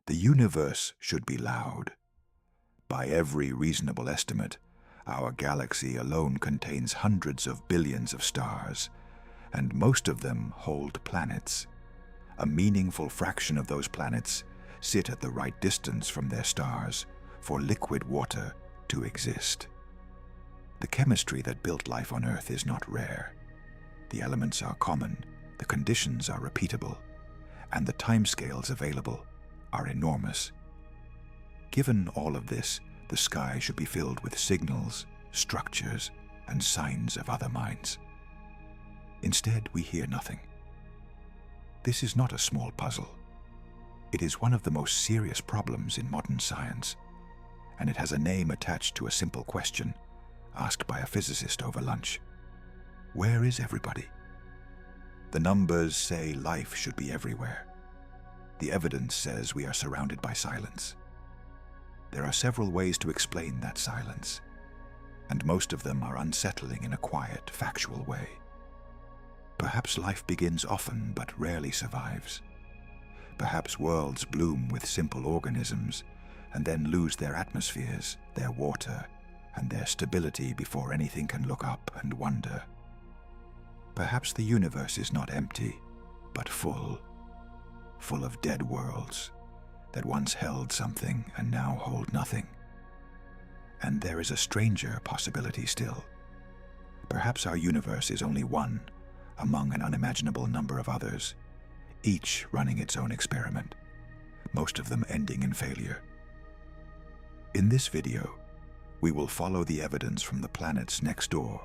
The universe should be loud. By every reasonable estimate, our galaxy alone contains hundreds of billions of stars, and most of them hold planets. A meaningful fraction of those planets sit at the right distance from their stars for liquid water to exist. The chemistry that built life on Earth is not rare. The elements are common, the conditions are repeatable, and the timescales available are enormous. Given all of this, the sky should be filled with signals, structures, and signs of other minds. Instead, we hear nothing. This is not a small puzzle. It is one of the most serious problems in modern science, and it has a name attached to a simple question asked by a physicist over lunch. Where is everybody? The numbers say life should be everywhere. The evidence says we are surrounded by silence. There are several ways to explain that silence, and most of them are unsettling in a quiet, factual way. Perhaps life begins often but rarely survives. Perhaps worlds bloom with simple organisms and then lose their atmospheres, their water, and their stability before anything can look up and wonder. Perhaps the universe is not empty, but full of dead worlds that once held something and now hold nothing. And there is a stranger possibility still. Perhaps our universe is only one among an unimaginable number of others, each running its own experiment, most of them ending in failure. In this video, we will follow the evidence from the planets next door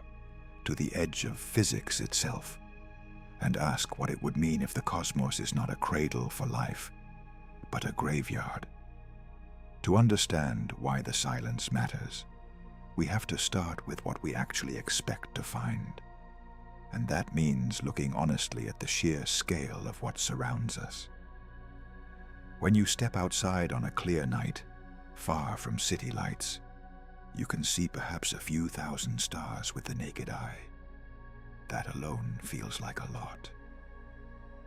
to the edge of physics itself and ask what it would mean if the cosmos is not a cradle for life, but a graveyard. To understand why the silence matters, we have to start with what we actually expect to find. And that means looking honestly at the sheer scale of what surrounds us. When you step outside on a clear night, far from city lights, you can see perhaps a few thousand stars with the naked eye. That alone feels like a lot.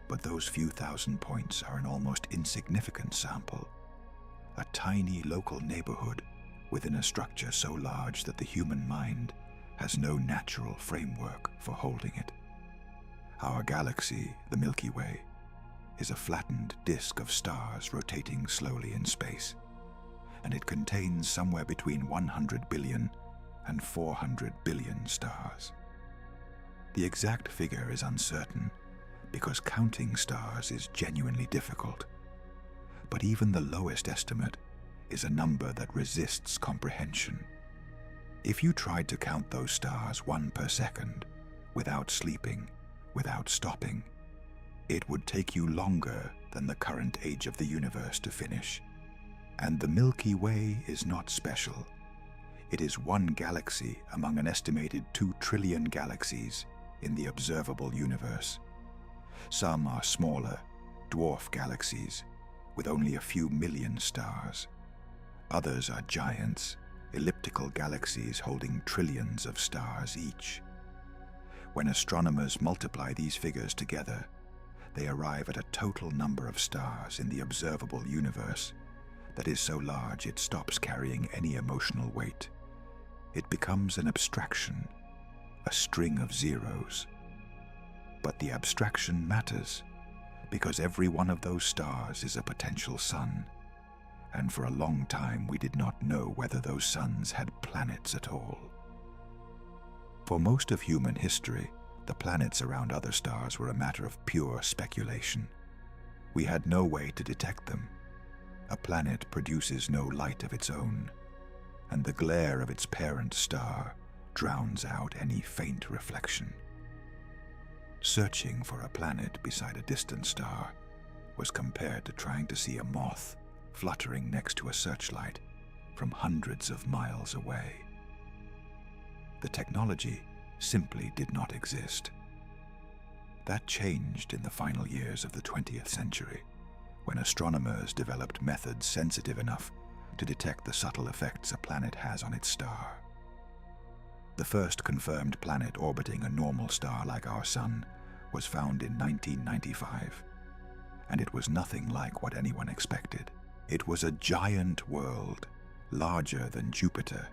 But those few thousand points are an almost insignificant sample, a tiny local neighborhood within a structure so large that the human mind has no natural framework for holding it. Our galaxy, the Milky Way, is a flattened disk of stars rotating slowly in space, and it contains somewhere between 100 billion and 400 billion stars. The exact figure is uncertain because counting stars is genuinely difficult, but even the lowest estimate is a number that resists comprehension. If you tried to count those stars one per second, without sleeping, without stopping, it would take you longer than the current age of the universe to finish. And the Milky Way is not special. It is one galaxy among an estimated 2 trillion galaxies in the observable universe. Some are smaller, dwarf galaxies with only a few million stars. Others are giants, elliptical galaxies holding trillions of stars each. When astronomers multiply these figures together, they arrive at a total number of stars in the observable universe that is so large it stops carrying any emotional weight. It becomes an abstraction, a string of zeros. But the abstraction matters because every one of those stars is a potential sun, and for a long time we did not know whether those suns had planets at all. For most of human history, the planets around other stars were a matter of pure speculation. We had no way to detect them. A planet produces no light of its own, and the glare of its parent star drowns out any faint reflection. Searching for a planet beside a distant star was compared to trying to see a moth fluttering next to a searchlight from hundreds of miles away. The technology simply did not exist. That changed in the final years of the 20th century, when astronomers developed methods sensitive enough to detect the subtle effects a planet has on its star. The first confirmed planet orbiting a normal star like our Sun was found in 1995, and it was nothing like what anyone expected. It was a giant world, larger than Jupiter,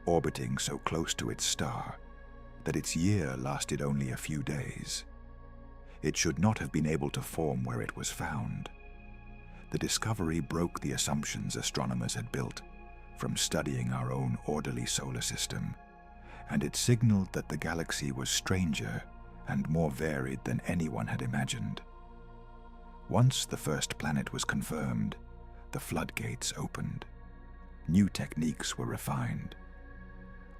orbiting so close to its star that its year lasted only a few days. It should not have been able to form where it was found. The discovery broke the assumptions astronomers had built from studying our own orderly solar system, and it signaled that the galaxy was stranger and more varied than anyone had imagined. Once the first planet was confirmed, the floodgates opened. New techniques were refined.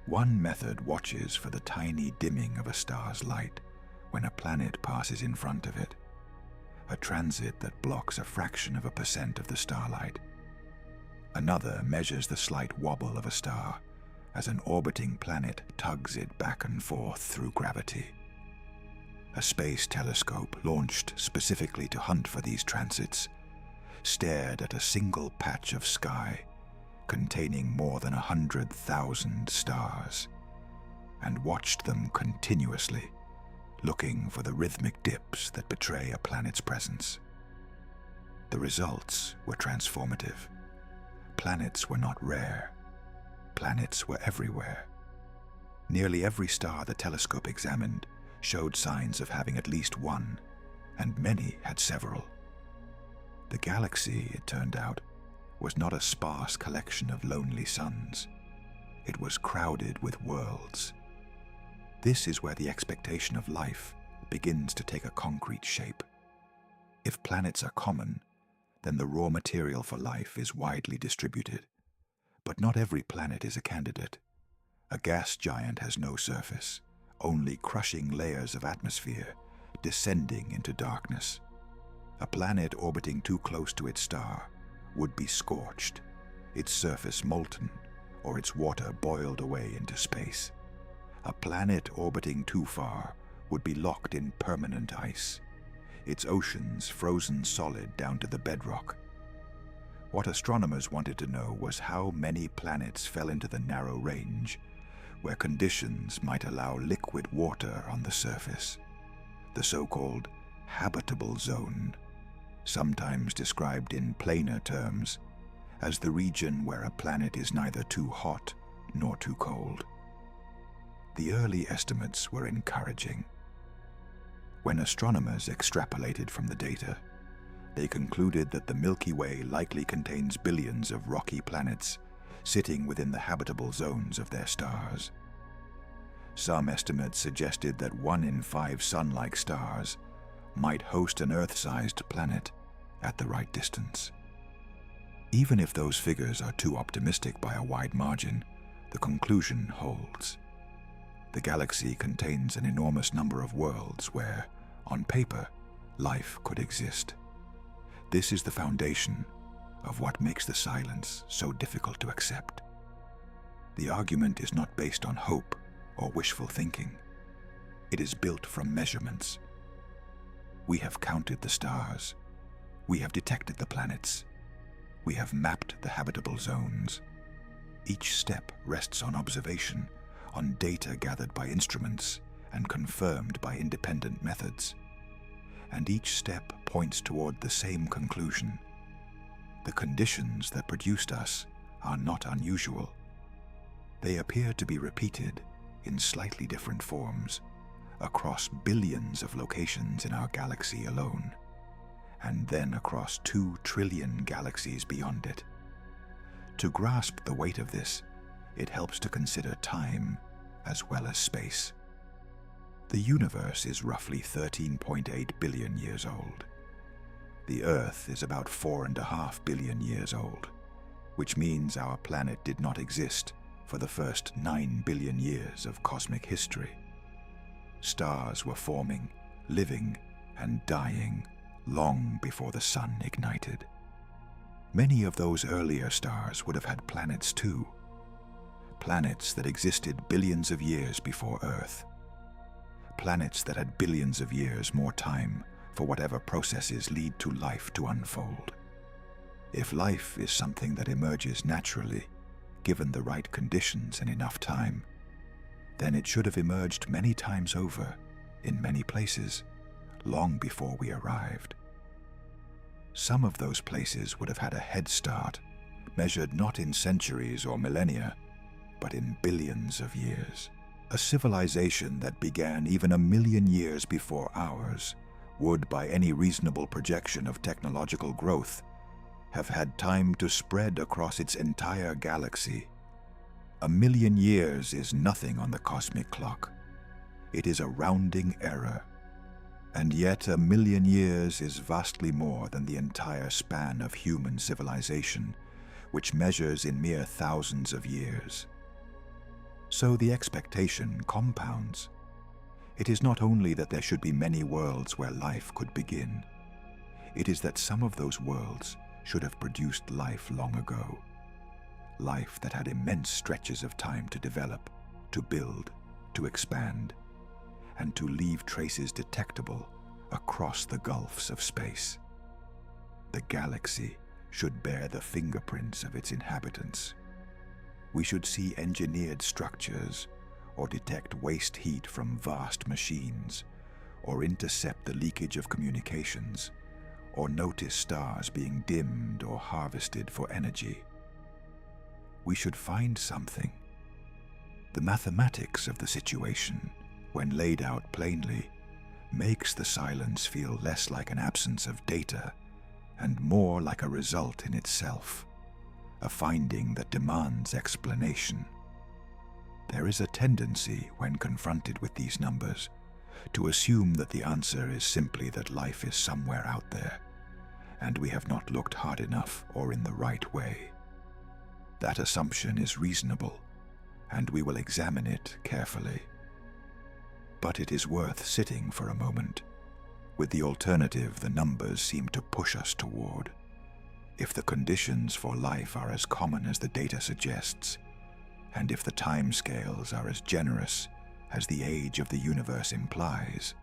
One method watches for the tiny dimming of a star's light when a planet passes in front of it, a transit that blocks a fraction of a percent of the starlight. Another measures the slight wobble of a star as an orbiting planet tugs it back and forth through gravity. A space telescope launched specifically to hunt for these transits stared at a single patch of sky containing more than 100,000 stars and watched them continuously, looking for the rhythmic dips that betray a planet's presence. The results were transformative. Planets were not rare. Planets were everywhere. Nearly every star the telescope examined showed signs of having at least one, and many had several. The galaxy, it turned out, was not a sparse collection of lonely suns. It was crowded with worlds. This is where the expectation of life begins to take a concrete shape. If planets are common, then the raw material for life is widely distributed. But not every planet is a candidate. A gas giant has no surface, only crushing layers of atmosphere descending into darkness. A planet orbiting too close to its star would be scorched, its surface molten, or its water boiled away into space. A planet orbiting too far would be locked in permanent ice, its oceans frozen solid down to the bedrock. What astronomers wanted to know was how many planets fell into the narrow range where conditions might allow liquid water on the surface, the so-called habitable zone, sometimes described in plainer terms as the region where a planet is neither too hot nor too cold. The early estimates were encouraging. When astronomers extrapolated from the data, they concluded that the Milky Way likely contains billions of rocky planets sitting within the habitable zones of their stars. Some estimates suggested that 1 in 5 sun-like stars might host an Earth-sized planet at the right distance. Even if those figures are too optimistic by a wide margin, the conclusion holds. The galaxy contains an enormous number of worlds where, on paper, life could exist. This is the foundation of what makes the silence so difficult to accept. The argument is not based on hope or wishful thinking. It is built from measurements. We have counted the stars. We have detected the planets. We have mapped the habitable zones. Each step rests on observation, on data gathered by instruments and confirmed by independent methods. And each step points toward the same conclusion. The conditions that produced us are not unusual. They appear to be repeated in slightly different forms across billions of locations in our galaxy alone, and then across 2 trillion galaxies beyond it. To grasp the weight of this, it helps to consider time as well as space. The universe is roughly 13.8 billion years old. The Earth is about 4.5 billion years old, which means our planet did not exist for the first 9 billion years of cosmic history. Stars were forming, living, and dying long before the sun ignited. Many of those earlier stars would have had planets too, planets that existed billions of years before Earth, planets that had billions of years more time for whatever processes lead to life to unfold. If life is something that emerges naturally, given the right conditions and enough time, then it should have emerged many times over, in many places, long before we arrived. Some of those places would have had a head start, measured not in centuries or millennia, but in billions of years. A civilization that began even 1,000,000 years before ours would, by any reasonable projection of technological growth, have had time to spread across its entire galaxy. 1,000,000 years is nothing on the cosmic clock. It is a rounding error. And yet 1,000,000 years is vastly more than the entire span of human civilization, which measures in mere thousands of years. So the expectation compounds. It is not only that there should be many worlds where life could begin. It is that some of those worlds should have produced life long ago. Life that had immense stretches of time to develop, to build, to expand, and to leave traces detectable across the gulfs of space. The galaxy should bear the fingerprints of its inhabitants. We should see engineered structures, or detect waste heat from vast machines, or intercept the leakage of communications, or notice stars being dimmed or harvested for energy. We should find something. The mathematics of the situation, when laid out plainly, makes the silence feel less like an absence of data and more like a result in itself, a finding that demands explanation. There is a tendency, when confronted with these numbers, to assume that the answer is simply that life is somewhere out there, and we have not looked hard enough or in the right way. That assumption is reasonable, and we will examine it carefully. But it is worth sitting for a moment with the alternative the numbers seem to push us toward. If the conditions for life are as common as the data suggests, and if the timescales are as generous as the age of the universe implies,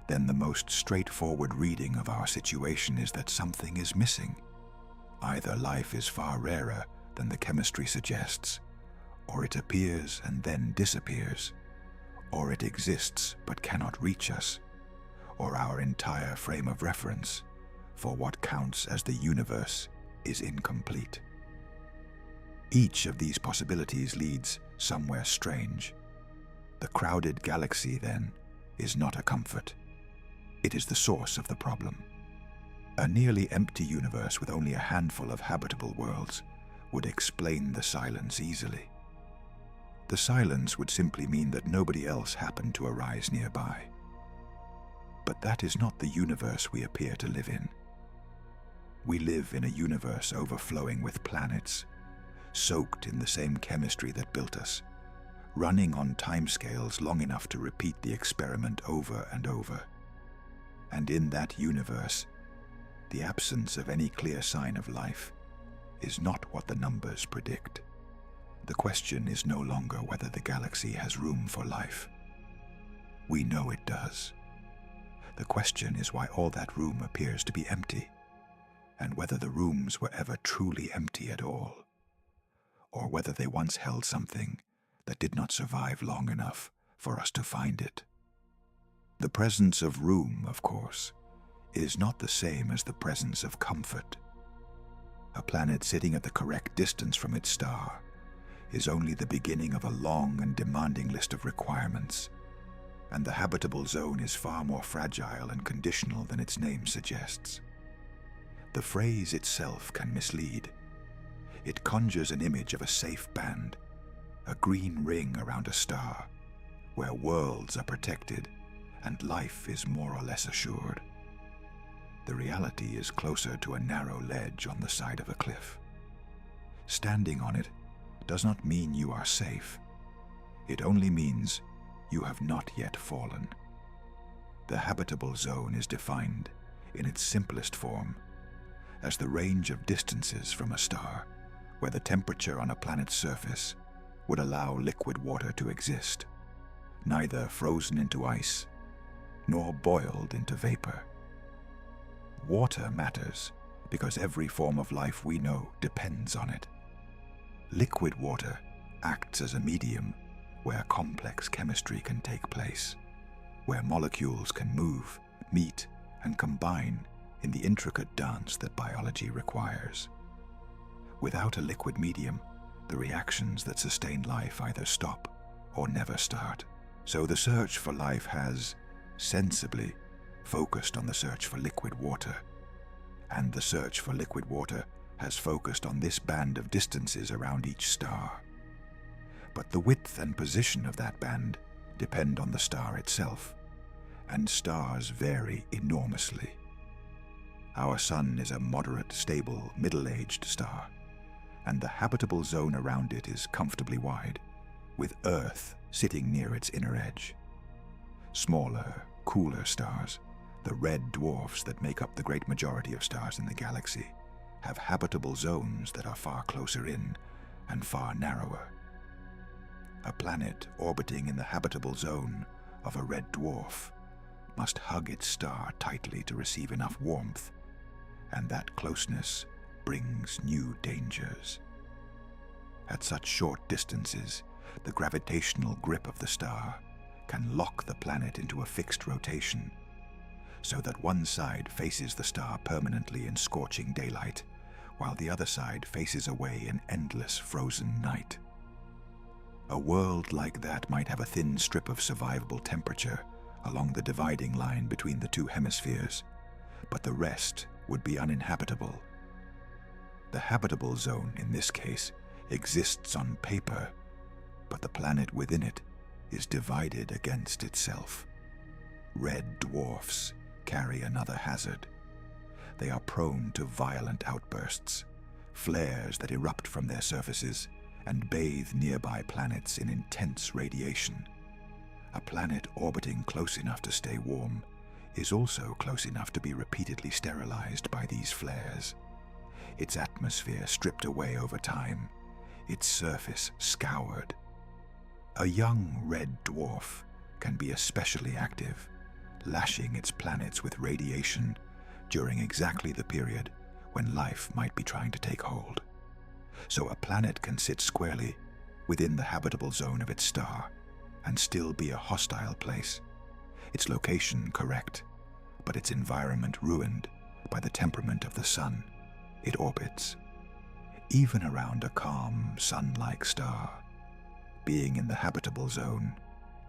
then the most straightforward reading of our situation is that something is missing. Either life is far rarer than the chemistry suggests, or it appears and then disappears, or it exists but cannot reach us, or our entire frame of reference for what counts as the universe is incomplete. Each of these possibilities leads somewhere strange. The crowded galaxy, then, is not a comfort. It is the source of the problem. A nearly empty universe with only a handful of habitable worlds would explain the silence easily. The silence would simply mean that nobody else happened to arise nearby. But that is not the universe we appear to live in. We live in a universe overflowing with planets, soaked in the same chemistry that built us, running on timescales long enough to repeat the experiment over and over. And in that universe, the absence of any clear sign of life is not what the numbers predict. The question is no longer whether the galaxy has room for life. We know it does. The question is why all that room appears to be empty, and whether the rooms were ever truly empty at all, or whether they once held something that did not survive long enough for us to find it. The presence of room, of course, is not the same as the presence of comfort. A planet sitting at the correct distance from its star is only the beginning of a long and demanding list of requirements, and the habitable zone is far more fragile and conditional than its name suggests. The phrase itself can mislead. It conjures an image of a safe band, a green ring around a star, where worlds are protected and life is more or less assured. The reality is closer to a narrow ledge on the side of a cliff. Standing on it does not mean you are safe. It only means you have not yet fallen. The habitable zone is defined, in its simplest form, as the range of distances from a star where the temperature on a planet's surface would allow liquid water to exist, neither frozen into ice nor boiled into vapor. Water matters because every form of life we know depends on it. Liquid water acts as a medium where complex chemistry can take place, where molecules can move, meet, and combine in the intricate dance that biology requires. Without a liquid medium, the reactions that sustain life either stop or never start. So the search for life has, sensibly, focused on the search for liquid water. And the search for liquid water has focused on this band of distances around each star. But the width and position of that band depend on the star itself, and stars vary enormously. Our Sun is a moderate, stable, middle-aged star, and the habitable zone around it is comfortably wide, with Earth sitting near its inner edge. Smaller, cooler stars, the red dwarfs that make up the great majority of stars in the galaxy, have habitable zones that are far closer in and far narrower. A planet orbiting in the habitable zone of a red dwarf must hug its star tightly to receive enough warmth, and that closeness brings new dangers. At such short distances, the gravitational grip of the star can lock the planet into a fixed rotation, so that one side faces the star permanently in scorching daylight, while the other side faces away in endless frozen night. A world like that might have a thin strip of survivable temperature along the dividing line between the two hemispheres, but the rest would be uninhabitable. The habitable zone, in this case, exists on paper, but the planet within it is divided against itself. Red dwarfs carry another hazard. They are prone to violent outbursts, flares that erupt from their surfaces and bathe nearby planets in intense radiation. A planet orbiting close enough to stay warm is also close enough to be repeatedly sterilized by these flares. Its atmosphere stripped away over time, its surface scoured. A young red dwarf can be especially active, lashing its planets with radiation during exactly the period when life might be trying to take hold. So a planet can sit squarely within the habitable zone of its star and still be a hostile place, its location correct, but its environment ruined by the temperament of the sun it orbits. Even around a calm, sun-like star, being in the habitable zone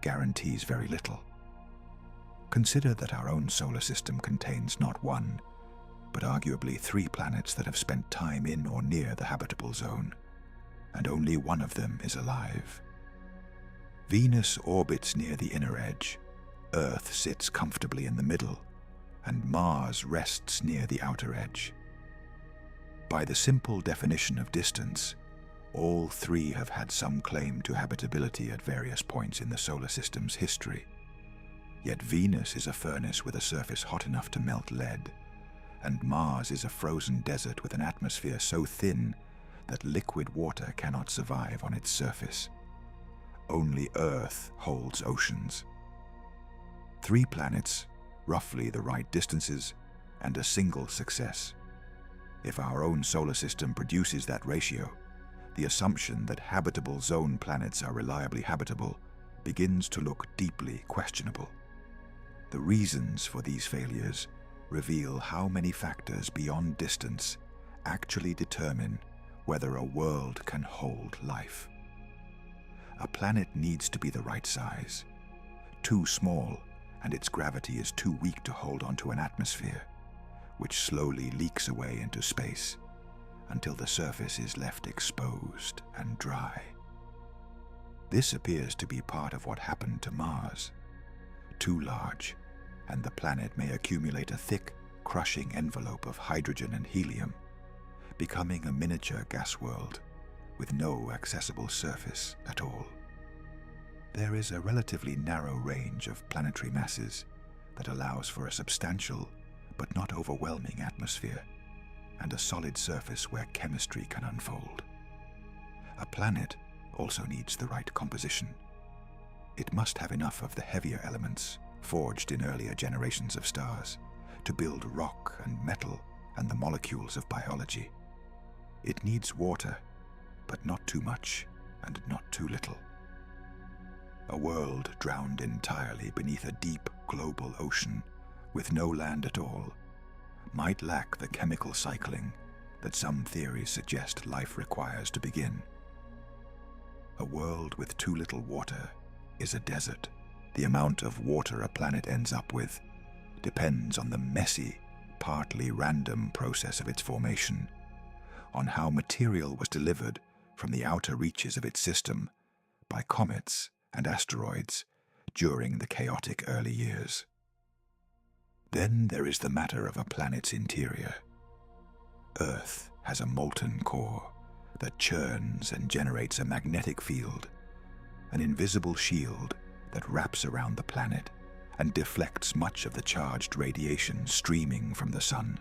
guarantees very little. Consider that our own solar system contains not one, but arguably 3 planets that have spent time in or near the habitable zone, and only one of them is alive. Venus orbits near the inner edge, Earth sits comfortably in the middle, and Mars rests near the outer edge. By the simple definition of distance, all 3 have had some claim to habitability at various points in the solar system's history. Yet Venus is a furnace with a surface hot enough to melt lead, and Mars is a frozen desert with an atmosphere so thin that liquid water cannot survive on its surface. Only Earth holds oceans. 3 planets, roughly the right distances, and a single success. If our own solar system produces that ratio, the assumption that habitable zone planets are reliably habitable begins to look deeply questionable. The reasons for these failures reveal how many factors beyond distance actually determine whether a world can hold life. A planet needs to be the right size. Too small, and its gravity is too weak to hold onto an atmosphere, which slowly leaks away into space until the surface is left exposed and dry. This appears to be part of what happened to Mars. Too large, and the planet may accumulate a thick, crushing envelope of hydrogen and helium, becoming a miniature gas world with no accessible surface at all. There is a relatively narrow range of planetary masses that allows for a substantial but not overwhelming atmosphere and a solid surface where chemistry can unfold. A planet also needs the right composition. It must have enough of the heavier elements forged in earlier generations of stars to build rock and metal and the molecules of biology. It needs water, but not too much and not too little. A world drowned entirely beneath a deep global ocean with no land at all might lack the chemical cycling that some theories suggest life requires to begin. A world with too little water is a desert. The amount of water a planet ends up with depends on the messy, partly random process of its formation, on how material was delivered from the outer reaches of its system by comets and asteroids during the chaotic early years. Then there is the matter of a planet's interior. Earth has a molten core that churns and generates a magnetic field, an invisible shield that wraps around the planet and deflects much of the charged radiation streaming from the sun.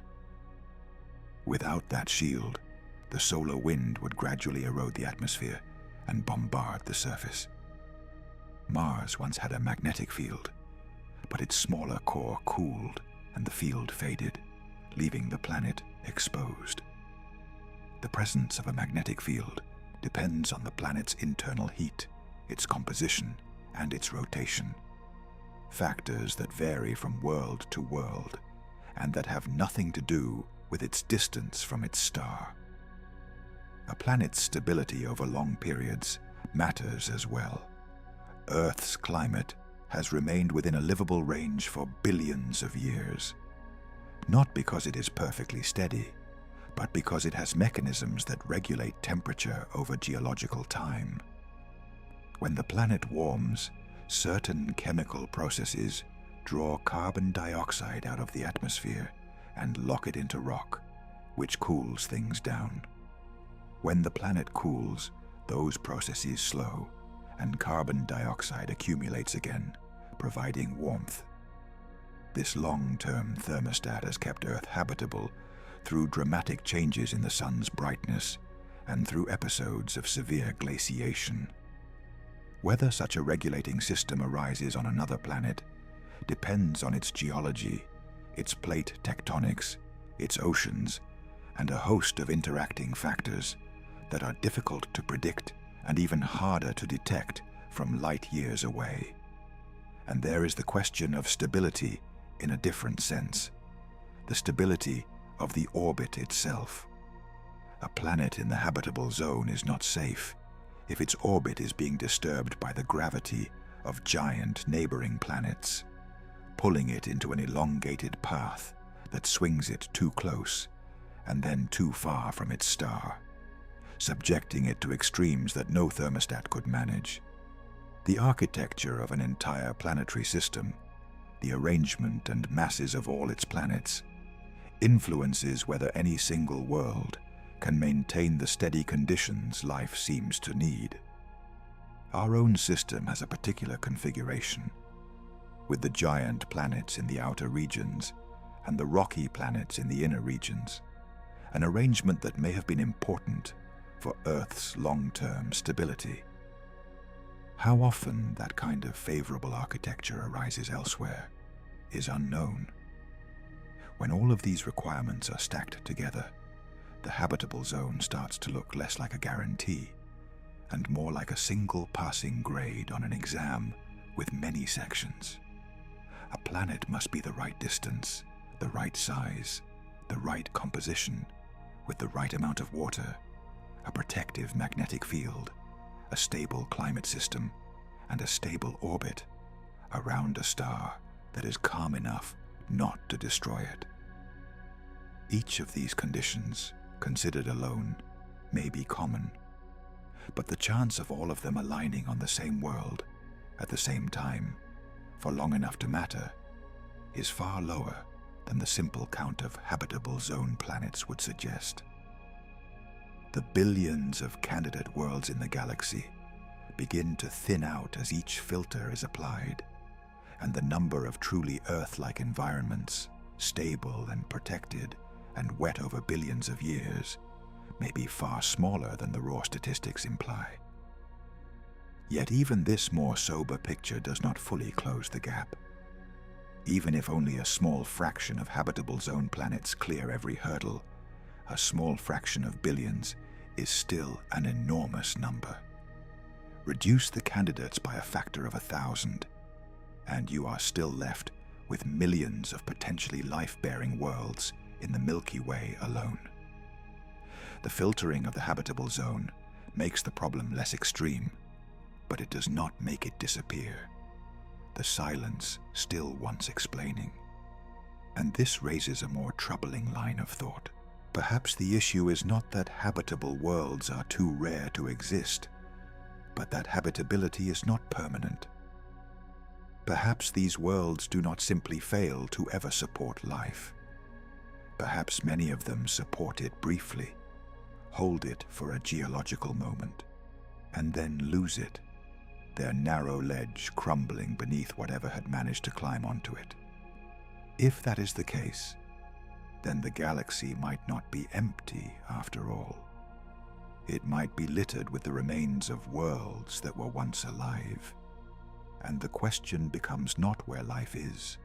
Without that shield, the solar wind would gradually erode the atmosphere and bombard the surface. Mars once had a magnetic field, but its smaller core cooled and the field faded, leaving the planet exposed. The presence of a magnetic field depends on the planet's internal heat, its composition, and its rotation. Factors that vary from world to world and that have nothing to do with its distance from its star. A planet's stability over long periods matters as well. Earth's climate has remained within a livable range for billions of years, not because it is perfectly steady, but because it has mechanisms that regulate temperature over geological time. When the planet warms, certain chemical processes draw carbon dioxide out of the atmosphere and lock it into rock, which cools things down. When the planet cools, those processes slow, and carbon dioxide accumulates again, providing warmth. This long-term thermostat has kept Earth habitable through dramatic changes in the sun's brightness and through episodes of severe glaciation. Whether such a regulating system arises on another planet depends on its geology, its plate tectonics, its oceans, and a host of interacting factors that are difficult to predict and even harder to detect from light years away. And there is the question of stability in a different sense, the stability of the orbit itself. A planet in the habitable zone is not safe if its orbit is being disturbed by the gravity of giant neighboring planets, pulling it into an elongated path that swings it too close and then too far from its star, subjecting it to extremes that no thermostat could manage. The architecture of an entire planetary system, the arrangement and masses of all its planets, influences whether any single world can maintain the steady conditions life seems to need. Our own system has a particular configuration, with the giant planets in the outer regions and the rocky planets in the inner regions, an arrangement that may have been important for Earth's long-term stability. How often that kind of favorable architecture arises elsewhere is unknown. When all of these requirements are stacked together, the habitable zone starts to look less like a guarantee and more like a single passing grade on an exam with many sections. A planet must be the right distance, the right size, the right composition, with the right amount of water, a protective magnetic field, a stable climate system, and a stable orbit around a star that is calm enough not to destroy it. Each of these conditions, considered alone, may be common, but the chance of all of them aligning on the same world at the same time for long enough to matter is far lower than the simple count of habitable zone planets would suggest. The billions of candidate worlds in the galaxy begin to thin out as each filter is applied, and the number of truly Earth-like environments, stable and protected and wet over billions of years, may be far smaller than the raw statistics imply. Yet even this more sober picture does not fully close the gap. Even if only a small fraction of habitable zone planets clear every hurdle, a small fraction of billions is still an enormous number. Reduce the candidates by a factor of 1,000, and you are still left with millions of potentially life-bearing worlds in the Milky Way alone. The filtering of the habitable zone makes the problem less extreme, but it does not make it disappear. The silence still wants explaining. And this raises a more troubling line of thought. Perhaps the issue is not that habitable worlds are too rare to exist, but that habitability is not permanent. Perhaps these worlds do not simply fail to ever support life. Perhaps many of them support it briefly, hold it for a geological moment, and then lose it, their narrow ledge crumbling beneath whatever had managed to climb onto it. If that is the case, then the galaxy might not be empty after all. It might be littered with the remains of worlds that were once alive. And the question becomes not where life is,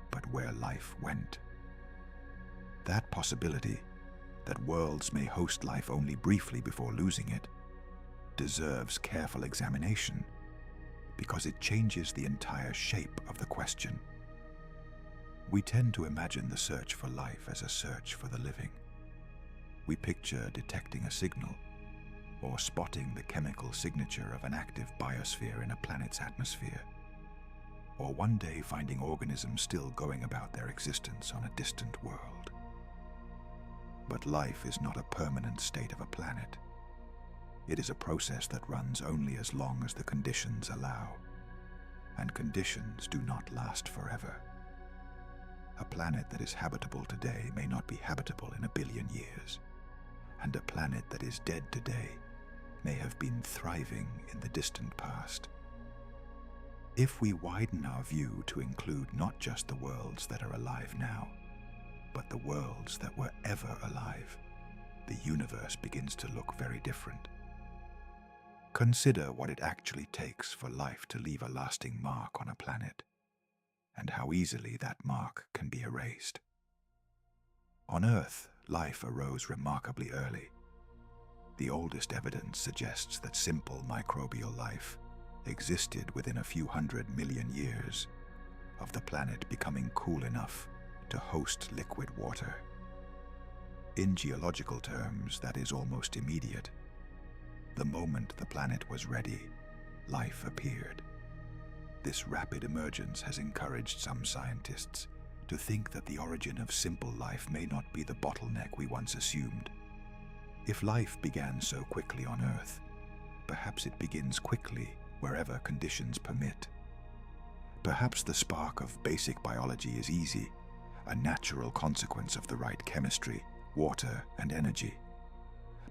but where life went. That possibility, that worlds may host life only briefly before losing it, deserves careful examination, because it changes the entire shape of the question. We tend to imagine the search for life as a search for the living. We picture detecting a signal, or spotting the chemical signature of an active biosphere in a planet's atmosphere, or one day finding organisms still going about their existence on a distant world. But life is not a permanent state of a planet. It is a process that runs only as long as the conditions allow, and conditions do not last forever. A planet that is habitable today may not be habitable in 1 billion years, and a planet that is dead today may have been thriving in the distant past. If we widen our view to include not just the worlds that are alive now, but the worlds that were ever alive, the universe begins to look very different. Consider what it actually takes for life to leave a lasting mark on a planet, and how easily that mark can be erased. On Earth, life arose remarkably early. The oldest evidence suggests that simple microbial life existed within a few 100 million years of the planet becoming cool enough to host liquid water. In geological terms, that is almost immediate. The moment the planet was ready, life appeared. This rapid emergence has encouraged some scientists to think that the origin of simple life may not be the bottleneck we once assumed. If life began so quickly on Earth, perhaps it begins quickly wherever conditions permit. Perhaps the spark of basic biology is easy, a natural consequence of the right chemistry, water, and energy.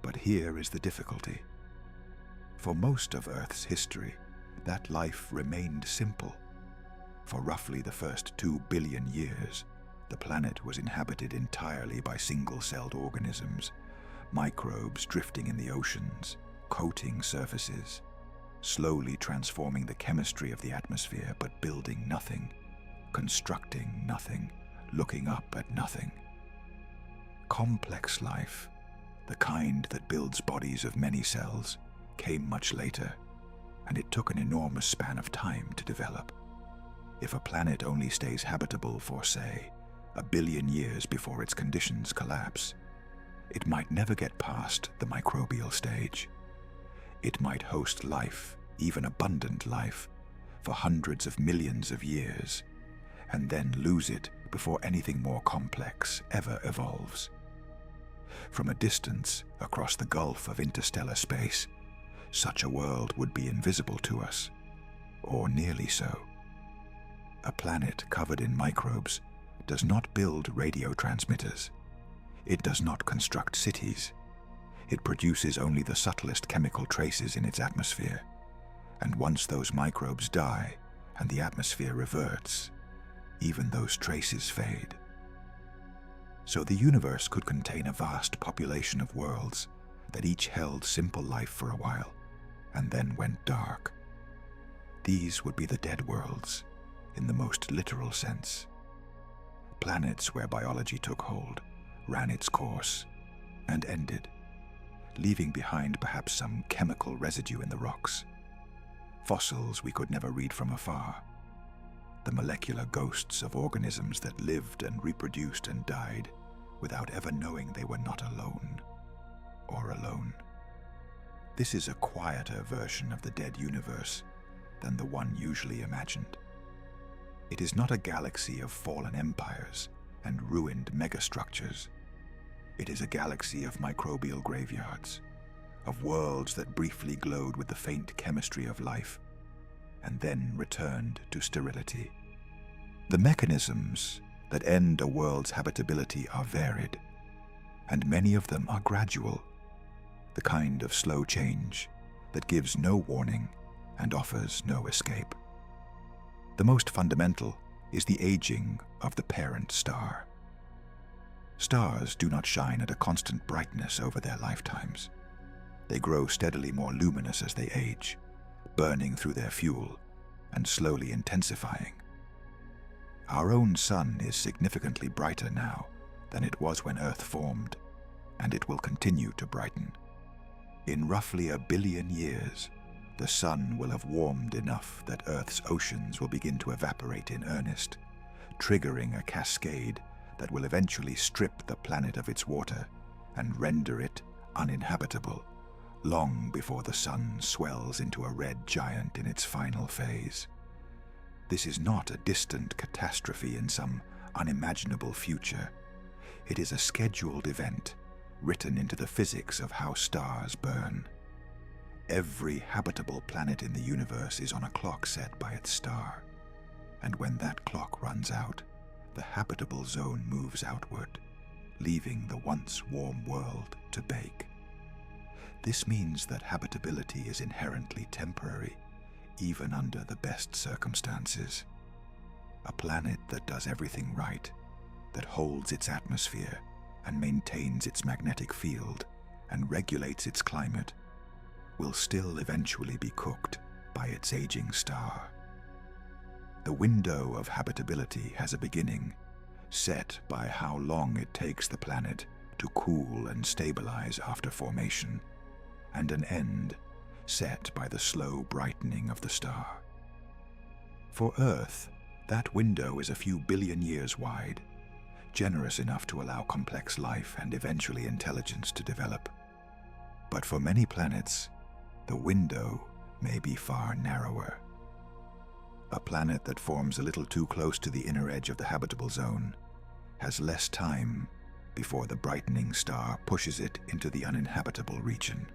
But here is the difficulty. For most of Earth's history, that life remained simple. For roughly the first 2 billion years, the planet was inhabited entirely by single-celled organisms, microbes drifting in the oceans, coating surfaces, slowly transforming the chemistry of the atmosphere but building nothing, constructing nothing, looking up at nothing. Complex life, the kind that builds bodies of many cells, came much later, and it took an enormous span of time to develop. If a planet only stays habitable for, say, 1 billion years before its conditions collapse, it might never get past the microbial stage. It might host life, even abundant life, for hundreds of millions of years, and then lose it before anything more complex ever evolves. From a distance across the gulf of interstellar space, such a world would be invisible to us, or nearly so. A planet covered in microbes does not build radio transmitters. It does not construct cities. It produces only the subtlest chemical traces in its atmosphere. And once those microbes die and the atmosphere reverts, even those traces fade. So the universe could contain a vast population of worlds that each held simple life for a while and then went dark. These would be the dead worlds, in the most literal sense. Planets where biology took hold, ran its course, and ended, leaving behind perhaps some chemical residue in the rocks. Fossils we could never read from afar. The molecular ghosts of organisms that lived and reproduced and died, without ever knowing they were not alone or alone. This is a quieter version of the dead universe than the one usually imagined. It is not a galaxy of fallen empires and ruined megastructures. It is a galaxy of microbial graveyards, of worlds that briefly glowed with the faint chemistry of life and then returned to sterility. The mechanisms that end a world's habitability are varied, and many of them are gradual, the kind of slow change that gives no warning and offers no escape. The most fundamental is the aging of the parent star. Stars do not shine at a constant brightness over their lifetimes. They grow steadily more luminous as they age, burning through their fuel and slowly intensifying. Our own sun is significantly brighter now than it was when Earth formed, and it will continue to brighten. In roughly 1 billion years, the sun will have warmed enough that Earth's oceans will begin to evaporate in earnest, triggering a cascade that will eventually strip the planet of its water and render it uninhabitable, long before the sun swells into a red giant in its final phase. This is not a distant catastrophe in some unimaginable future. It is a scheduled event written into the physics of how stars burn. Every habitable planet in the universe is on a clock set by its star, and when that clock runs out, the habitable zone moves outward, leaving the once warm world to bake. This means that habitability is inherently temporary, even under the best circumstances. A planet that does everything right, that holds its atmosphere and maintains its magnetic field and regulates its climate, will still eventually be cooked by its aging star. The window of habitability has a beginning, set by how long it takes the planet to cool and stabilize after formation, and an end set by the slow brightening of the star. For Earth, that window is a few billion years wide, generous enough to allow complex life and eventually intelligence to develop. But for many planets, the window may be far narrower. A planet that forms a little too close to the inner edge of the habitable zone has less time before the brightening star pushes it into the uninhabitable region.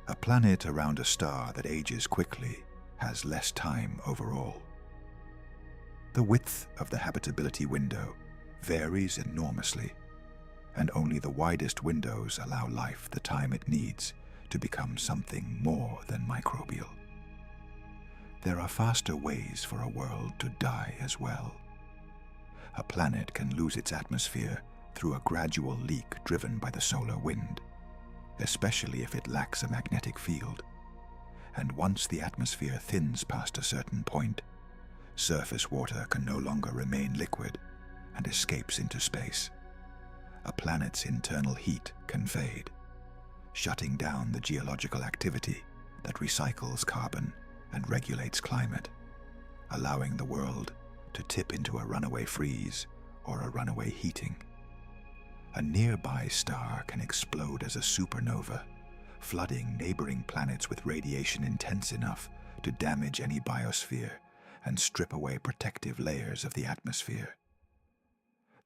A planet around a star that ages quickly has less time overall. The width of the habitability window varies enormously, and only the widest windows allow life the time it needs to become something more than microbial. There are faster ways for a world to die as well. A planet can lose its atmosphere through a gradual leak driven by the solar wind, especially if it lacks a magnetic field. And once the atmosphere thins past a certain point, surface water can no longer remain liquid and escapes into space. A planet's internal heat can fade, shutting down the geological activity that recycles carbon and regulates climate, allowing the world to tip into a runaway freeze or a runaway heating. A nearby star can explode as a supernova, flooding neighboring planets with radiation intense enough to damage any biosphere and strip away protective layers of the atmosphere.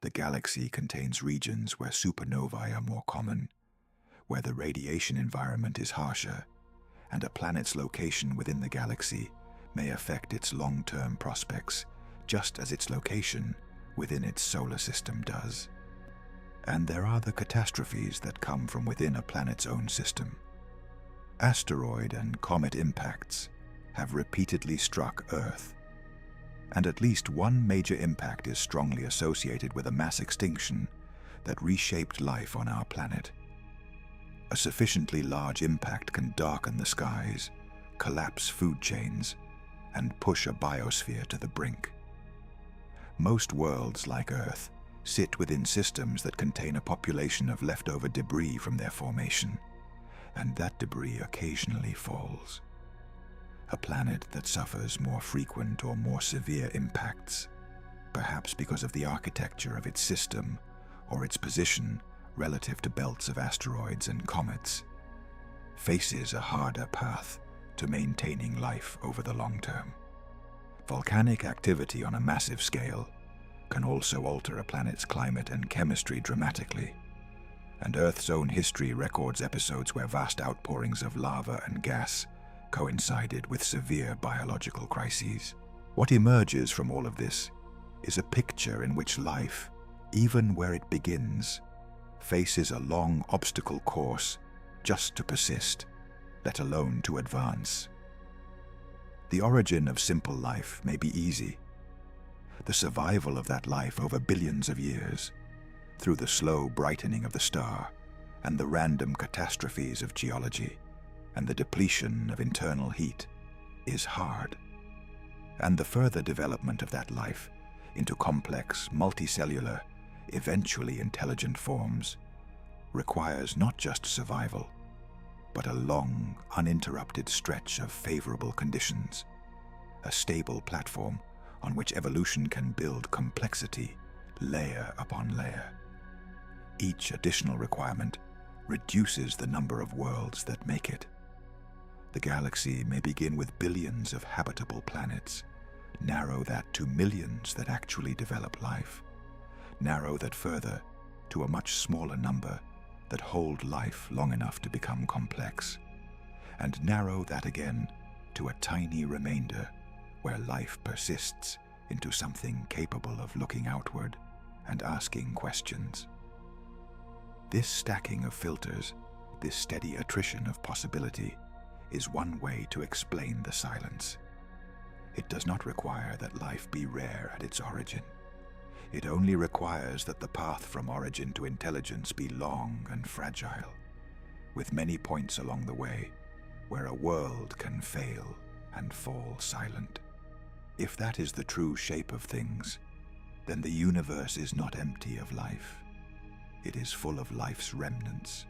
The galaxy contains regions where supernovae are more common, where the radiation environment is harsher, and a planet's location within the galaxy may affect its long-term prospects, just as its location within its solar system does. And there are the catastrophes that come from within a planet's own system. Asteroid and comet impacts have repeatedly struck Earth, and at least one major impact is strongly associated with a mass extinction that reshaped life on our planet. A sufficiently large impact can darken the skies, collapse food chains, and push a biosphere to the brink. Most worlds, like Earth, sit within systems that contain a population of leftover debris from their formation, and that debris occasionally falls. A planet that suffers more frequent or more severe impacts, perhaps because of the architecture of its system or its position relative to belts of asteroids and comets, faces a harder path to maintaining life over the long term. Volcanic activity on a massive scale can also alter a planet's climate and chemistry dramatically, and Earth's own history records episodes where vast outpourings of lava and gas coincided with severe biological crises. What emerges from all of this is a picture in which life, even where it begins, faces a long obstacle course just to persist, let alone to advance. The origin of simple life may be easy. The survival of that life over billions of years, through the slow brightening of the star and the random catastrophes of geology and the depletion of internal heat, is hard. And the further development of that life into complex, multicellular, eventually intelligent forms requires not just survival, but a long, uninterrupted stretch of favorable conditions, a stable platform on which evolution can build complexity layer upon layer. Each additional requirement reduces the number of worlds that make it. The galaxy may begin with billions of habitable planets, narrow that to millions that actually develop life, narrow that further to a much smaller number that hold life long enough to become complex, and narrow that again to a tiny remainder where life persists into something capable of looking outward and asking questions. This stacking of filters, this steady attrition of possibility, is one way to explain the silence. It does not require that life be rare at its origin. It only requires that the path from origin to intelligence be long and fragile, with many points along the way where a world can fail and fall silent. If that is the true shape of things, then the universe is not empty of life. It is full of life's remnants,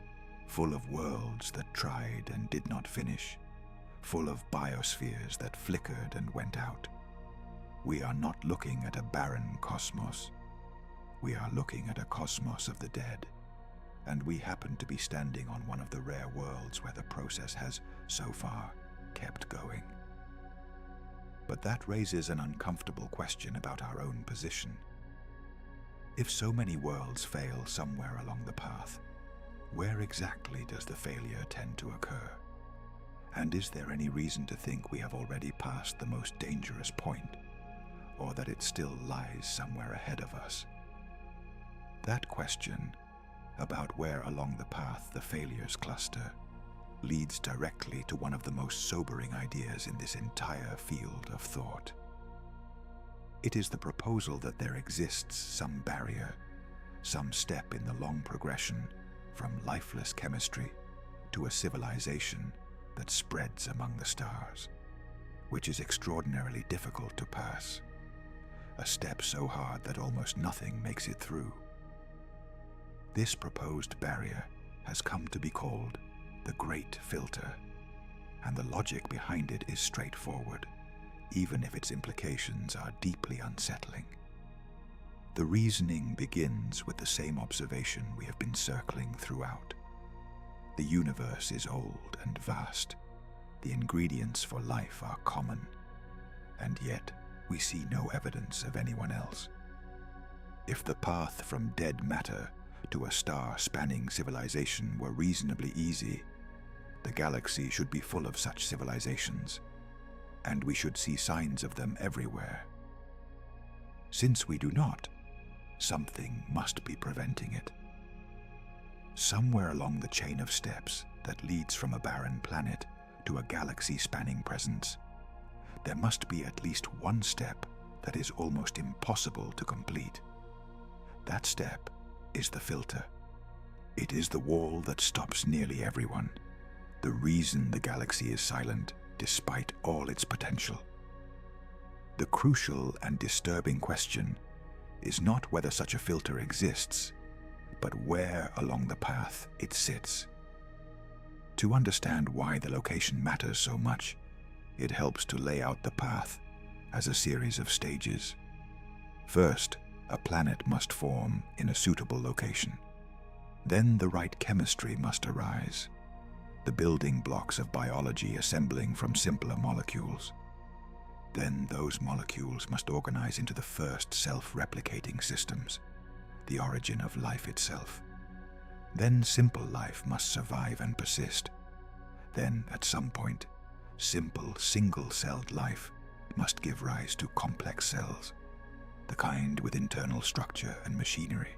full of worlds that tried and did not finish, full of biospheres that flickered and went out. We are not looking at a barren cosmos. We are looking at a cosmos of the dead, and we happen to be standing on one of the rare worlds where the process has, so far, kept going. But that raises an uncomfortable question about our own position. If so many worlds fail somewhere along the path, where exactly does the failure tend to occur? And is there any reason to think we have already passed the most dangerous point, or that it still lies somewhere ahead of us? That question, about where along the path the failures cluster, leads directly to one of the most sobering ideas in this entire field of thought. It is the proposal that there exists some barrier, some step in the long progression from lifeless chemistry to a civilization that spreads among the stars, which is extraordinarily difficult to pass, a step so hard that almost nothing makes it through. This proposed barrier has come to be called the Great Filter, and the logic behind it is straightforward, even if its implications are deeply unsettling. The reasoning begins with the same observation we have been circling throughout. The universe is old and vast. The ingredients for life are common, and yet we see no evidence of anyone else. If the path from dead matter to a star-spanning civilization were reasonably easy, the galaxy should be full of such civilizations, and we should see signs of them everywhere. Since we do not, something must be preventing it. Somewhere along the chain of steps that leads from a barren planet to a galaxy-spanning presence, there must be at least one step that is almost impossible to complete. That step is the filter. It is the wall that stops nearly everyone, the reason the galaxy is silent despite all its potential. The crucial and disturbing question is not whether such a filter exists, but where along the path it sits. To understand why the location matters so much, it helps to lay out the path as a series of stages. First, a planet must form in a suitable location. Then the right chemistry must arise, the building blocks of biology assembling from simpler molecules. Then those molecules must organize into the first self-replicating systems, the origin of life itself. Then simple life must survive and persist. Then, at some point, simple single-celled life must give rise to complex cells, the kind with internal structure and machinery.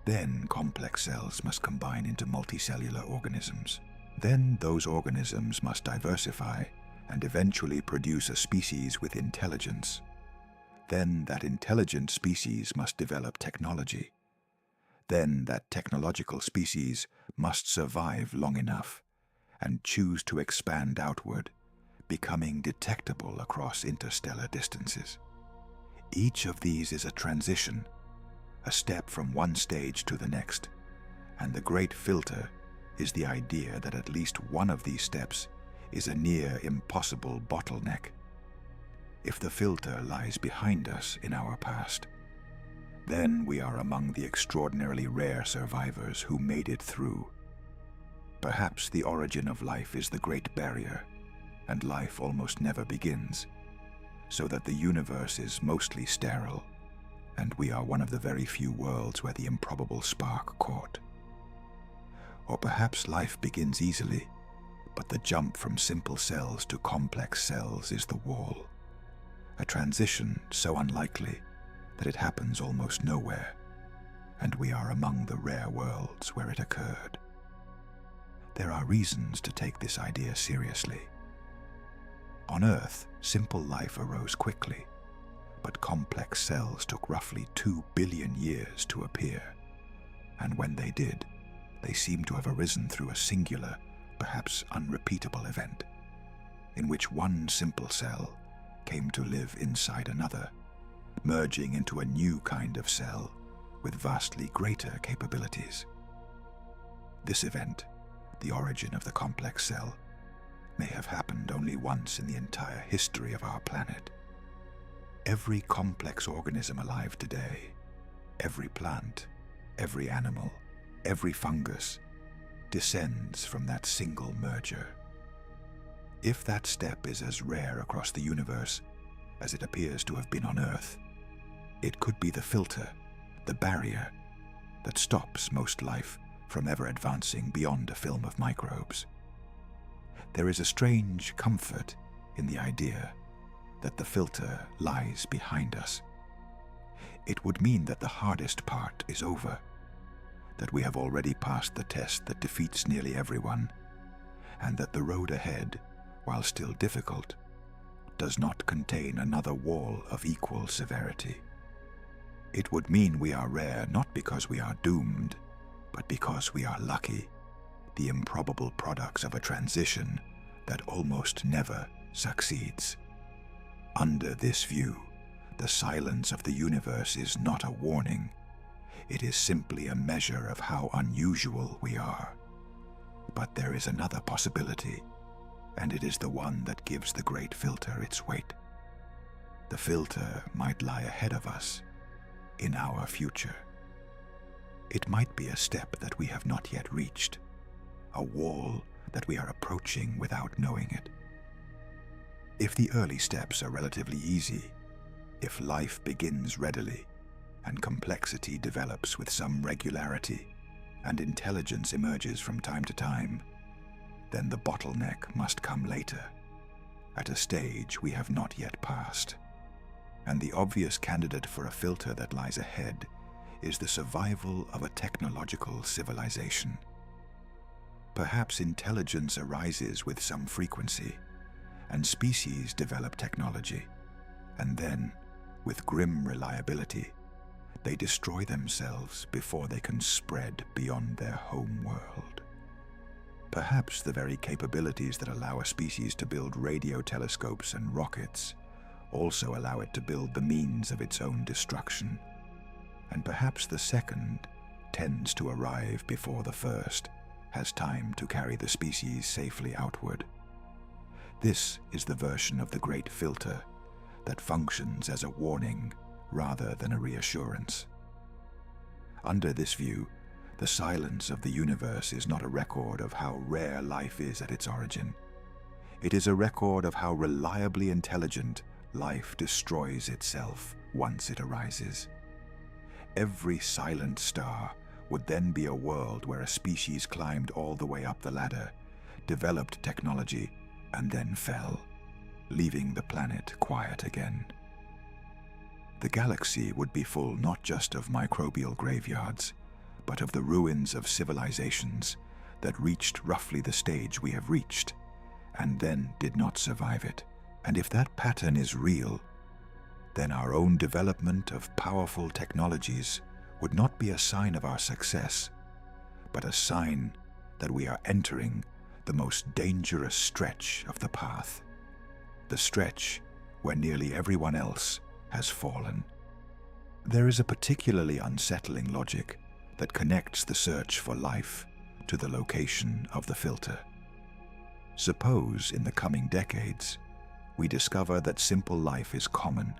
Then complex cells must combine into multicellular organisms. Then those organisms must diversify and eventually produce a species with intelligence. Then that intelligent species must develop technology. Then that technological species must survive long enough and choose to expand outward, becoming detectable across interstellar distances. Each of these is a transition, a step from one stage to the next, and the great filter is the idea that at least one of these steps is a near impossible bottleneck. If the filter lies behind us in our past, then we are among the extraordinarily rare survivors who made it through. Perhaps the origin of life is the great barrier, and life almost never begins, so that the universe is mostly sterile, and we are one of the very few worlds where the improbable spark caught. Or perhaps life begins easily, but the jump from simple cells to complex cells is the wall, a transition so unlikely that it happens almost nowhere, and we are among the rare worlds where it occurred. There are reasons to take this idea seriously. On Earth, simple life arose quickly, but complex cells took roughly 2 billion years to appear, and when they did, they seem to have arisen through a singular, perhaps unrepeatable event, in which one simple cell came to live inside another, merging into a new kind of cell with vastly greater capabilities. This event, the origin of the complex cell, may have happened only once in the entire history of our planet. Every complex organism alive today, every plant, every animal, every fungus, descends from that single merger. If that step is as rare across the universe as it appears to have been on Earth, it could be the filter, the barrier, that stops most life from ever advancing beyond a film of microbes. There is a strange comfort in the idea that the filter lies behind us. It would mean that the hardest part is over, that we have already passed the test that defeats nearly everyone, and that the road ahead, while still difficult, does not contain another wall of equal severity. It would mean we are rare not because we are doomed, but because we are lucky, the improbable products of a transition that almost never succeeds. Under this view, the silence of the universe is not a warning. It is simply a measure of how unusual we are. But there is another possibility, and it is the one that gives the great filter its weight. The filter might lie ahead of us, in our future. It might be a step that we have not yet reached, a wall that we are approaching without knowing it. If the early steps are relatively easy, if life begins readily, and complexity develops with some regularity, and intelligence emerges from time to time, then the bottleneck must come later, at a stage we have not yet passed. And the obvious candidate for a filter that lies ahead is the survival of a technological civilization. Perhaps intelligence arises with some frequency, and species develop technology, and then, with grim reliability, they destroy themselves before they can spread beyond their home world. Perhaps the very capabilities that allow a species to build radio telescopes and rockets also allow it to build the means of its own destruction. And perhaps the second tends to arrive before the first has time to carry the species safely outward. This is the version of the great filter that functions as a warning, rather than a reassurance. Under this view, the silence of the universe is not a record of how rare life is at its origin. It is a record of how reliably intelligent life destroys itself once it arises. Every silent star would then be a world where a species climbed all the way up the ladder, developed technology, and then fell, leaving the planet quiet again. The galaxy would be full not just of microbial graveyards, but of the ruins of civilizations that reached roughly the stage we have reached, and then did not survive it. And if that pattern is real, then our own development of powerful technologies would not be a sign of our success, but a sign that we are entering the most dangerous stretch of the path, the stretch where nearly everyone else has fallen. There is a particularly unsettling logic that connects the search for life to the location of the filter. Suppose in the coming decades, we discover that simple life is common,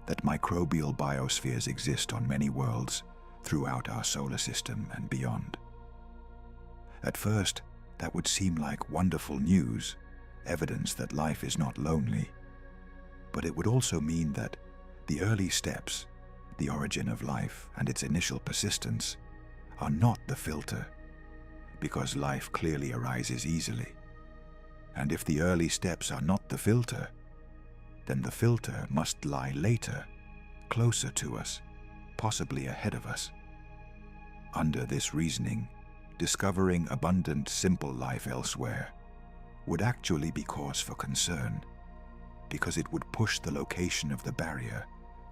that microbial biospheres exist on many worlds throughout our solar system and beyond. At first, that would seem like wonderful news, evidence that life is not lonely. But it would also mean that the early steps, the origin of life and its initial persistence, are not the filter, because life clearly arises easily. And if the early steps are not the filter, then the filter must lie later, closer to us, possibly ahead of us. Under this reasoning, discovering abundant, simple life elsewhere would actually be cause for concern, because it would push the location of the barrier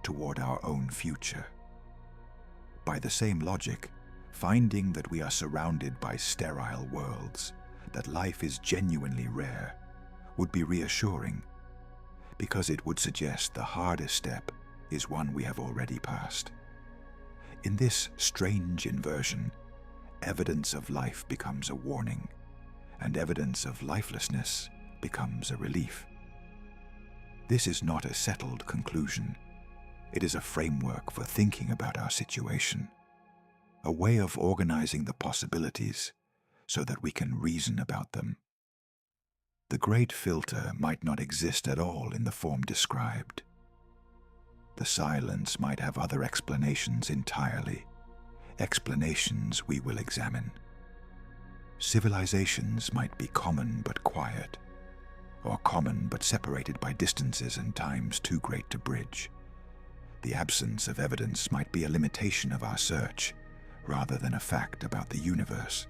toward our own future. By the same logic, finding that we are surrounded by sterile worlds, that life is genuinely rare, would be reassuring, because it would suggest the hardest step is one we have already passed. In this strange inversion, evidence of life becomes a warning, and evidence of lifelessness becomes a relief. This is not a settled conclusion. It is a framework for thinking about our situation, a way of organizing the possibilities so that we can reason about them. The great filter might not exist at all in the form described. The silence might have other explanations entirely, explanations we will examine. Civilizations might be common but quiet, or common but separated by distances and times too great to bridge. The absence of evidence might be a limitation of our search, rather than a fact about the universe.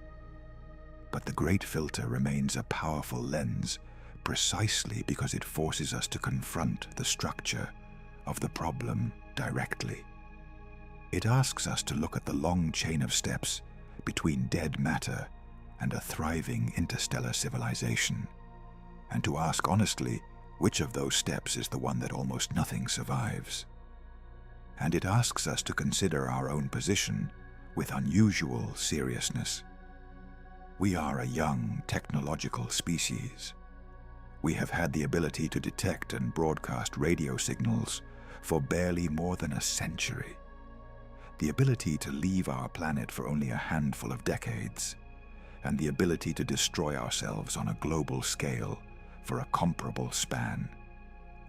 But the great filter remains a powerful lens precisely because it forces us to confront the structure of the problem directly. It asks us to look at the long chain of steps between dead matter and a thriving interstellar civilization, and to ask honestly which of those steps is the one that almost nothing survives. And it asks us to consider our own position with unusual seriousness. We are a young, technological species. We have had the ability to detect and broadcast radio signals for barely more than a century. The ability to leave our planet for only a handful of decades, and the ability to destroy ourselves on a global scale for a comparable span.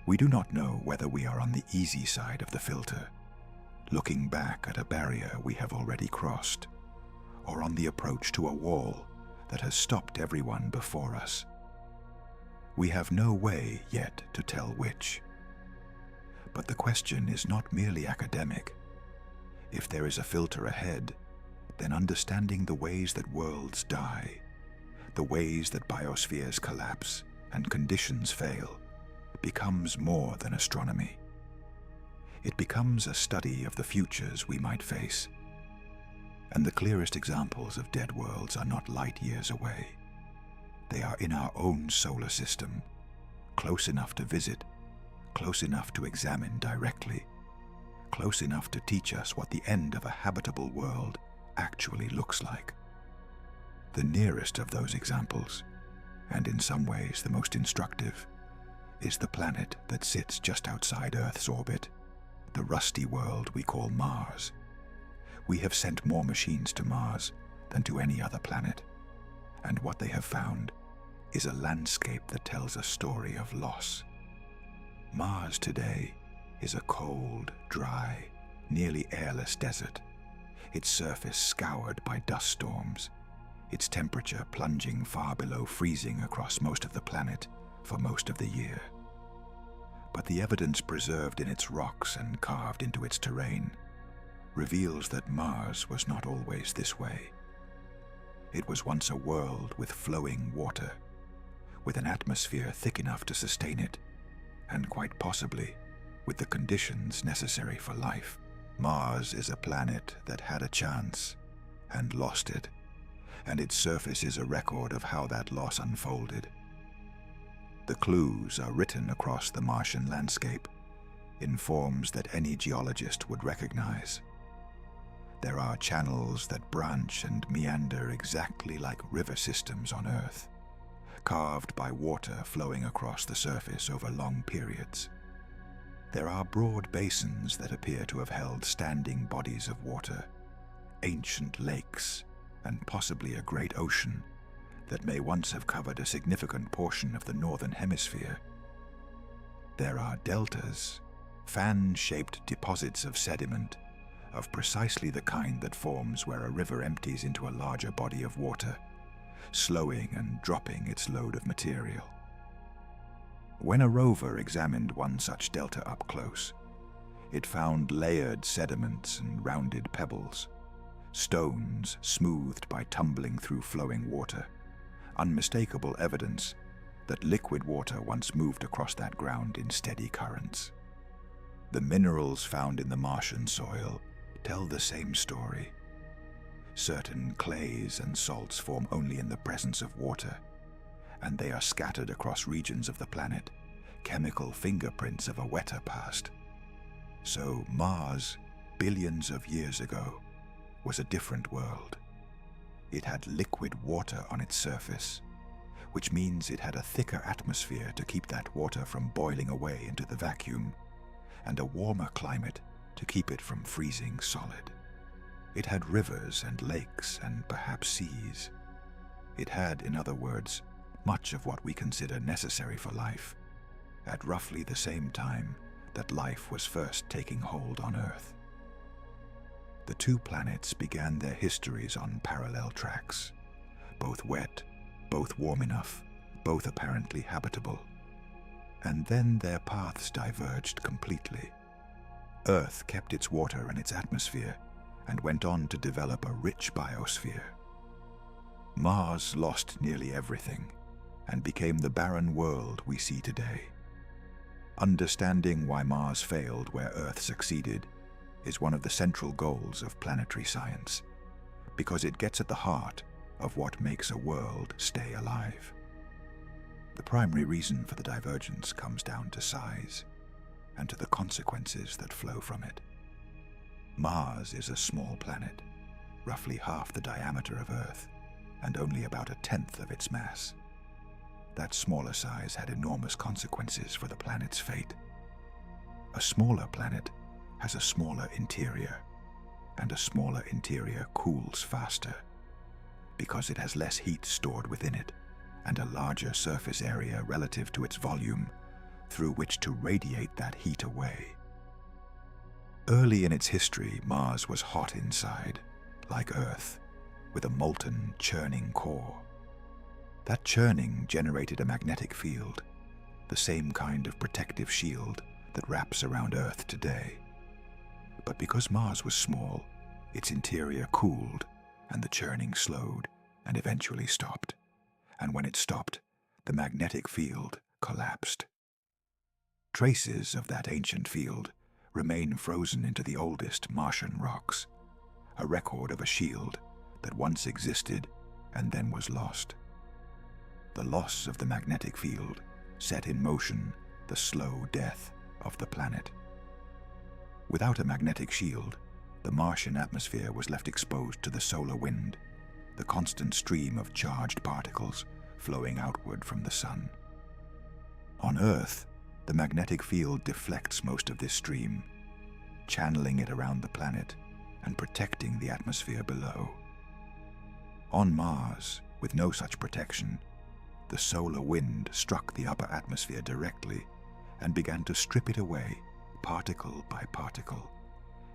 We do not know whether we are on the easy side of the filter, looking back at a barrier we have already crossed, or on the approach to a wall that has stopped everyone before us. We have no way yet to tell which. But the question is not merely academic. If there is a filter ahead, then understanding the ways that worlds die, the ways that biospheres collapse and conditions fail, becomes more than astronomy. It becomes a study of the futures we might face. And the clearest examples of dead worlds are not light years away. They are in our own solar system, close enough to visit, close enough to examine directly, close enough to teach us what the end of a habitable world actually looks like. The nearest of those examples, and in some ways the most instructive, is the planet that sits just outside Earth's orbit, the rusty world we call Mars. We have sent more machines to Mars than to any other planet, and what they have found is a landscape that tells a story of loss. Mars today is a cold, dry, nearly airless desert, its surface scoured by dust storms, its temperature plunging far below freezing across most of the planet for most of the year. But the evidence preserved in its rocks and carved into its terrain reveals that Mars was not always this way. It was once a world with flowing water, with an atmosphere thick enough to sustain it, and quite possibly with the conditions necessary for life. Mars is a planet that had a chance and lost it, and its surface is a record of how that loss unfolded. The clues are written across the Martian landscape in forms that any geologist would recognize. There are channels that branch and meander exactly like river systems on Earth, carved by water flowing across the surface over long periods. There are broad basins that appear to have held standing bodies of water, ancient lakes, and possibly a great ocean that may once have covered a significant portion of the northern hemisphere. There are deltas, fan-shaped deposits of sediment, of precisely the kind that forms where a river empties into a larger body of water, slowing and dropping its load of material. When a rover examined one such delta up close, it found layered sediments and rounded pebbles, stones smoothed by tumbling through flowing water, unmistakable evidence that liquid water once moved across that ground in steady currents. The minerals found in the Martian soil tell the same story. Certain clays and salts form only in the presence of water, and they are scattered across regions of the planet, chemical fingerprints of a wetter past. So Mars, billions of years ago, was a different world. It had liquid water on its surface, which means it had a thicker atmosphere to keep that water from boiling away into the vacuum, and a warmer climate to keep it from freezing solid. It had rivers and lakes and perhaps seas. It had, in other words, much of what we consider necessary for life, at roughly the same time that life was first taking hold on Earth. The two planets began their histories on parallel tracks, both wet, both warm enough, both apparently habitable. And then their paths diverged completely. Earth kept its water and its atmosphere and went on to develop a rich biosphere. Mars lost nearly everything and became the barren world we see today. Understanding why Mars failed where Earth succeeded is one of the central goals of planetary science, because it gets at the heart of what makes a world stay alive. The primary reason for the divergence comes down to size and to the consequences that flow from it. Mars is a small planet, roughly half the diameter of Earth, and only about 1/10 of its mass. That smaller size had enormous consequences for the planet's fate. A smaller planet has a smaller interior, and a smaller interior cools faster, because it has less heat stored within it, and a larger surface area relative to its volume through which to radiate that heat away. Early in its history, Mars was hot inside, like Earth, with a molten, churning core. That churning generated a magnetic field, the same kind of protective shield that wraps around Earth today. But because Mars was small, its interior cooled, and the churning slowed and eventually stopped. And when it stopped, the magnetic field collapsed. Traces of that ancient field remain frozen into the oldest Martian rocks, a record of a shield that once existed and then was lost. The loss of the magnetic field set in motion the slow death of the planet. Without a magnetic shield, the Martian atmosphere was left exposed to the solar wind, the constant stream of charged particles flowing outward from the sun. On Earth, the magnetic field deflects most of this stream, channeling it around the planet and protecting the atmosphere below. On Mars, with no such protection, the solar wind struck the upper atmosphere directly and began to strip it away, particle by particle,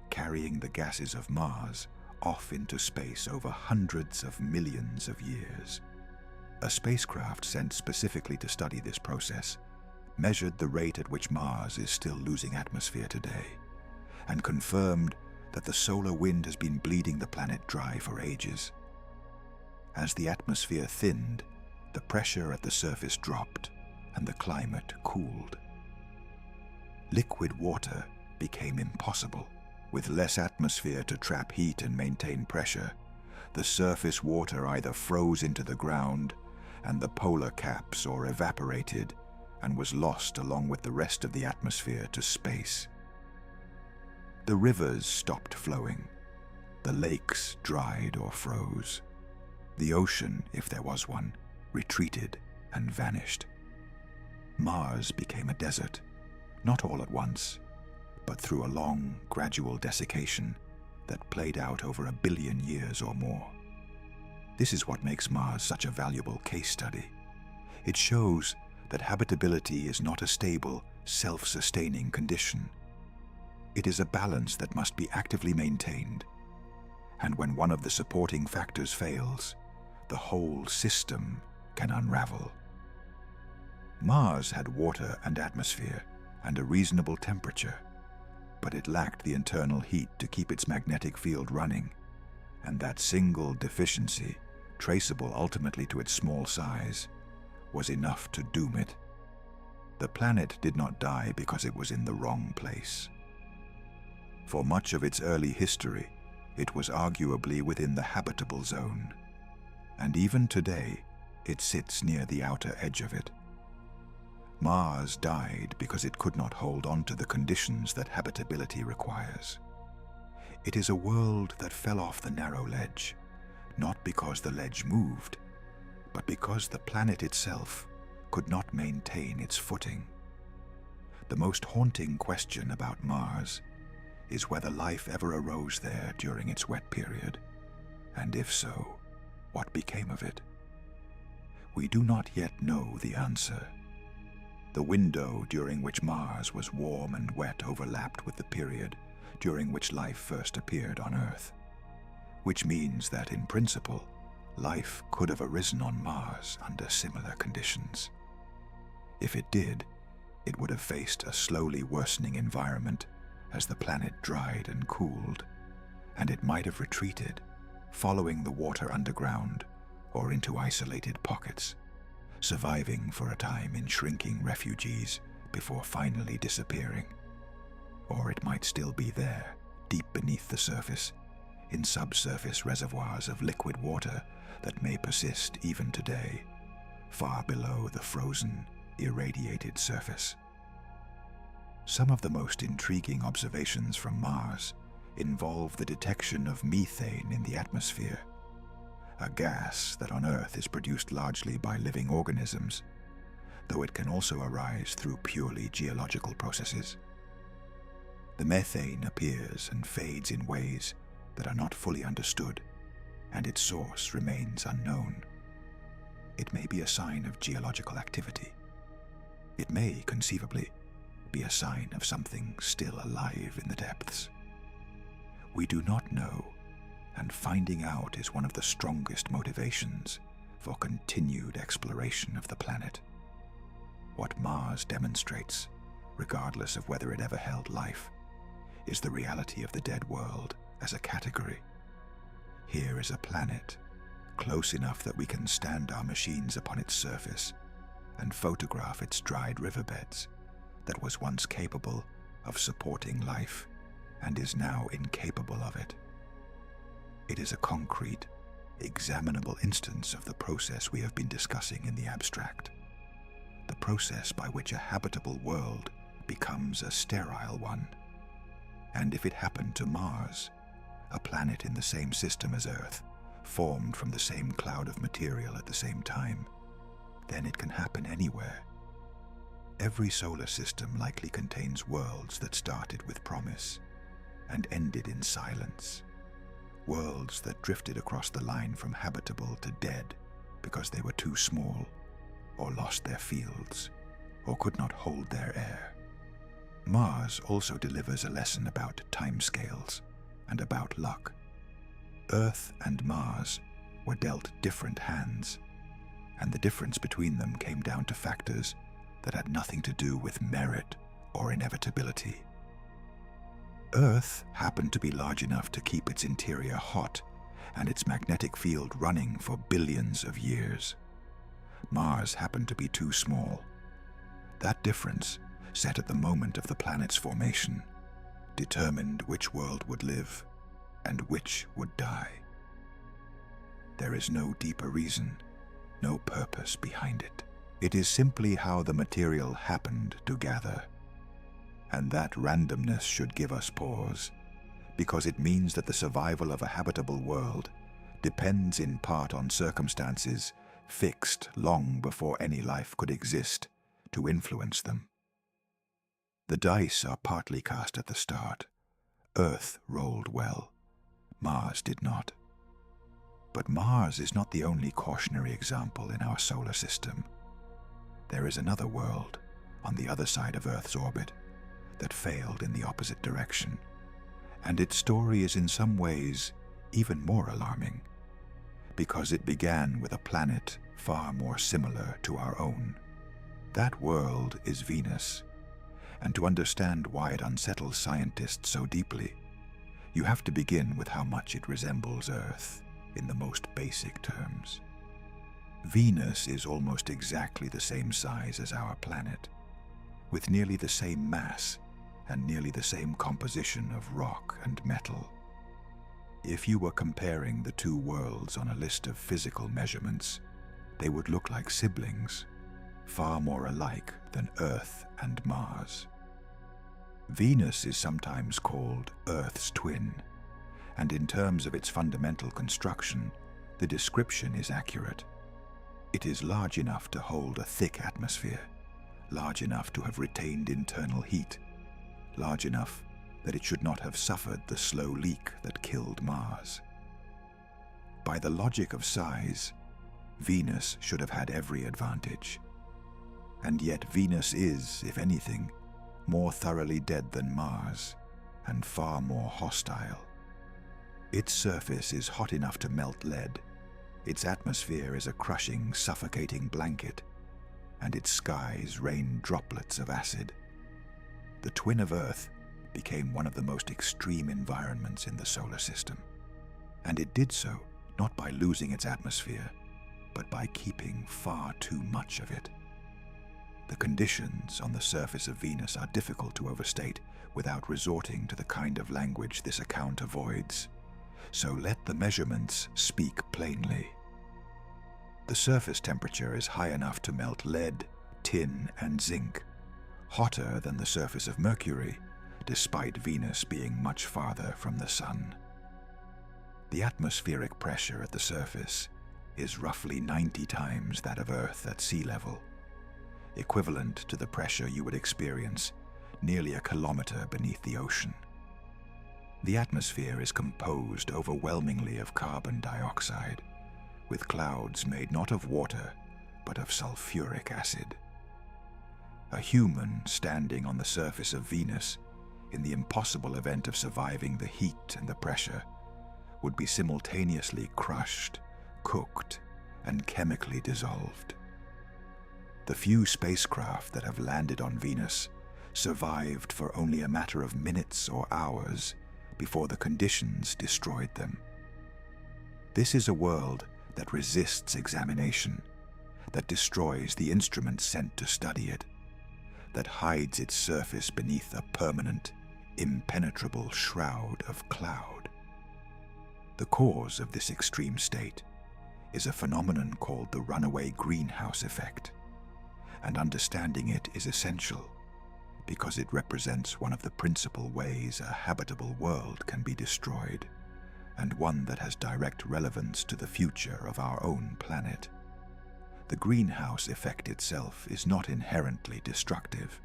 carrying the gases of Mars off into space over hundreds of millions of years. A spacecraft sent specifically to study this process measured the rate at which Mars is still losing atmosphere today, and confirmed that the solar wind has been bleeding the planet dry for ages. As the atmosphere thinned, the pressure at the surface dropped and the climate cooled. Liquid water became impossible. With less atmosphere to trap heat and maintain pressure, the surface water either froze into the ground and the polar caps or evaporated and was lost along with the rest of the atmosphere to space. The rivers stopped flowing. The lakes dried or froze. The ocean, if there was one, retreated and vanished. Mars became a desert, not all at once, but through a long, gradual desiccation that played out over 1 billion years or more. This is what makes Mars such a valuable case study. It shows that habitability is not a stable, self-sustaining condition. It is a balance that must be actively maintained, and when one of the supporting factors fails, the whole system can unravel. Mars had water and atmosphere and a reasonable temperature, but it lacked the internal heat to keep its magnetic field running, and that single deficiency, traceable ultimately to its small size, was enough to doom it. The planet did not die because it was in the wrong place. For much of its early history, it was arguably within the habitable zone, and even today, it sits near the outer edge of it. Mars died because it could not hold on to the conditions that habitability requires. It is a world that fell off the narrow ledge, not because the ledge moved, but because the planet itself could not maintain its footing. The most haunting question about Mars is whether life ever arose there during its wet period, and if so, what became of it? We do not yet know the answer. The window during which Mars was warm and wet overlapped with the period during which life first appeared on Earth, which means that, in principle, life could have arisen on Mars under similar conditions. If it did, it would have faced a slowly worsening environment as the planet dried and cooled, and it might have retreated, following the water underground or into isolated pockets, surviving for a time in shrinking refugees before finally disappearing. Or it might still be there, deep beneath the surface, in subsurface reservoirs of liquid water that may persist even today, far below the frozen, irradiated surface. Some of the most intriguing observations from Mars involve the detection of methane in the atmosphere, a gas that on Earth is produced largely by living organisms, though it can also arise through purely geological processes. The methane appears and fades in ways that are not fully understood, and its source remains unknown. It may be a sign of geological activity. It may, conceivably, be a sign of something still alive in the depths. We do not know, and finding out is one of the strongest motivations for continued exploration of the planet. What Mars demonstrates, regardless of whether it ever held life, is the reality of the dead world as a category. Here is a planet, close enough that we can stand our machines upon its surface and photograph its dried riverbeds, that was once capable of supporting life and is now incapable of it. It is a concrete, examinable instance of the process we have been discussing in the abstract, the process by which a habitable world becomes a sterile one. And if it happened to Mars, a planet in the same system as Earth, formed from the same cloud of material at the same time, then it can happen anywhere. Every solar system likely contains worlds that started with promise, and ended in silence. Worlds that drifted across the line from habitable to dead because they were too small, or lost their fields, or could not hold their air. Mars also delivers a lesson about timescales and about luck. Earth and Mars were dealt different hands, and the difference between them came down to factors that had nothing to do with merit or inevitability. Earth happened to be large enough to keep its interior hot and its magnetic field running for billions of years. Mars happened to be too small. That difference, set at the moment of the planet's formation, determined which world would live and which would die. There is no deeper reason, no purpose behind it. It is simply how the material happened to gather. And that randomness should give us pause, because it means that the survival of a habitable world depends in part on circumstances fixed long before any life could exist to influence them. The dice are partly cast at the start. Earth rolled well. Mars did not. But Mars is not the only cautionary example in our solar system. There is another world on the other side of Earth's orbit that failed in the opposite direction, and its story is in some ways even more alarming, because it began with a planet far more similar to our own. That world is Venus, and to understand why it unsettles scientists so deeply, you have to begin with how much it resembles Earth in the most basic terms. Venus is almost exactly the same size as our planet, with nearly the same mass and nearly the same composition of rock and metal. If you were comparing the two worlds on a list of physical measurements, they would look like siblings, far more alike than Earth and Mars. Venus is sometimes called Earth's twin, and in terms of its fundamental construction, the description is accurate. It is large enough to hold a thick atmosphere, large enough to have retained internal heat, large enough that it should not have suffered the slow leak that killed Mars. By the logic of size, Venus should have had every advantage. And yet Venus is, if anything, more thoroughly dead than Mars, and far more hostile. Its surface is hot enough to melt lead, its atmosphere is a crushing, suffocating blanket, and its skies rain droplets of acid. The twin of Earth became one of the most extreme environments in the solar system, and it did so not by losing its atmosphere, but by keeping far too much of it. The conditions on the surface of Venus are difficult to overstate without resorting to the kind of language this account avoids, so let the measurements speak plainly. The surface temperature is high enough to melt lead, tin, and zinc, hotter than the surface of Mercury, despite Venus being much farther from the Sun. The atmospheric pressure at the surface is roughly 90 times that of Earth at sea level, equivalent to the pressure you would experience nearly a kilometer beneath the ocean. The atmosphere is composed overwhelmingly of carbon dioxide, with clouds made not of water, but of sulfuric acid. A human standing on the surface of Venus, in the impossible event of surviving the heat and the pressure, would be simultaneously crushed, cooked, and chemically dissolved. The few spacecraft that have landed on Venus survived for only a matter of minutes or hours before the conditions destroyed them. This is a world that resists examination, that destroys the instruments sent to study it, that hides its surface beneath a permanent, impenetrable shroud of cloud. The cause of this extreme state is a phenomenon called the runaway greenhouse effect, and understanding it is essential because it represents one of the principal ways a habitable world can be destroyed, and one that has direct relevance to the future of our own planet. The greenhouse effect itself is not inherently destructive.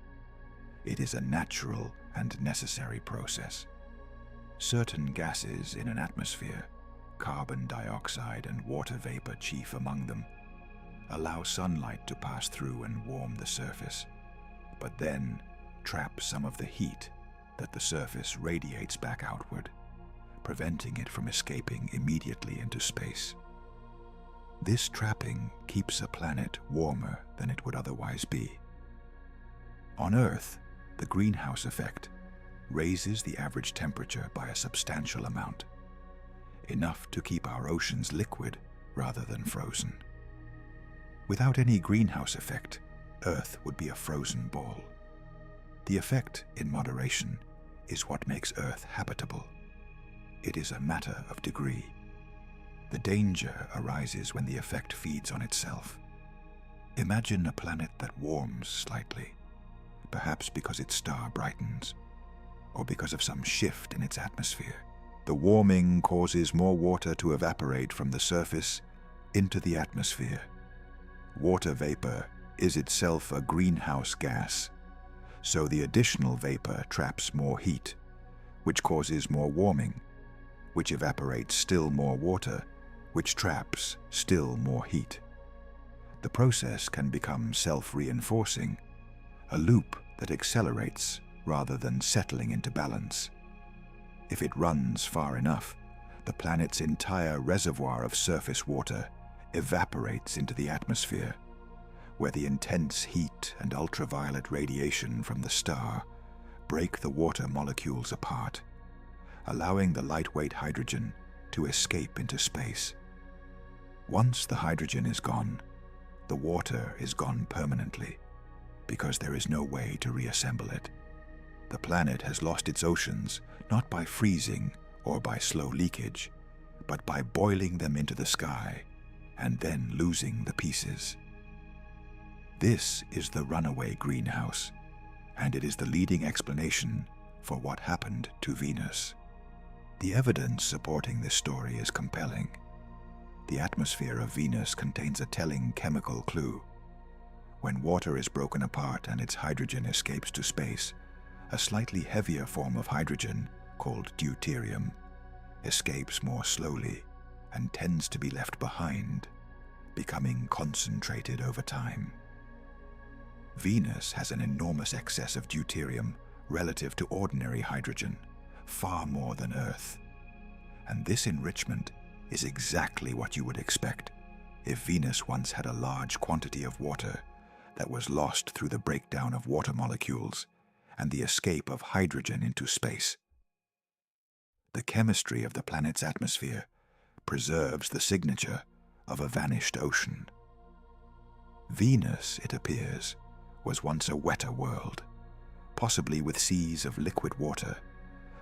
It is a natural and necessary process. Certain gases in an atmosphere, carbon dioxide and water vapor chief among them, allow sunlight to pass through and warm the surface, but then trap some of the heat that the surface radiates back outward, preventing it from escaping immediately into space. This trapping keeps a planet warmer than it would otherwise be. On Earth, the greenhouse effect raises the average temperature by a substantial amount, enough to keep our oceans liquid rather than frozen. Without any greenhouse effect, Earth would be a frozen ball. The effect, in moderation, is what makes Earth habitable. It is a matter of degree. The danger arises when the effect feeds on itself. Imagine a planet that warms slightly, perhaps because its star brightens, or because of some shift in its atmosphere. The warming causes more water to evaporate from the surface into the atmosphere. Water vapor is itself a greenhouse gas, so the additional vapor traps more heat, which causes more warming, which evaporates still more water, which traps still more heat. The process can become self-reinforcing, a loop that accelerates rather than settling into balance. If it runs far enough, the planet's entire reservoir of surface water evaporates into the atmosphere, where the intense heat and ultraviolet radiation from the star break the water molecules apart, allowing the lightweight hydrogen to escape into space. Once the hydrogen is gone, the water is gone permanently, because there is no way to reassemble it. The planet has lost its oceans not by freezing or by slow leakage, but by boiling them into the sky and then losing the pieces. This is the runaway greenhouse, and it is the leading explanation for what happened to Venus. The evidence supporting this story is compelling. The atmosphere of Venus contains a telling chemical clue. When water is broken apart and its hydrogen escapes to space, a slightly heavier form of hydrogen, called deuterium, escapes more slowly and tends to be left behind, becoming concentrated over time. Venus has an enormous excess of deuterium relative to ordinary hydrogen, far more than Earth. And this enrichment is exactly what you would expect if Venus once had a large quantity of water that was lost through the breakdown of water molecules and the escape of hydrogen into space. The chemistry of the planet's atmosphere preserves the signature of a vanished ocean. Venus, it appears, was once a wetter world, possibly with seas of liquid water,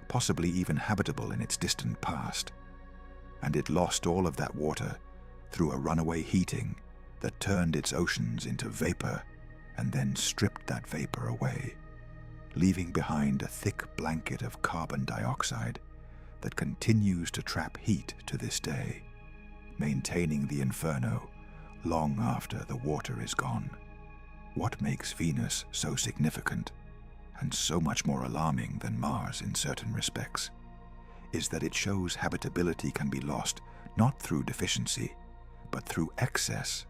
possibly even habitable in its distant past, and it lost all of that water through a runaway heating that turned its oceans into vapor and then stripped that vapor away, leaving behind a thick blanket of carbon dioxide that continues to trap heat to this day, maintaining the inferno long after the water is gone. What makes Venus so significant, and so much more alarming than Mars in certain respects, is that it shows habitability can be lost not through deficiency, but through excess,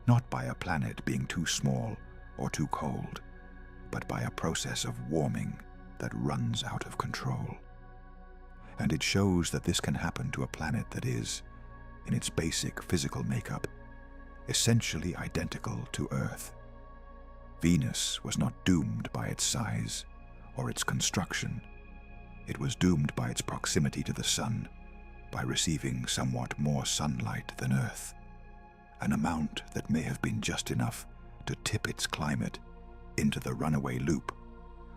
not by a planet being too small or too cold, but by a process of warming that runs out of control. And it shows that this can happen to a planet that is, in its basic physical makeup, essentially identical to Earth. Venus was not doomed by its size or its construction. It was doomed by its proximity to the sun, by receiving somewhat more sunlight than Earth, an amount that may have been just enough to tip its climate into the runaway loop,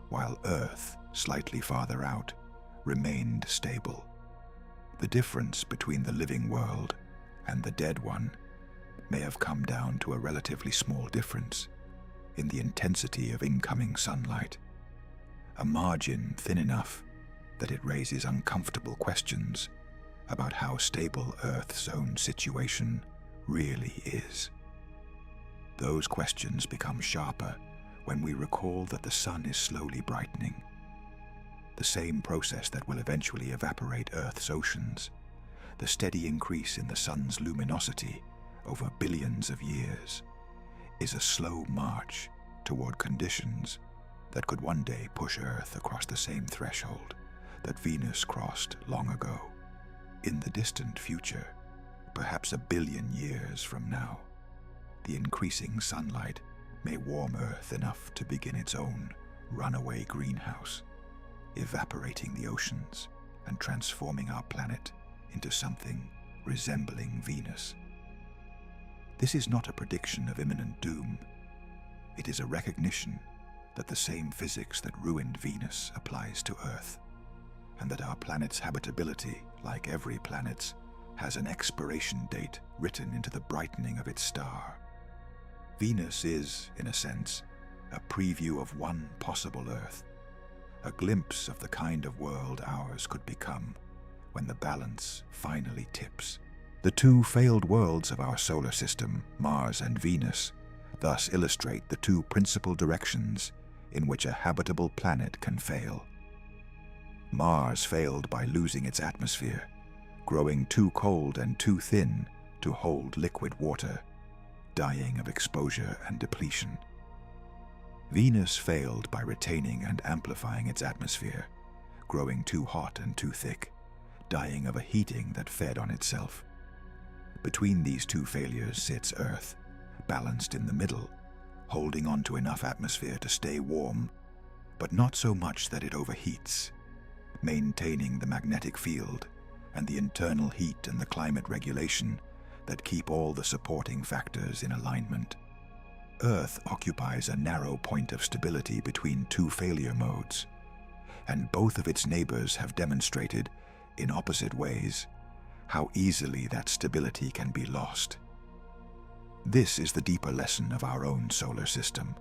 while Earth, slightly farther out, remained stable. The difference between the living world and the dead one may have come down to a relatively small difference in the intensity of incoming sunlight, a margin thin enough that it raises uncomfortable questions about how stable Earth's own situation really is. Those questions become sharper when we recall that the sun is slowly brightening. the same process that will eventually evaporate Earth's oceans, the steady increase in the sun's luminosity over billions of years, is a slow march toward conditions that could one day push Earth across the same threshold that Venus crossed long ago. In the distant future, perhaps 1 billion years from now, the increasing sunlight may warm Earth enough to begin its own runaway greenhouse, evaporating the oceans and transforming our planet into something resembling Venus. This is not a prediction of imminent doom. It is a recognition that the same physics that ruined Venus applies to Earth, and that our planet's habitability, like every planet's, has an expiration date written into the brightening of its star. Venus is, in a sense, a preview of one possible Earth, a glimpse of the kind of world ours could become when the balance finally tips. The two failed worlds of our solar system, Mars and Venus, thus illustrate the two principal directions in which a habitable planet can fail. Mars failed by losing its atmosphere, growing too cold and too thin to hold liquid water, dying of exposure and depletion. Venus failed by retaining and amplifying its atmosphere, growing too hot and too thick, dying of a heating that fed on itself. Between these two failures sits Earth, balanced in the middle, holding on to enough atmosphere to stay warm, but not so much that it overheats, maintaining the magnetic field and the internal heat and the climate regulation that keep all the supporting factors in alignment. Earth occupies a narrow point of stability between two failure modes, and both of its neighbors have demonstrated, in opposite ways, how easily that stability can be lost. This is the deeper lesson of our own solar system.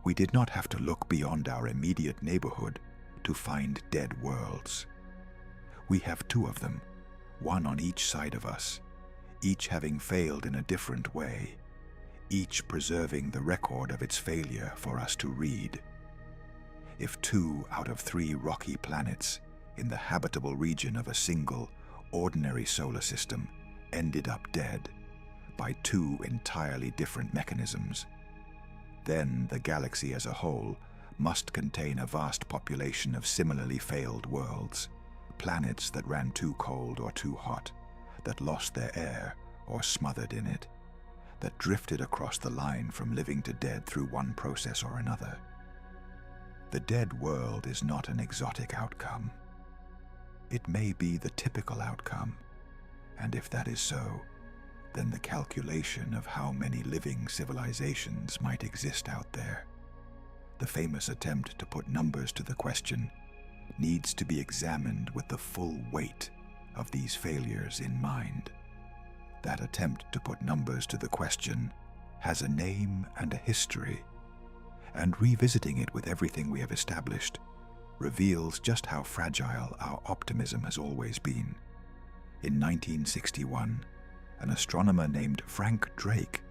We did not have to look beyond our immediate neighborhood to find dead worlds. We have two of them, one on each side of us, each having failed in a different way, each preserving the record of its failure for us to read. If 2 out of 3 rocky planets in the habitable region of a single, ordinary solar system ended up dead by 2 entirely different mechanisms, then the galaxy as a whole must contain a vast population of similarly failed worlds, planets that ran too cold or too hot, that lost their air or smothered in it, that drifted across the line from living to dead through one process or another. The dead world is not an exotic outcome. It may be the typical outcome, and if that is so, then the calculation of how many living civilizations might exist out there, the famous attempt to put numbers to the question, needs to be examined with the full weight of these failures in mind. That attempt to put numbers to the question has a name and a history, and revisiting it with everything we have established reveals just how fragile our optimism has always been. In 1961, an astronomer named Frank Drake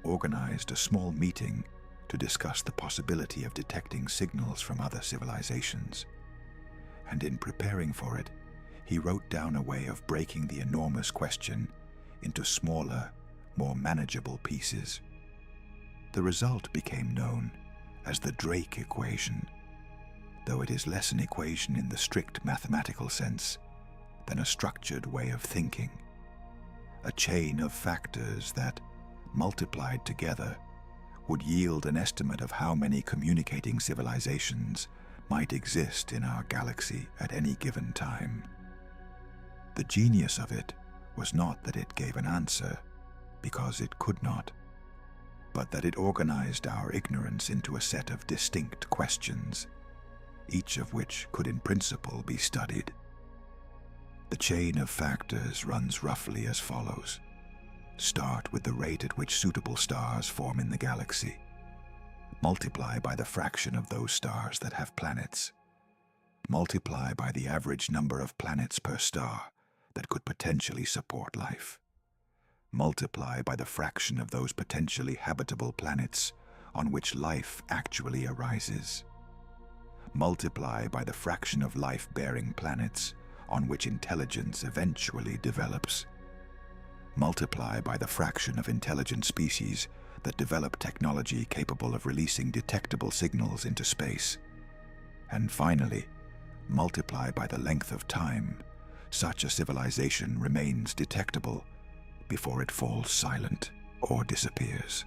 organized a small meeting to discuss the possibility of detecting signals from other civilizations. And in preparing for it, he wrote down a way of breaking the enormous question into smaller, more manageable pieces. The result became known as the Drake equation, though it is less an equation in the strict mathematical sense than a structured way of thinking, a chain of factors that, multiplied together, would yield an estimate of how many communicating civilizations might exist in our galaxy at any given time. The genius of it was not that it gave an answer, because it could not, but that it organized our ignorance into a set of distinct questions, each of which could in principle be studied. The chain of factors runs roughly as follows. Start with the rate at which suitable stars form in the galaxy. Multiply by the fraction of those stars that have planets. Multiply by the average number of planets per star that could potentially support life. Multiply by the fraction of those potentially habitable planets on which life actually arises. multiply by the fraction of life-bearing planets on which intelligence eventually develops. Multiply by the fraction of intelligent species that develop technology capable of releasing detectable signals into space. And finally, multiply by the length of time such a civilization remains detectable before it falls silent or disappears.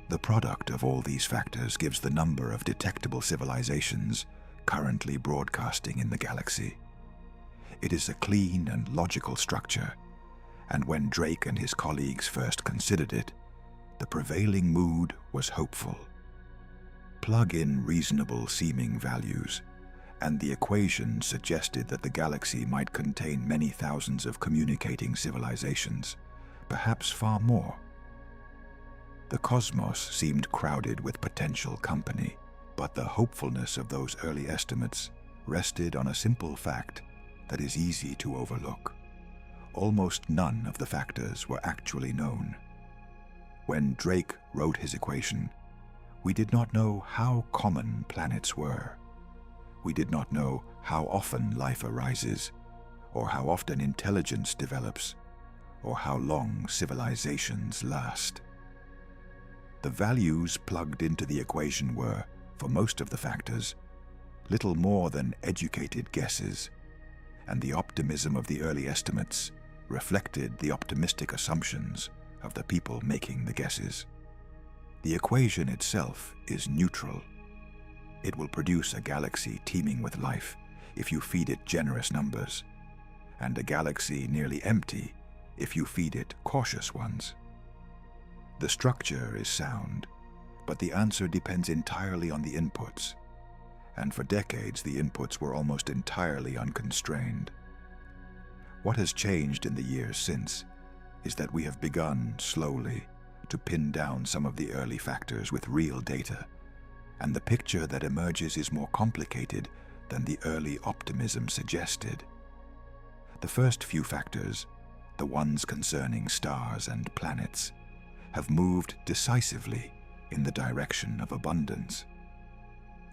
The product of all these factors gives the number of detectable civilizations currently broadcasting in the galaxy. It is a clean and logical structure, and when Drake and his colleagues first considered it, the prevailing mood was hopeful. Plug in reasonable-seeming values, and the equation suggested that the galaxy might contain many thousands of communicating civilizations, perhaps far more. The cosmos seemed crowded with potential company, but the hopefulness of those early estimates rested on a simple fact that is easy to overlook. Almost none of the factors were actually known. When Drake wrote his equation, we did not know how common planets were. We did not know how often life arises, or how often intelligence develops, or how long civilizations last. The values plugged into the equation were, for most of the factors, little more than educated guesses, and the optimism of the early estimates reflected the optimistic assumptions of the people making the guesses. The equation itself is neutral. It will produce a galaxy teeming with life if you feed it generous numbers, and a galaxy nearly empty if you feed it cautious ones. The structure is sound, but the answer depends entirely on the inputs, and for decades the inputs were almost entirely unconstrained. What has changed in the years since is that we have begun, slowly, to pin down some of the early factors with real data, and the picture that emerges is more complicated than the early optimism suggested. The first few factors, the ones concerning stars and planets, have moved decisively in the direction of abundance.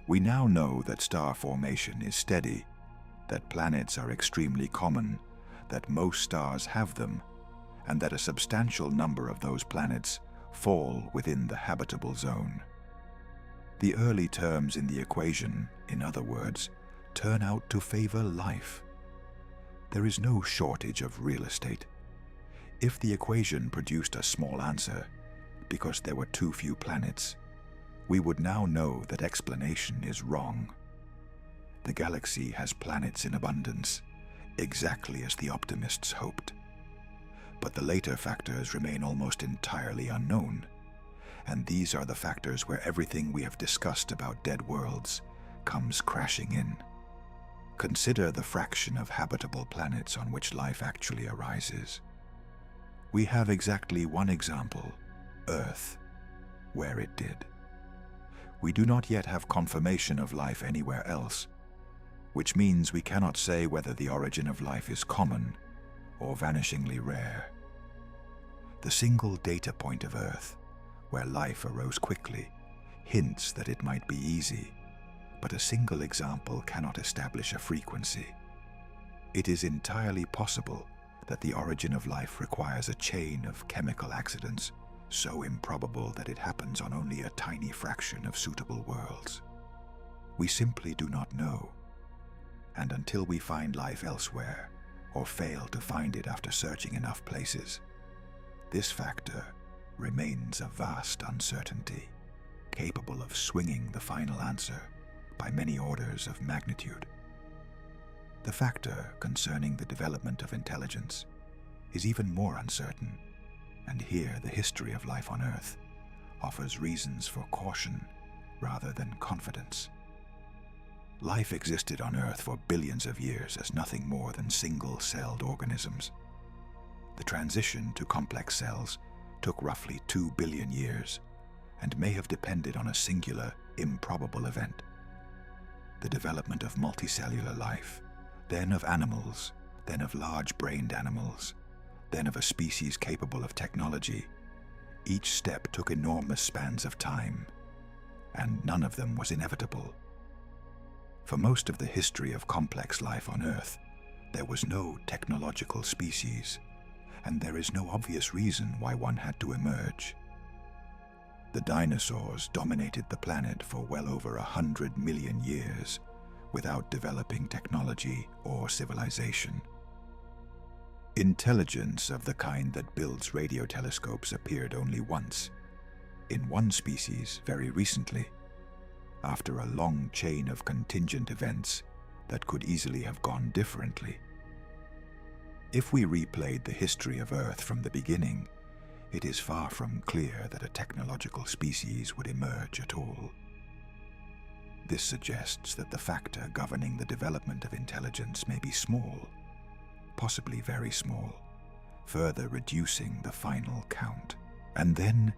We now know that star formation is steady, that planets are extremely common, that most stars have them, and that a substantial number of those planets fall within the habitable zone. The early terms in the equation, in other words, turn out to favor life. There is no shortage of real estate. If the equation produced a small answer, because there were too few planets, we would now know that explanation is wrong. The galaxy has planets in abundance, exactly as the optimists hoped. But the later factors remain almost entirely unknown, and these are the factors where everything we have discussed about dead worlds comes crashing in. Consider the fraction of habitable planets on which life actually arises. We have exactly one example, Earth, where it did. We do not yet have confirmation of life anywhere else, which means we cannot say whether the origin of life is common or vanishingly rare. The single data point of Earth, where life arose quickly, hints that it might be easy, but a single example cannot establish a frequency. It is entirely possible that the origin of life requires a chain of chemical accidents, so improbable that it happens on only a tiny fraction of suitable worlds. We simply do not know, and until we find life elsewhere, or fail to find it after searching enough places, this factor remains a vast uncertainty, capable of swinging the final answer by many orders of magnitude. The factor concerning the development of intelligence is even more uncertain, and here the history of life on Earth offers reasons for caution rather than confidence. Life existed on Earth for billions of years as nothing more than single-celled organisms. The transition to complex cells took roughly 2 billion years and may have depended on a singular, improbable event. The development of multicellular life, then of animals, then of large-brained animals, then of a species capable of technology. Each step took enormous spans of time, and none of them was inevitable. For most of the history of complex life on Earth, there was no technological species, and there is no obvious reason why one had to emerge. The dinosaurs dominated the planet for well over 100 million years without developing technology or civilization. Intelligence of the kind that builds radio telescopes appeared only once, in one species very recently, after a long chain of contingent events that could easily have gone differently. If we replayed the history of Earth from the beginning, it is far from clear that a technological species would emerge at all. This suggests that the factor governing the development of intelligence may be small, possibly very small, further reducing the final count. And then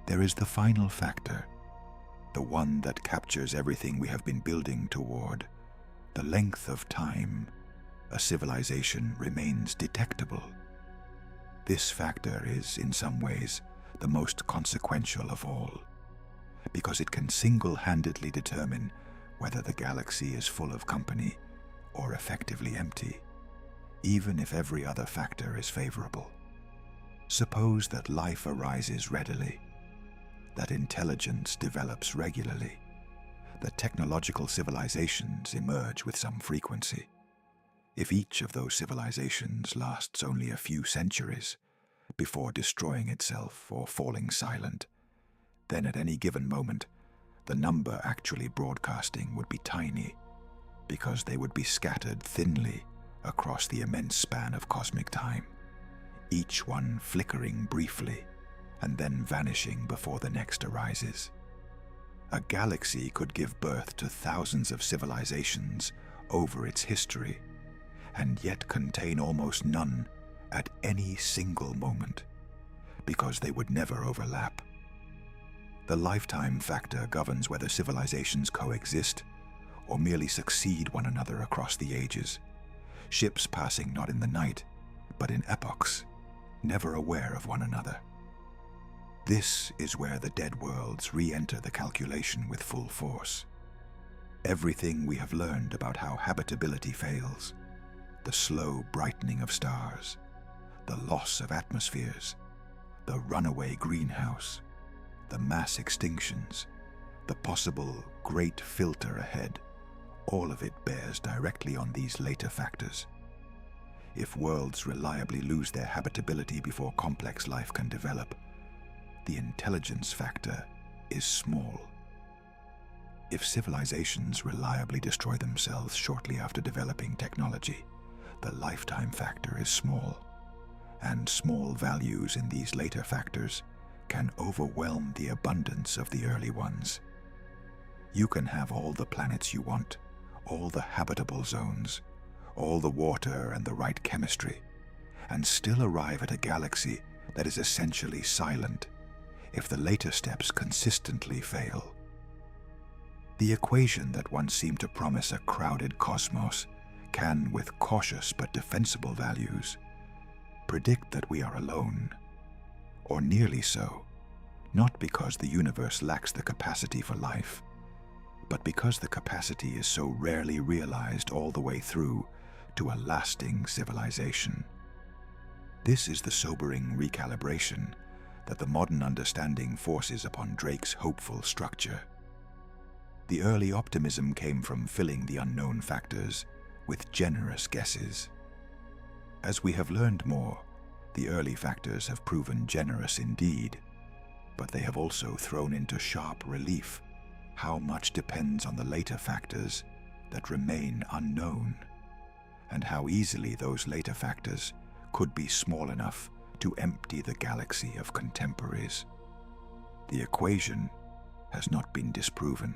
there is the final factor, the one that captures everything we have been building toward, the length of time a civilization remains detectable. This factor is, in some ways, the most consequential of all, because it can single-handedly determine whether the galaxy is full of company or effectively empty, even if every other factor is favorable. Suppose that life arises readily, that intelligence develops regularly, that technological civilizations emerge with some frequency. If each of those civilizations lasts only a few centuries before destroying itself or falling silent, then at any given moment, the number actually broadcasting would be tiny, because they would be scattered thinly across the immense span of cosmic time, each one flickering briefly and then vanishing before the next arises. A galaxy could give birth to thousands of civilizations over its history, and yet contain almost none at any single moment, because they would never overlap. The lifetime factor governs whether civilizations coexist or merely succeed one another across the ages, ships passing not in the night, but in epochs, never aware of one another. This is where the dead worlds re-enter the calculation with full force. Everything we have learned about how habitability fails, the slow brightening of stars, the loss of atmospheres, the runaway greenhouse, the mass extinctions, the possible great filter ahead, all of it bears directly on these later factors. If worlds reliably lose their habitability before complex life can develop, the intelligence factor is small. If civilizations reliably destroy themselves shortly after developing technology, the lifetime factor is small, and small values in these later factors can overwhelm the abundance of the early ones. You can have all the planets you want, all the habitable zones, all the water and the right chemistry, and still arrive at a galaxy that is essentially silent if the later steps consistently fail. The equation that once seemed to promise a crowded cosmos can, with cautious but defensible values, predict that we are alone, or nearly so, not because the universe lacks the capacity for life, but because the capacity is so rarely realized all the way through to a lasting civilization. This is the sobering recalibration that the modern understanding forces upon Drake's hopeful structure. The early optimism came from filling the unknown factors with generous guesses. As we have learned more, the early factors have proven generous indeed, but they have also thrown into sharp relief how much depends on the later factors that remain unknown, and how easily those later factors could be small enough to empty the galaxy of contemporaries. The equation has not been disproven.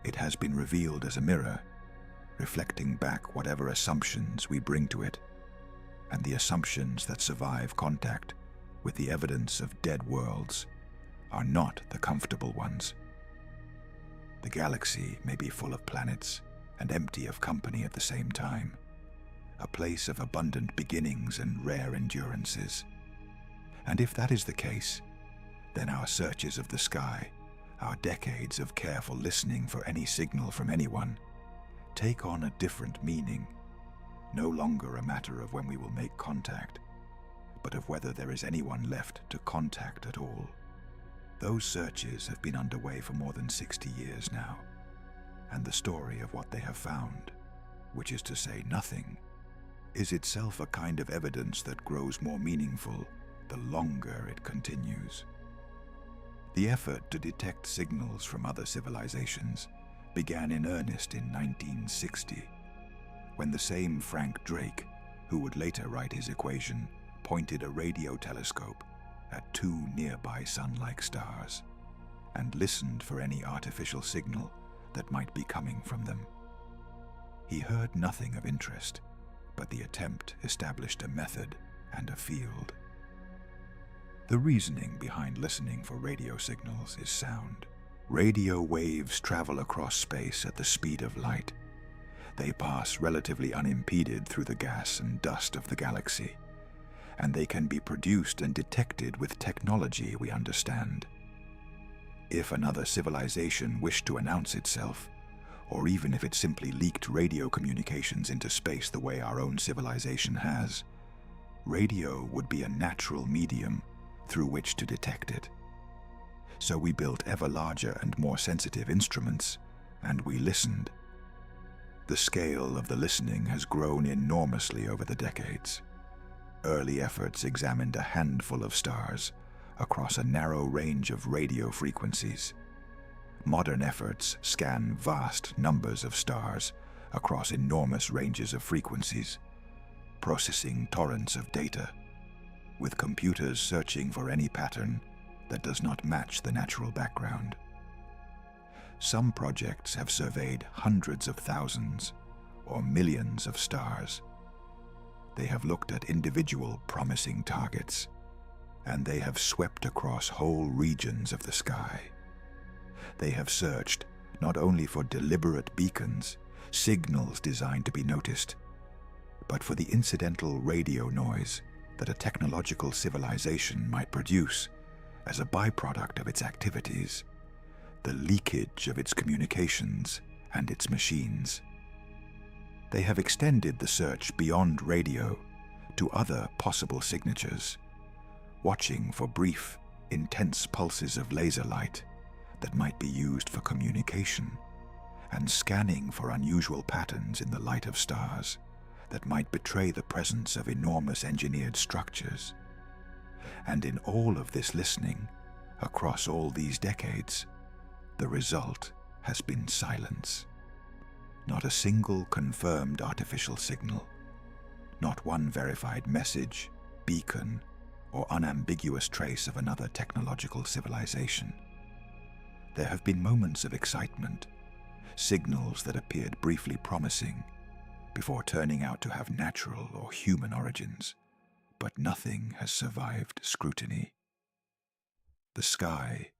It has been revealed as a mirror, reflecting back whatever assumptions we bring to it, and the assumptions that survive contact with the evidence of dead worlds are not the comfortable ones. The galaxy may be full of planets and empty of company at the same time, a place of abundant beginnings and rare endurances. And if that is the case, then our searches of the sky, our decades of careful listening for any signal from anyone, take on a different meaning, no longer a matter of when we will make contact, but of whether there is anyone left to contact at all. Those searches have been underway for more than 60 years now, and the story of what they have found, which is to say nothing, is itself a kind of evidence that grows more meaningful the longer it continues. The effort to detect signals from other civilizations began in earnest in 1960, when the same Frank Drake, who would later write his equation, pointed a radio telescope at two nearby sun-like stars and listened for any artificial signal that might be coming from them. He heard nothing of interest, but the attempt established a method and a field. The reasoning behind listening for radio signals is sound. Radio waves travel across space at the speed of light. They pass relatively unimpeded through the gas and dust of the galaxy, and they can be produced and detected with technology we understand. If another civilization wished to announce itself, or even if it simply leaked radio communications into space the way our own civilization has, radio would be a natural medium through which to detect it. So we built ever larger and more sensitive instruments, and we listened. The scale of the listening has grown enormously over the decades. Early efforts examined a handful of stars across a narrow range of radio frequencies. Modern efforts scan vast numbers of stars across enormous ranges of frequencies, processing torrents of data, with computers searching for any pattern that does not match the natural background. Some projects have surveyed hundreds of thousands or millions of stars. They have looked at individual promising targets, and they have swept across whole regions of the sky. They have searched not only for deliberate beacons, signals designed to be noticed, but for the incidental radio noise that a technological civilization might produce as a byproduct of its activities, the leakage of its communications and its machines. They have extended the search beyond radio to other possible signatures, watching for brief, intense pulses of laser light that might be used for communication, and scanning for unusual patterns in the light of stars that might betray the presence of enormous engineered structures. And in all of this listening, across all these decades, the result has been silence. Not a single confirmed artificial signal, not one verified message, beacon, or unambiguous trace of another technological civilization. There have been moments of excitement, signals that appeared briefly promising before turning out to have natural or human origins, but nothing has survived scrutiny. The sky,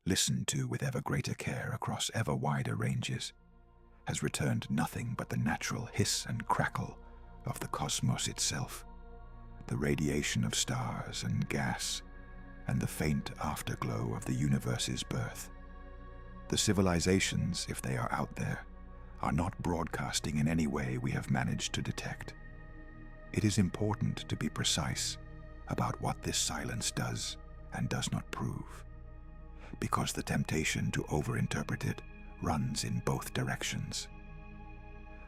listened to with ever greater care across ever wider ranges, has returned nothing but the natural hiss and crackle of the cosmos itself, the radiation of stars and gas, and the faint afterglow of the universe's birth. The civilizations, if they are out there, are not broadcasting in any way we have managed to detect. It is important to be precise about what this silence does and does not prove, because the temptation to overinterpret it runs in both directions.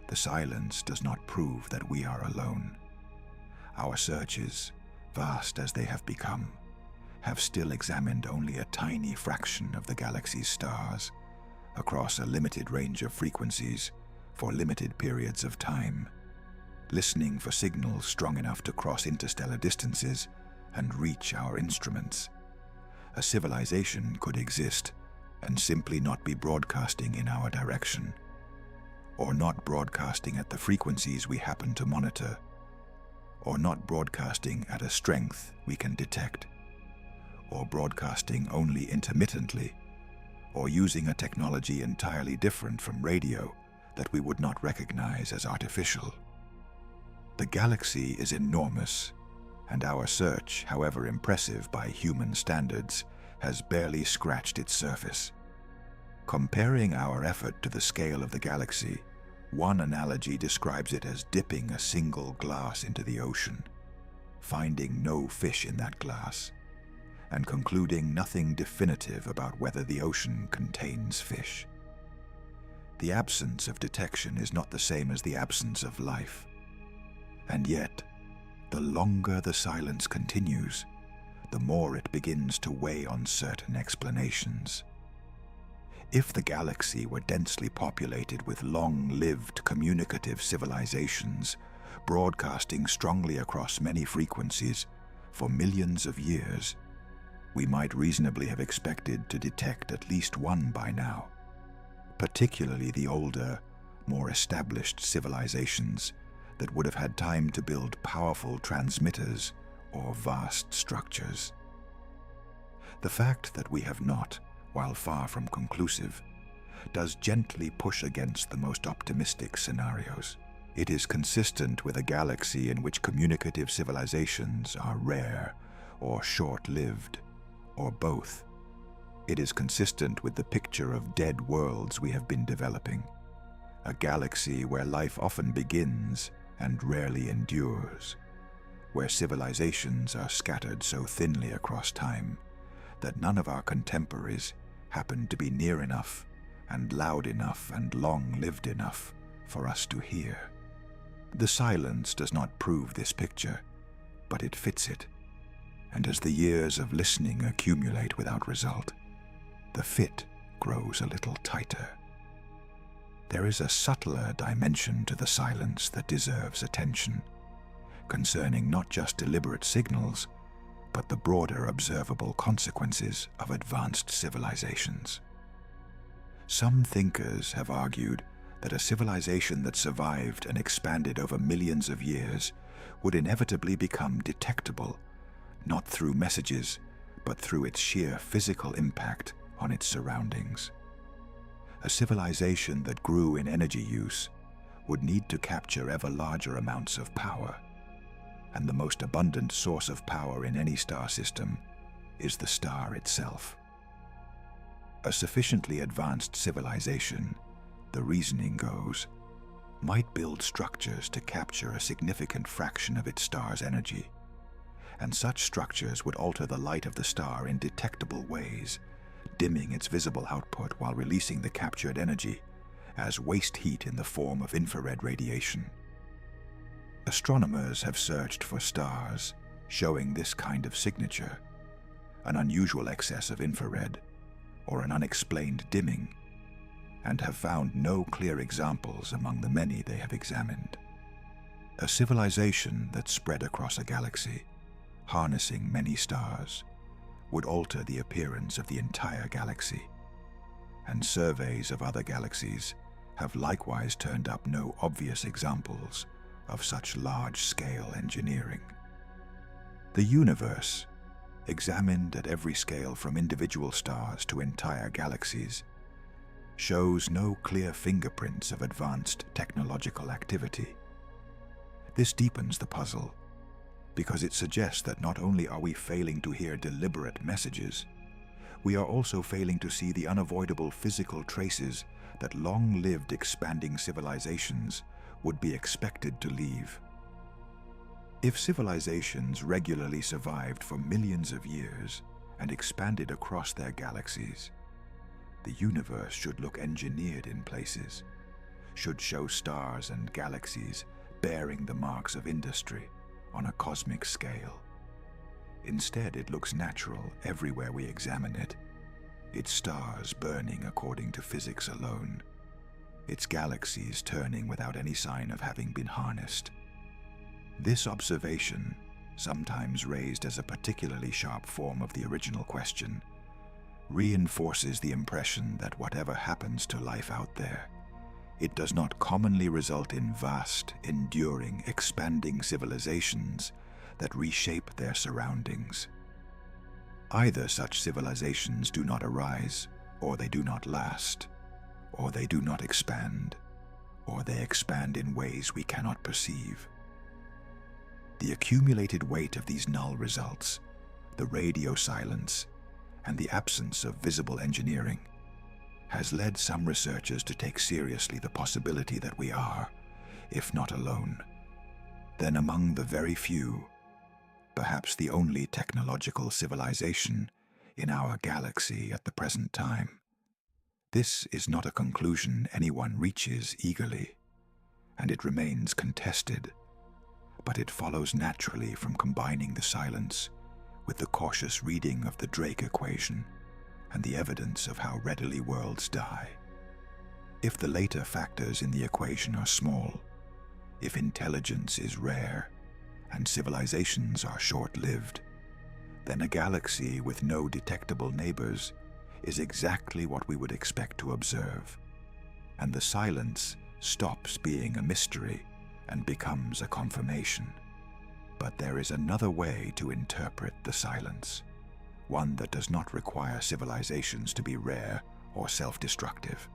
The silence does not prove that we are alone. Our searches, vast as they have become, have still examined only a tiny fraction of the galaxy's stars across a limited range of frequencies for limited periods of time, listening for signals strong enough to cross interstellar distances and reach our instruments. A civilization could exist and simply not be broadcasting in our direction, or not broadcasting at the frequencies we happen to monitor, or not broadcasting at a strength we can detect, or broadcasting only intermittently, or using a technology entirely different from radio that we would not recognize as artificial. The galaxy is enormous, and our search, however impressive by human standards, has barely scratched its surface. Comparing our effort to the scale of the galaxy, One analogy describes it as dipping a single glass into the ocean, finding no fish in that glass, and concluding nothing definitive about whether the ocean contains fish. The absence of detection is not the same as the absence of life. And yet, the longer the silence continues, the more it begins to weigh on certain explanations. If the galaxy were densely populated with long-lived communicative civilizations, broadcasting strongly across many frequencies for millions of years, we might reasonably have expected to detect at least one by now, particularly the older, more established civilizations that would have had time to build powerful transmitters or vast structures. The fact that we have not, while far from conclusive, does gently push against the most optimistic scenarios. It is consistent with a galaxy in which communicative civilizations are rare or short-lived, or both. It is consistent with the picture of dead worlds we have been developing, a galaxy where life often begins and rarely endures, where civilizations are scattered so thinly across time that none of our contemporaries happen to be near enough and loud enough and long-lived enough for us to hear. The silence does not prove this picture, but it fits it, and as the years of listening accumulate without result, the fit grows a little tighter. There is a subtler dimension to the silence that deserves attention, concerning not just deliberate signals, but the broader observable consequences of advanced civilizations. Some thinkers have argued that a civilization that survived and expanded over millions of years would inevitably become detectable, not through messages, but through its sheer physical impact on its surroundings. A civilization that grew in energy use would need to capture ever larger amounts of power, and the most abundant source of power in any star system is the star itself. A sufficiently advanced civilization, the reasoning goes, might build structures to capture a significant fraction of its star's energy, and such structures would alter the light of the star in detectable ways, dimming its visible output while releasing the captured energy as waste heat in the form of infrared radiation. Astronomers have searched for stars showing this kind of signature, an unusual excess of infrared, or an unexplained dimming, and have found no clear examples among the many they have examined. A civilization that spread across a galaxy, harnessing many stars, would alter the appearance of the entire galaxy, and surveys of other galaxies have likewise turned up no obvious examples of such large-scale engineering. The universe, examined at every scale from individual stars to entire galaxies, shows no clear fingerprints of advanced technological activity. This deepens the puzzle, because it suggests that not only are we failing to hear deliberate messages, we are also failing to see the unavoidable physical traces that long-lived expanding civilizations would be expected to leave. If civilizations regularly survived for millions of years and expanded across their galaxies, the universe should look engineered in places, should show stars and galaxies bearing the marks of industry on a cosmic scale. Instead, it looks natural everywhere we examine it, its stars burning according to physics alone, its galaxies turning without any sign of having been harnessed. This observation, sometimes raised as a particularly sharp form of the original question, reinforces the impression that whatever happens to life out there, it does not commonly result in vast, enduring, expanding civilizations that reshape their surroundings. Either such civilizations do not arise, or they do not last, or they do not expand, or they expand in ways we cannot perceive. The accumulated weight of these null results, the radio silence, and the absence of visible engineering, has led some researchers to take seriously the possibility that we are, if not alone, then among the very few, perhaps the only technological civilization in our galaxy at the present time. This is not a conclusion anyone reaches eagerly, and it remains contested, but it follows naturally from combining the silence with the cautious reading of the Drake equation and the evidence of how readily worlds die. If the later factors in the equation are small, if intelligence is rare, and civilizations are short-lived, then a galaxy with no detectable neighbors is exactly what we would expect to observe, and the silence stops being a mystery and becomes a confirmation. But there is another way to interpret the silence, one that does not require civilizations to be rare or self-destructive,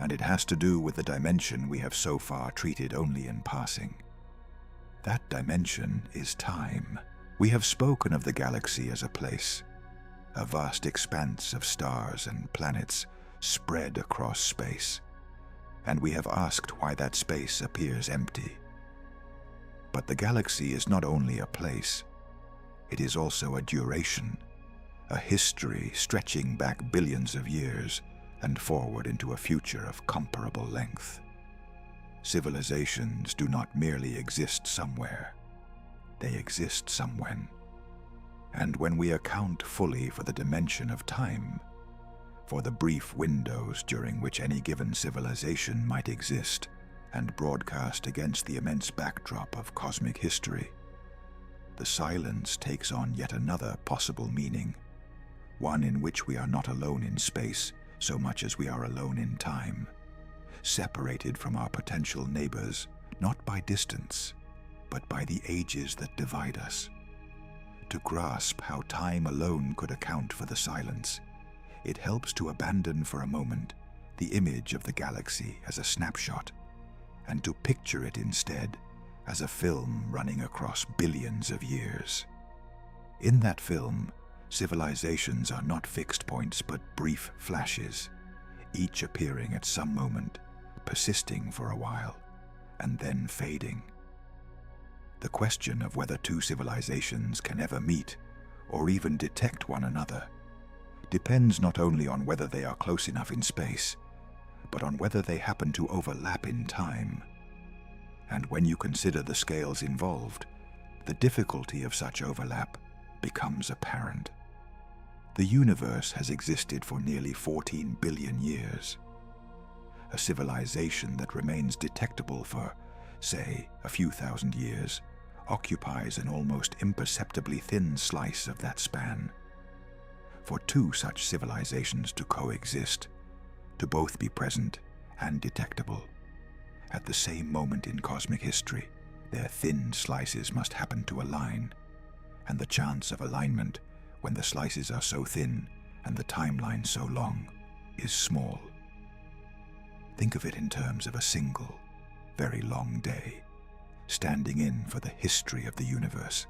and it has to do with the dimension we have so far treated only in passing. That dimension is time. We have spoken of the galaxy as a place, a vast expanse of stars and planets spread across space, and we have asked why that space appears empty. But the galaxy is not only a place, it is also a duration, a history stretching back billions of years and forward into a future of comparable length. Civilizations do not merely exist somewhere, they exist somewhen. And when we account fully for the dimension of time, for the brief windows during which any given civilization might exist and broadcast against the immense backdrop of cosmic history, the silence takes on yet another possible meaning, one in which we are not alone in space so much as we are alone in time, separated from our potential neighbors, not by distance, but by the ages that divide us. To grasp how time alone could account for the silence, it helps to abandon for a moment the image of the galaxy as a snapshot, and to picture it instead as a film running across billions of years. In that film, civilizations are not fixed points but brief flashes, each appearing at some moment, persisting for a while, and then fading. The question of whether two civilizations can ever meet or even detect one another depends not only on whether they are close enough in space, but on whether they happen to overlap in time. And when you consider the scales involved, the difficulty of such overlap becomes apparent. The universe has existed for nearly 14 billion years. A civilization that remains detectable for, say, a few thousand years occupies an almost imperceptibly thin slice of that span. For two such civilizations to coexist, to both be present and detectable, at the same moment in cosmic history, their thin slices must happen to align, and the chance of alignment, when the slices are so thin and the timeline so long, is small. Think of it in terms of a single, very long day, standing in for the history of the universe.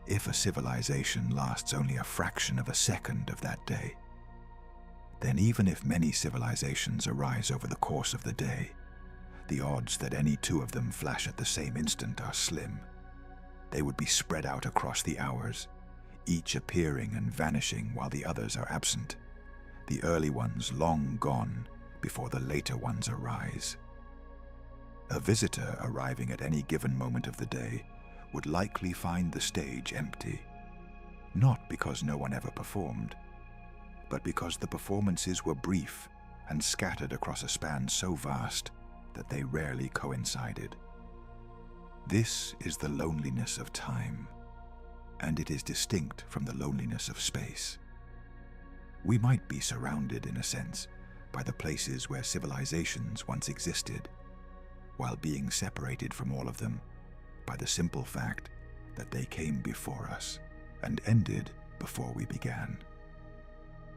If a civilization lasts only a fraction of a second of that day, then even if many civilizations arise over the course of the day, the odds that any two of them flash at the same instant are slim. They would be spread out across the hours, each appearing and vanishing while the others are absent, the early ones long gone before the later ones arise. A visitor arriving at any given moment of the day would likely find the stage empty, not because no one ever performed, but because the performances were brief and scattered across a span so vast that they rarely coincided. This is the loneliness of time, and it is distinct from the loneliness of space. We might be surrounded, in a sense, by the places where civilizations once existed, while being separated from all of them by the simple fact that they came before us and ended before we began.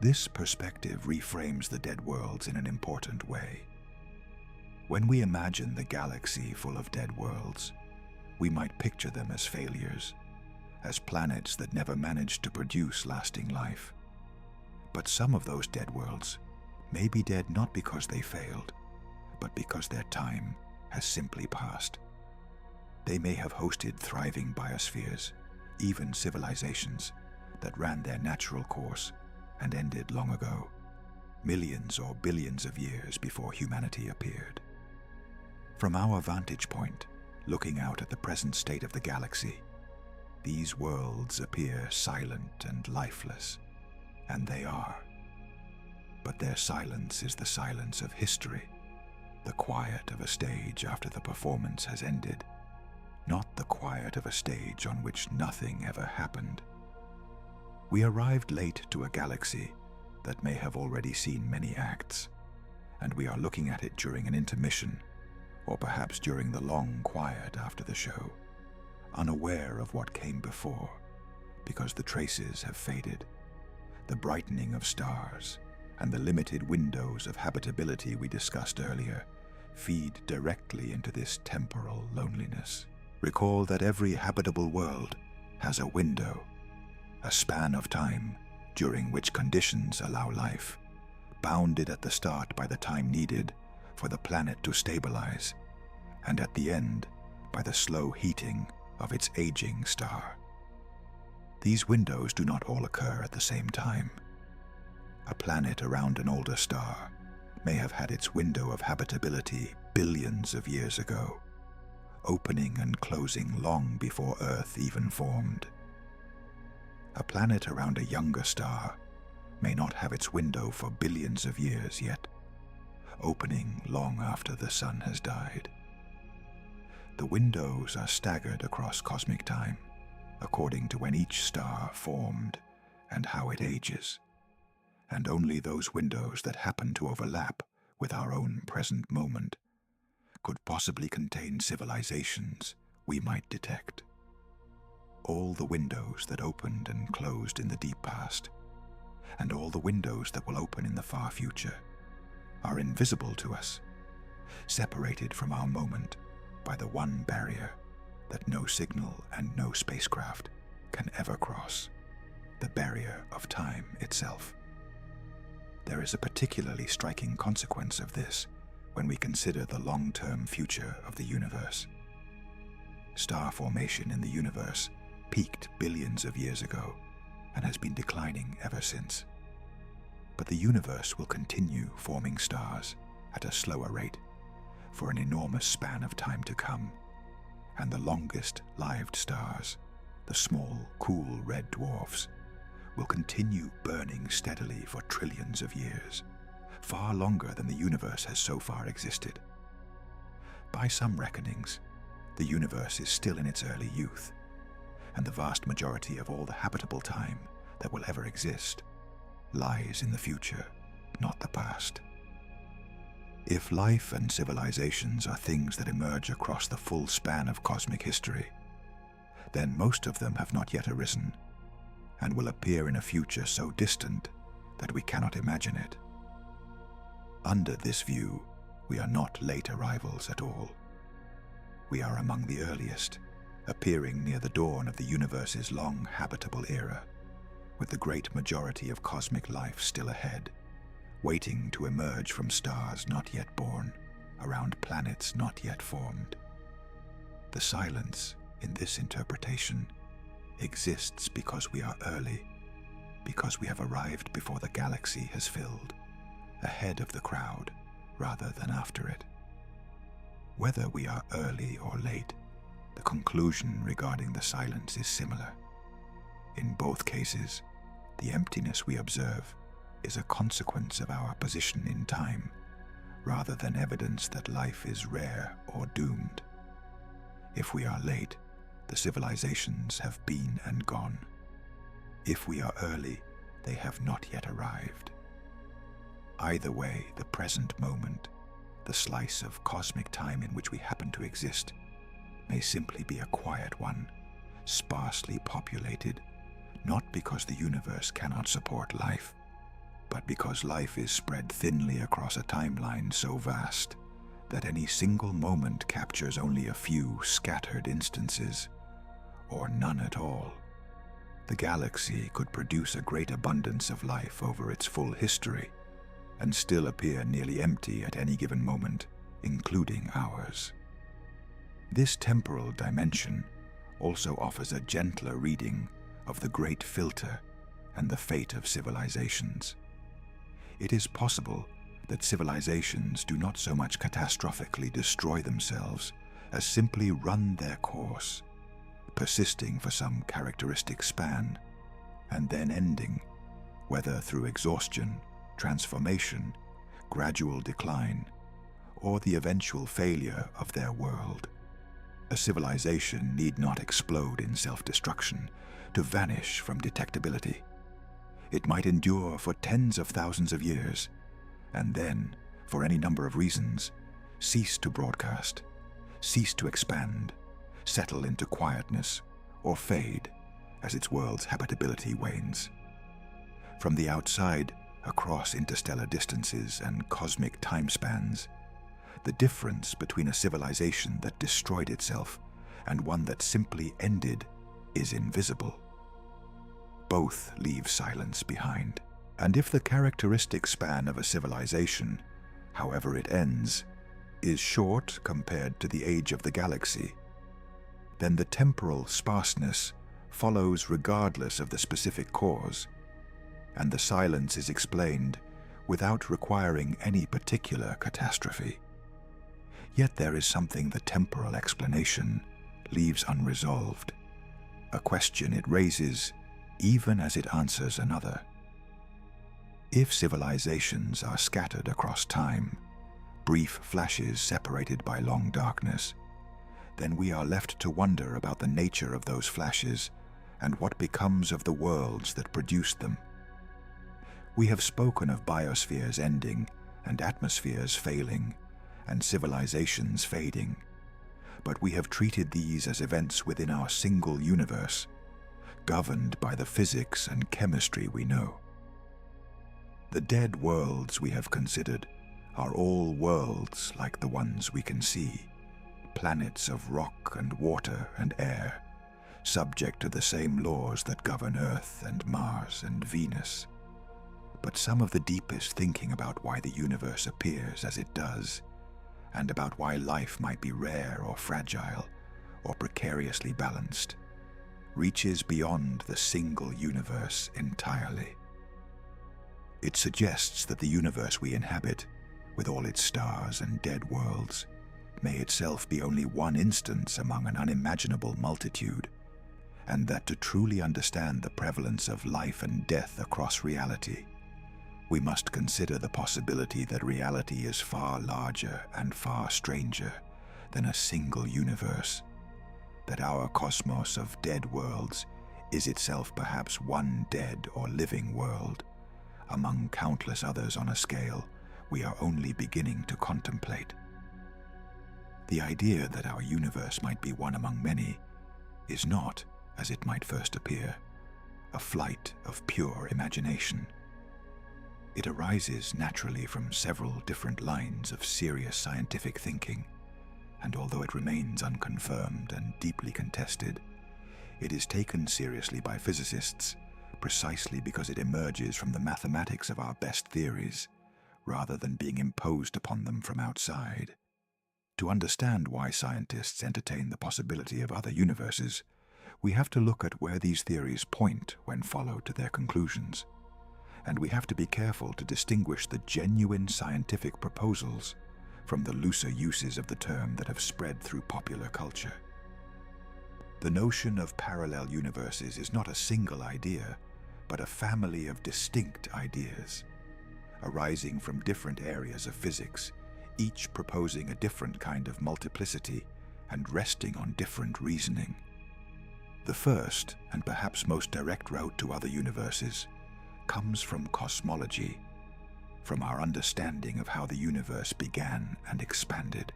This perspective reframes the dead worlds in an important way. When we imagine the galaxy full of dead worlds, we might picture them as failures, as planets that never managed to produce lasting life. But some of those dead worlds may be dead not because they failed, but because their time has simply passed. They may have hosted thriving biospheres, even civilizations that ran their natural course and ended long ago, millions or billions of years before humanity appeared. From our vantage point, looking out at the present state of the galaxy, these worlds appear silent and lifeless, and they are. But their silence is the silence of history, the quiet of a stage after the performance has ended, not the quiet of a stage on which nothing ever happened. We arrived late to a galaxy that may have already seen many acts, and we are looking at it during an intermission, or perhaps during the long quiet after the show, unaware of what came before, because the traces have faded. The brightening of stars and the limited windows of habitability we discussed earlier feed directly into this temporal loneliness. Recall that every habitable world has a window, a span of time during which conditions allow life, bounded at the start by the time needed for the planet to stabilize, and at the end by the slow heating of its aging star. These windows do not all occur at the same time. A planet around an older star may have had its window of habitability billions of years ago, opening and closing long before Earth even formed. A planet around a younger star may not have its window for billions of years yet, opening long after the sun has died. The windows are staggered across cosmic time, according to when each star formed and how it ages, and only those windows that happen to overlap with our own present moment could possibly contain civilizations we might detect. All the windows that opened and closed in the deep past, and all the windows that will open in the far future, are invisible to us, separated from our moment by the one barrier that no signal and no spacecraft can ever cross, the barrier of time itself. There is a particularly striking consequence of this when we consider the long-term future of the universe. Star formation in the universe peaked billions of years ago and has been declining ever since. But the universe will continue forming stars at a slower rate for an enormous span of time to come, and the longest-lived stars, the small, cool red dwarfs, will continue burning steadily for trillions of years, far longer than the universe has so far existed. By some reckonings, the universe is still in its early youth, and the vast majority of all the habitable time that will ever exist lies in the future, not the past. If life and civilizations are things that emerge across the full span of cosmic history, then most of them have not yet arisen, and will appear in a future so distant that we cannot imagine it. Under this view, we are not late arrivals at all. We are among the earliest, appearing near the dawn of the universe's long habitable era, with the great majority of cosmic life still ahead, waiting to emerge from stars not yet born, around planets not yet formed. The silence in this interpretation exists because we are early, because we have arrived before the galaxy has filled, ahead of the crowd rather than after it. Whether we are early or late, the conclusion regarding the silence is similar. In both cases, the emptiness we observe is a consequence of our position in time, rather than evidence that life is rare or doomed. If we are late, the civilizations have been and gone. If we are early, they have not yet arrived. Either way, the present moment, the slice of cosmic time in which we happen to exist, may simply be a quiet one, sparsely populated, not because the universe cannot support life, but because life is spread thinly across a timeline so vast that any single moment captures only a few scattered instances, or none at all. The galaxy could produce a great abundance of life over its full history, and still appear nearly empty at any given moment, including ours. This temporal dimension also offers a gentler reading of the great filter and the fate of civilizations. It is possible that civilizations do not so much catastrophically destroy themselves as simply run their course, persisting for some characteristic span, and then ending, whether through exhaustion, transformation, gradual decline, or the eventual failure of their world. A civilization need not explode in self-destruction to vanish from detectability. It might endure for tens of thousands of years, and then, for any number of reasons, cease to broadcast, cease to expand, settle into quietness, or fade as its world's habitability wanes. From the outside, across interstellar distances and cosmic timespans, the difference between a civilization that destroyed itself and one that simply ended is invisible. Both leave silence behind. And if the characteristic span of a civilization, however it ends, is short compared to the age of the galaxy, then the temporal sparseness follows regardless of the specific cause, and the silence is explained without requiring any particular catastrophe. Yet there is something the temporal explanation leaves unresolved, a question it raises even as it answers another. If civilizations are scattered across time, brief flashes separated by long darkness, then we are left to wonder about the nature of those flashes and what becomes of the worlds that produced them. We have spoken of biospheres ending and atmospheres failing and civilizations fading, but we have treated these as events within our single universe, governed by the physics and chemistry we know. The dead worlds we have considered are all worlds like the ones we can see, planets of rock and water and air, subject to the same laws that govern Earth and Mars and Venus. But some of the deepest thinking about why the universe appears as it does, and about why life might be rare or fragile or precariously balanced, reaches beyond the single universe entirely. It suggests that the universe we inhabit, with all its stars and dead worlds, may itself be only one instance among an unimaginable multitude, and that to truly understand the prevalence of life and death across reality, we must consider the possibility that reality is far larger and far stranger than a single universe, that our cosmos of dead worlds is itself perhaps one dead or living world, among countless others on a scale we are only beginning to contemplate. The idea that our universe might be one among many is not, as it might first appear, a flight of pure imagination. It arises naturally from several different lines of serious scientific thinking, and although it remains unconfirmed and deeply contested, it is taken seriously by physicists precisely because it emerges from the mathematics of our best theories, rather than being imposed upon them from outside. To understand why scientists entertain the possibility of other universes, we have to look at where these theories point when followed to their conclusions. And we have to be careful to distinguish the genuine scientific proposals from the looser uses of the term that have spread through popular culture. The notion of parallel universes is not a single idea, but a family of distinct ideas, arising from different areas of physics, each proposing a different kind of multiplicity and resting on different reasoning. The first, and perhaps most direct route to other universes, comes from cosmology, from our understanding of how the universe began and expanded.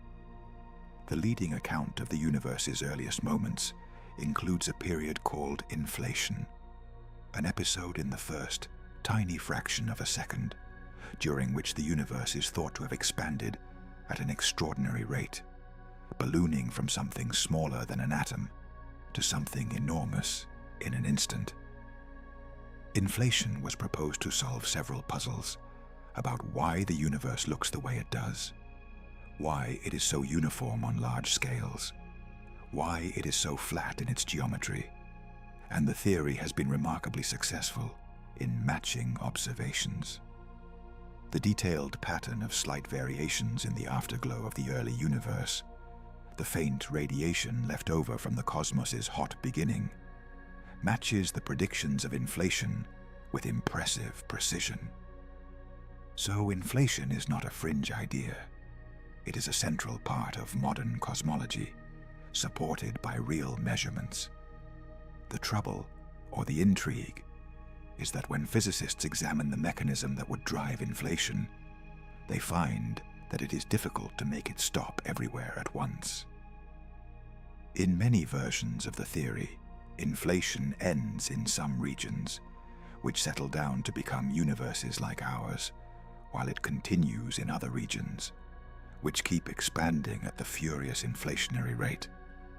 The leading account of the universe's earliest moments includes a period called inflation, an episode in the first, tiny fraction of a second, during which the universe is thought to have expanded at an extraordinary rate, ballooning from something smaller than an atom to something enormous in an instant. Inflation was proposed to solve several puzzles about why the universe looks the way it does, why it is so uniform on large scales, why it is so flat in its geometry, and the theory has been remarkably successful in matching observations. The detailed pattern of slight variations in the afterglow of the early universe, the faint radiation left over from the cosmos's hot beginning, matches the predictions of inflation with impressive precision. So inflation is not a fringe idea. It is a central part of modern cosmology, supported by real measurements. The trouble, or the intrigue, is that when physicists examine the mechanism that would drive inflation, they find that it is difficult to make it stop everywhere at once. In many versions of the theory, inflation ends in some regions, which settle down to become universes like ours, while it continues in other regions, which keep expanding at the furious inflationary rate.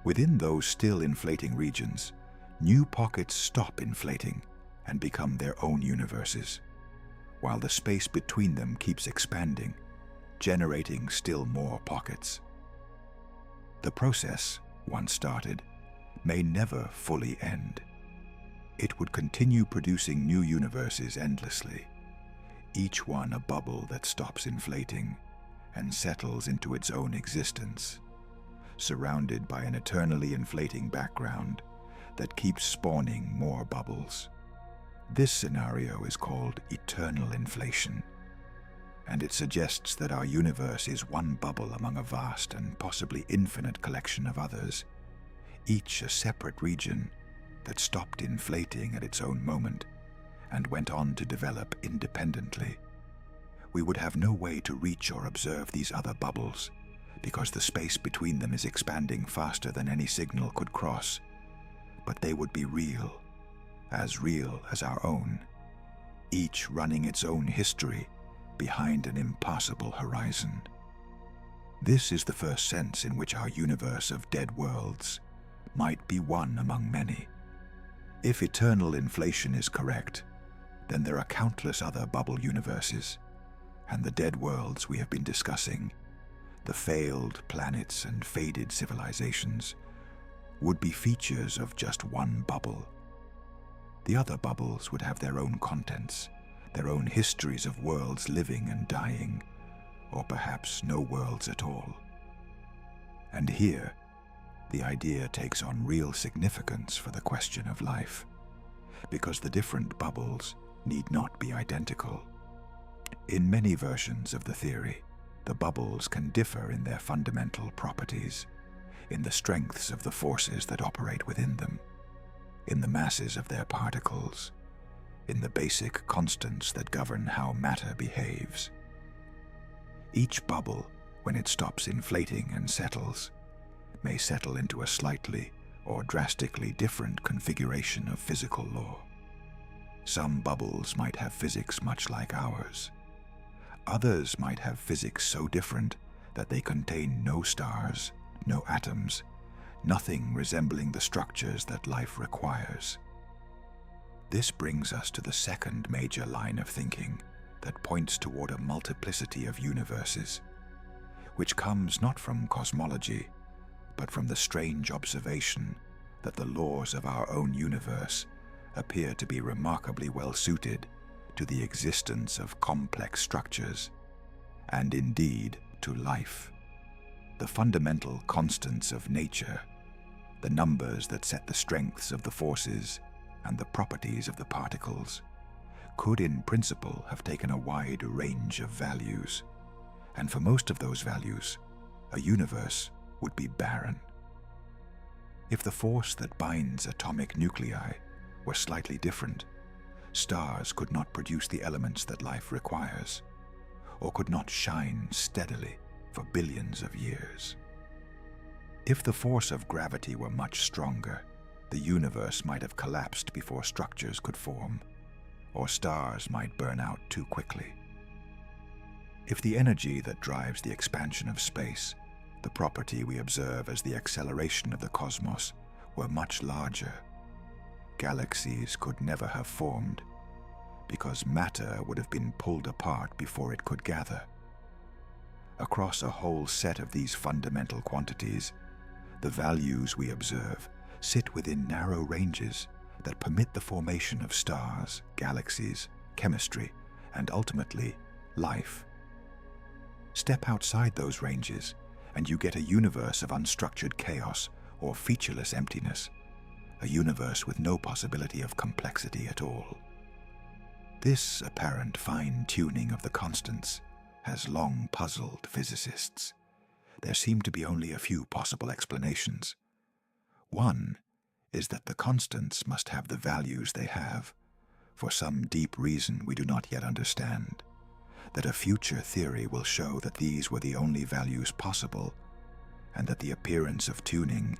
Within those still inflating regions, new pockets stop inflating and become their own universes, while the space between them keeps expanding, generating still more pockets. The process, once started, may never fully end. It would continue producing new universes endlessly, each one a bubble that stops inflating and settles into its own existence, surrounded by an eternally inflating background that keeps spawning more bubbles. This scenario is called eternal inflation, and it suggests that our universe is one bubble among a vast and possibly infinite collection of others, each a separate region that stopped inflating at its own moment and went on to develop independently. We would have no way to reach or observe these other bubbles because the space between them is expanding faster than any signal could cross, but they would be real as our own, each running its own history behind an impassable horizon. This is the first sense in which our universe of dead worlds might be one among many. If eternal inflation is correct, then there are countless other bubble universes, and the dead worlds we have been discussing, the failed planets and faded civilizations, would be features of just one bubble. The other bubbles would have their own contents, their own histories of worlds living and dying, or perhaps no worlds at all. And here, the idea takes on real significance for the question of life, because the different bubbles need not be identical. In many versions of the theory, the bubbles can differ in their fundamental properties, in the strengths of the forces that operate within them, in the masses of their particles, in the basic constants that govern how matter behaves. Each bubble, when it stops inflating and settles, may settle into a slightly or drastically different configuration of physical law. Some bubbles might have physics much like ours. Others might have physics so different that they contain no stars, no atoms, nothing resembling the structures that life requires. This brings us to the second major line of thinking that points toward a multiplicity of universes, which comes not from cosmology, but from the strange observation that the laws of our own universe appear to be remarkably well suited to the existence of complex structures, and indeed to life. The fundamental constants of nature, the numbers that set the strengths of the forces and the properties of the particles, could in principle have taken a wide range of values, and for most of those values, a universe would be barren. If the force that binds atomic nuclei were slightly different, stars could not produce the elements that life requires, or could not shine steadily for billions of years. If the force of gravity were much stronger, the universe might have collapsed before structures could form, or stars might burn out too quickly. If the energy that drives the expansion of space, the property we observe as the acceleration of the cosmos, were much larger, galaxies could never have formed, because matter would have been pulled apart before it could gather. Across a whole set of these fundamental quantities, the values we observe sit within narrow ranges that permit the formation of stars, galaxies, chemistry, and ultimately, life. Step outside those ranges, and you get a universe of unstructured chaos or featureless emptiness, a universe with no possibility of complexity at all. This apparent fine-tuning of the constants has long puzzled physicists. There seem to be only a few possible explanations. One is that the constants must have the values they have, for some deep reason we do not yet understand, that a future theory will show that these were the only values possible, and that the appearance of tuning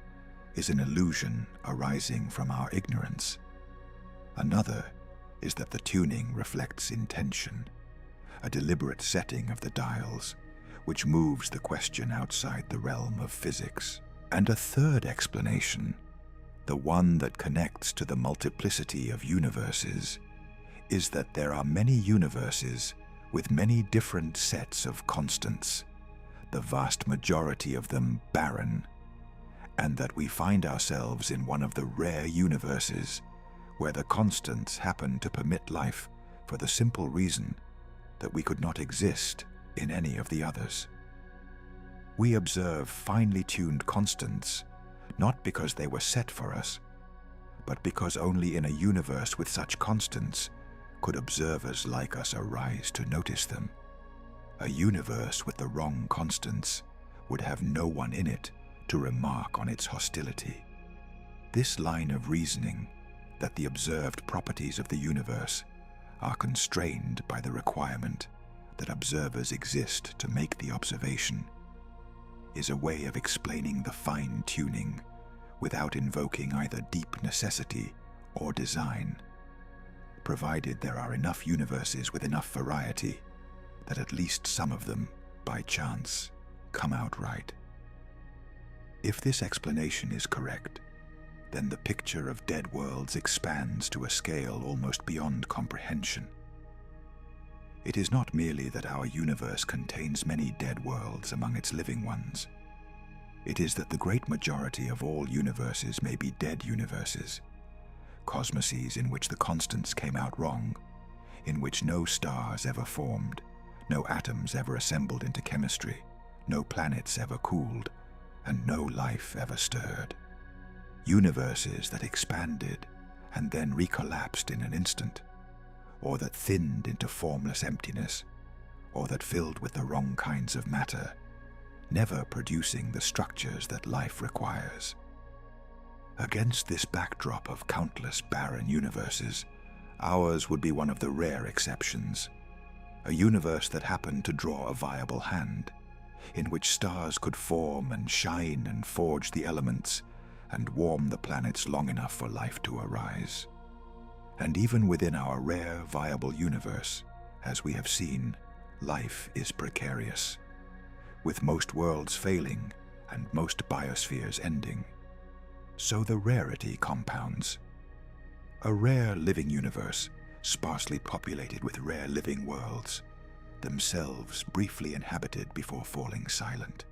is an illusion arising from our ignorance. Another is that the tuning reflects intention, a deliberate setting of the dials, which moves the question outside the realm of physics. And a third explanation, the one that connects to the multiplicity of universes, is that there are many universes with many different sets of constants, the vast majority of them barren, and that we find ourselves in one of the rare universes where the constants happen to permit life for the simple reason that we could not exist in any of the others. We observe finely tuned constants not because they were set for us, but because only in a universe with such constants could observers like us arise to notice them. A universe with the wrong constants would have no one in it to remark on its hostility. This line of reasoning, that the observed properties of the universe are constrained by the requirement that observers exist to make the observation, is a way of explaining the fine-tuning without invoking either deep necessity or design, provided there are enough universes with enough variety that at least some of them, by chance, come out right. If this explanation is correct, then the picture of dead worlds expands to a scale almost beyond comprehension. It is not merely that our universe contains many dead worlds among its living ones. It is that the great majority of all universes may be dead universes, cosmoses in which the constants came out wrong, in which no stars ever formed, no atoms ever assembled into chemistry, no planets ever cooled, and no life ever stirred. Universes that expanded and then recollapsed in an instant, or that thinned into formless emptiness, or that filled with the wrong kinds of matter, never producing the structures that life requires. Against this backdrop of countless barren universes, ours would be one of the rare exceptions, a universe that happened to draw a viable hand, in which stars could form and shine and forge the elements and warm the planets long enough for life to arise. And even within our rare, viable universe, as we have seen, life is precarious, with most worlds failing and most biospheres ending. So the rarity compounds. A rare living universe, sparsely populated with rare living worlds, themselves briefly inhabited before falling silent.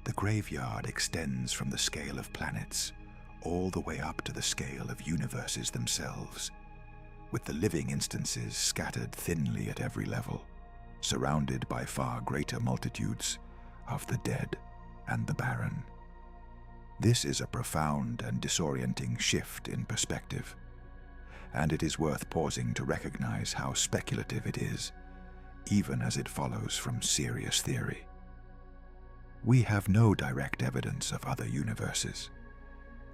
The graveyard extends from the scale of planets all the way up to the scale of universes themselves, with the living instances scattered thinly at every level, surrounded by far greater multitudes of the dead and the barren. This is a profound and disorienting shift in perspective, and it is worth pausing to recognize how speculative it is, even as it follows from serious theory. We have no direct evidence of other universes.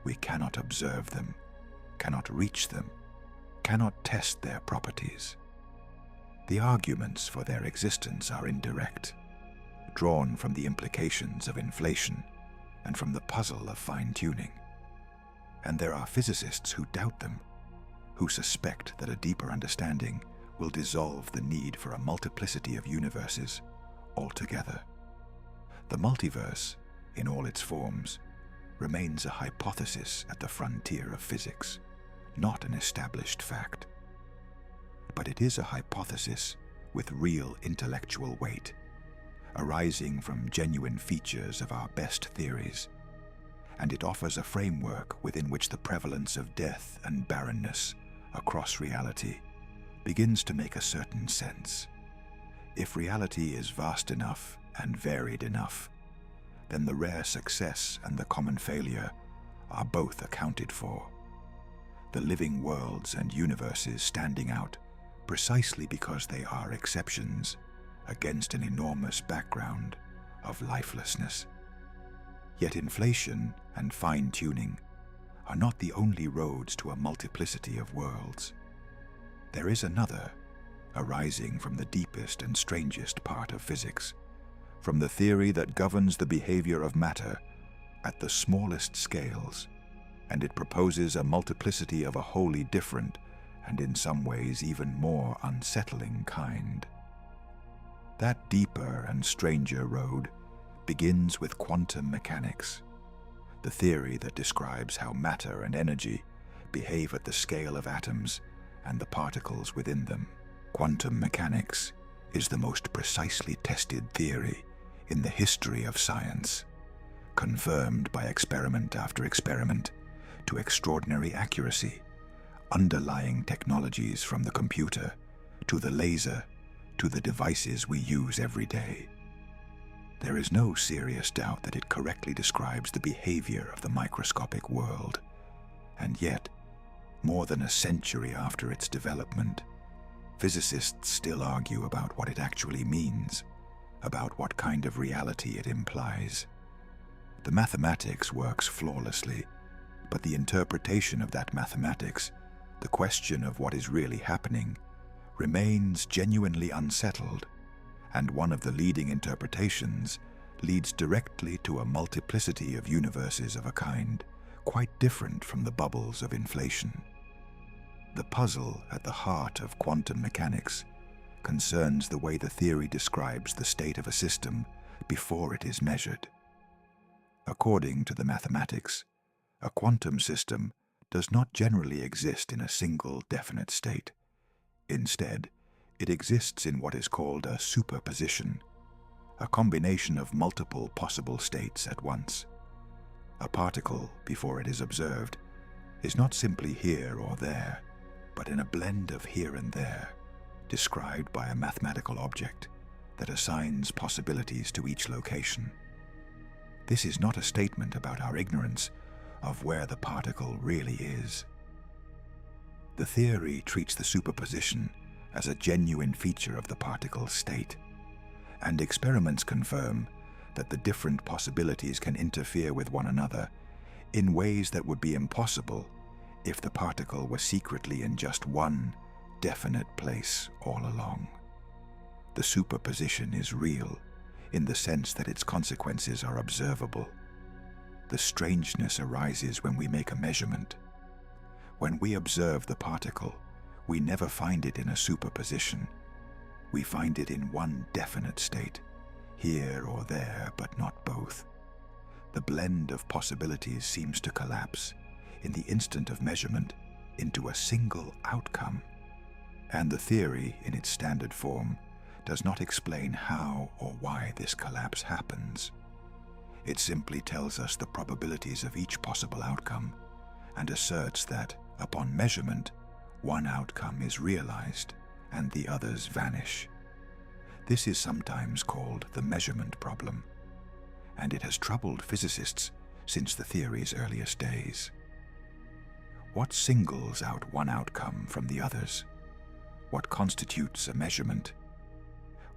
We cannot observe them, cannot reach them, cannot test their properties. The arguments for their existence are indirect, drawn from the implications of inflation and from the puzzle of fine-tuning. And there are physicists who doubt them, who suspect that a deeper understanding will dissolve the need for a multiplicity of universes altogether. The multiverse, in all its forms, remains a hypothesis at the frontier of physics, not an established fact. But it is a hypothesis with real intellectual weight, arising from genuine features of our best theories, and it offers a framework within which the prevalence of death and barrenness across reality begins to make a certain sense. If reality is vast enough and varied enough, then the rare success and the common failure are both accounted for. The living worlds and universes standing out precisely because they are exceptions against an enormous background of lifelessness. Yet inflation and fine-tuning are not the only roads to a multiplicity of worlds. There is another, arising from the deepest and strangest part of physics, from the theory that governs the behavior of matter at the smallest scales, and it proposes a multiplicity of a wholly different and in some ways even more unsettling kind. That deeper and stranger road begins with quantum mechanics, the theory that describes how matter and energy behave at the scale of atoms and the particles within them. Quantum mechanics is the most precisely tested theory in the history of science, confirmed by experiment after experiment to extraordinary accuracy, underlying technologies from the computer to the laser to the devices we use every day. There is no serious doubt that it correctly describes the behavior of the microscopic world, and yet, more than a century after its development, physicists still argue about what it actually means, about what kind of reality it implies. The mathematics works flawlessly, but the interpretation of that mathematics, the question of what is really happening, remains genuinely unsettled, and one of the leading interpretations leads directly to a multiplicity of universes of a kind quite different from the bubbles of inflation. The puzzle at the heart of quantum mechanics concerns the way the theory describes the state of a system before it is measured. According to the mathematics, a quantum system does not generally exist in a single definite state. Instead, it exists in what is called a superposition, a combination of multiple possible states at once. A particle, before it is observed, is not simply here or there, but in a blend of here and there, described by a mathematical object that assigns possibilities to each location. This is not a statement about our ignorance of where the particle really is. The theory treats the superposition as a genuine feature of the particle's state, and experiments confirm that the different possibilities can interfere with one another in ways that would be impossible if the particle were secretly in just one definite place all along. The superposition is real in the sense that its consequences are observable. The strangeness arises when we make a measurement. When we observe the particle, we never find it in a superposition. We find it in one definite state, here or there, but not both. The blend of possibilities seems to collapse, in the instant of measurement, into a single outcome. And the theory, in its standard form, does not explain how or why this collapse happens. It simply tells us the probabilities of each possible outcome and asserts that, upon measurement, one outcome is realized and the others vanish. This is sometimes called the measurement problem, and it has troubled physicists since the theory's earliest days. What singles out one outcome from the others? What constitutes a measurement?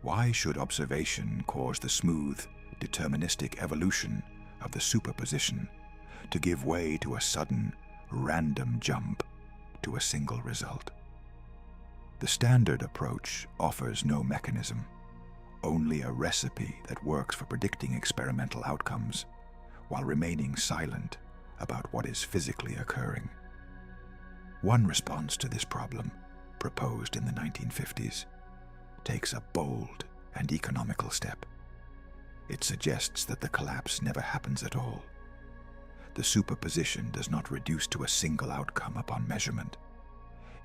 Why should observation cause the smooth, deterministic evolution of the superposition to give way to a sudden, random jump to a single result? The standard approach offers no mechanism, only a recipe that works for predicting experimental outcomes while remaining silent about what is physically occurring. One response to this problem, proposed in the 1950s, takes a bold and economical step. It suggests that the collapse never happens at all. The superposition does not reduce to a single outcome upon measurement.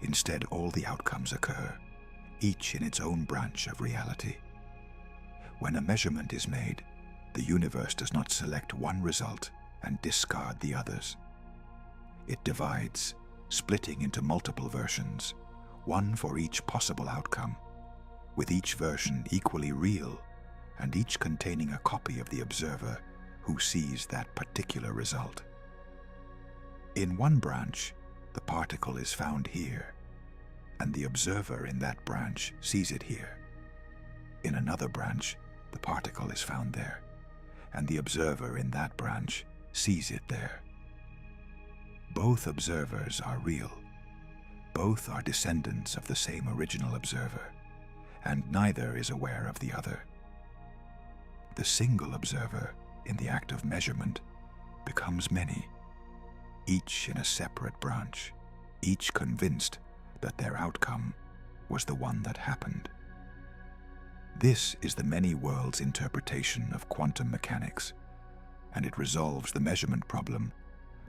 Instead, all the outcomes occur each in its own branch of reality. When a measurement is made, the universe does not select one result and discard the others. It divides, splitting into multiple versions, one for each possible outcome, with each version equally real and each containing a copy of the observer who sees that particular result. In one branch, the particle is found here, and the observer in that branch sees it here. In another branch, the particle is found there, and the observer in that branch sees it there. Both observers are real. Both are descendants of the same original observer, and neither is aware of the other. The single observer, in the act of measurement, becomes many, each in a separate branch, each convinced that their outcome was the one that happened. This is the many worlds interpretation of quantum mechanics, and it resolves the measurement problem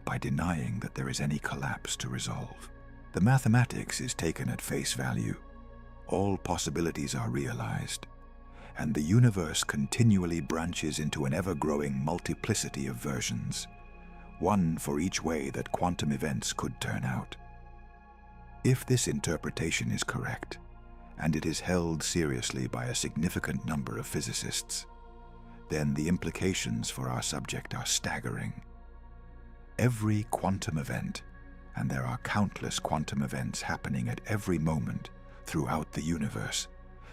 by denying that there is any collapse to resolve. The mathematics is taken at face value. All possibilities are realized, and the universe continually branches into an ever-growing multiplicity of versions, one for each way that quantum events could turn out. If this interpretation is correct, and it is held seriously by a significant number of physicists, then the implications for our subject are staggering. Every quantum event, and there are countless quantum events happening at every moment throughout the universe,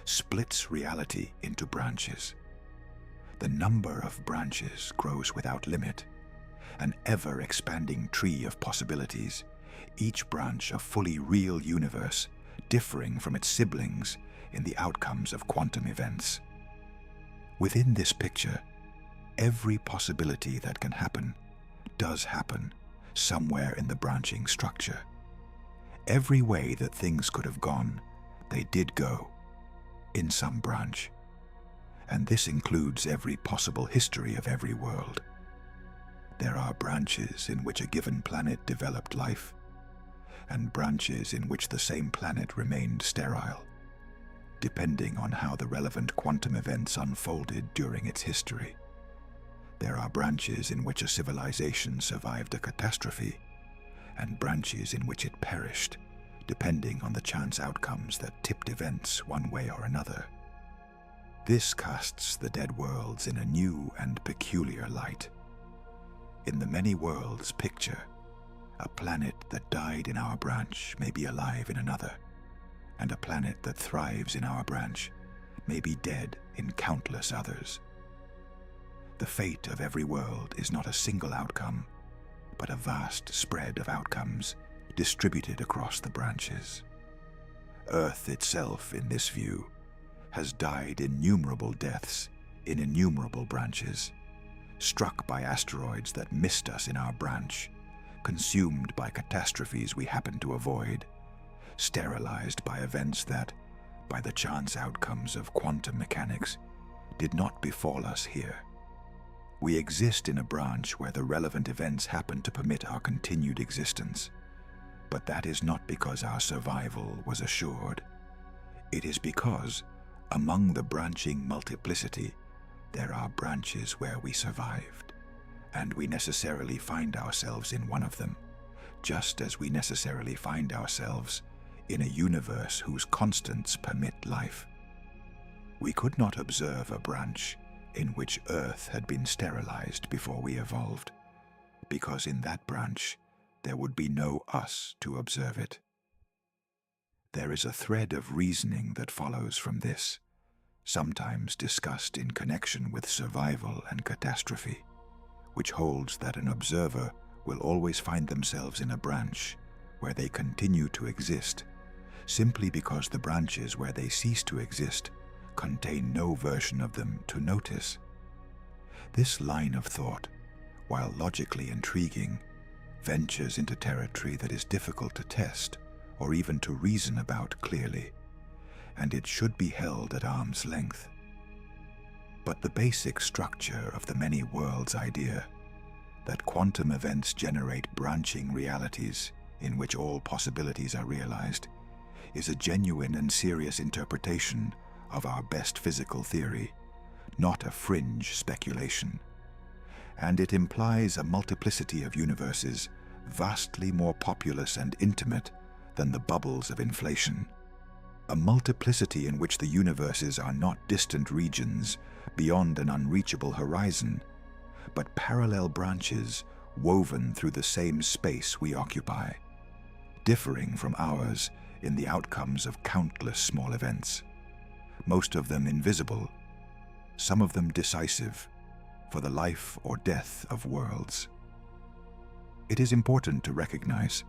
splits reality into branches. The number of branches grows without limit, an ever-expanding tree of possibilities, each branch a fully real universe, differing from its siblings in the outcomes of quantum events. Within this picture, every possibility that can happen does happen somewhere in the branching structure. Every way that things could have gone, they did go, in some branch. And this includes every possible history of every world. There are branches in which a given planet developed life, and branches in which the same planet remained sterile, depending on how the relevant quantum events unfolded during its history. There are branches in which a civilization survived a catastrophe, and branches in which it perished, depending on the chance outcomes that tipped events one way or another. This casts the dead worlds in a new and peculiar light. In the many worlds picture, a planet that died in our branch may be alive in another, and a planet that thrives in our branch may be dead in countless others. The fate of every world is not a single outcome, but a vast spread of outcomes distributed across the branches. Earth itself, in this view, has died innumerable deaths in innumerable branches, struck by asteroids that missed us in our branch, consumed by catastrophes we happened to avoid, sterilized by events that, by the chance outcomes of quantum mechanics, did not befall us here. We exist in a branch where the relevant events happen to permit our continued existence, but that is not because our survival was assured. It is because, among the branching multiplicity, there are branches where we survived, and we necessarily find ourselves in one of them, just as we necessarily find ourselves in a universe whose constants permit life. We could not observe a branch in which Earth had been sterilized before we evolved, because in that branch there would be no us to observe it. There is a thread of reasoning that follows from this, sometimes discussed in connection with survival and catastrophe, which holds that an observer will always find themselves in a branch where they continue to exist, simply because the branches where they cease to exist contain no version of them to notice. This line of thought, while logically intriguing, ventures into territory that is difficult to test or even to reason about clearly, and it should be held at arm's length. But the basic structure of the many worlds idea, that quantum events generate branching realities in which all possibilities are realized, is a genuine and serious interpretation of our best physical theory, not a fringe speculation. And it implies a multiplicity of universes vastly more populous and intimate than the bubbles of inflation. A multiplicity in which the universes are not distant regions beyond an unreachable horizon, but parallel branches woven through the same space we occupy, differing from ours in the outcomes of countless small events, most of them invisible, some of them decisive for the life or death of worlds. It is important to recognize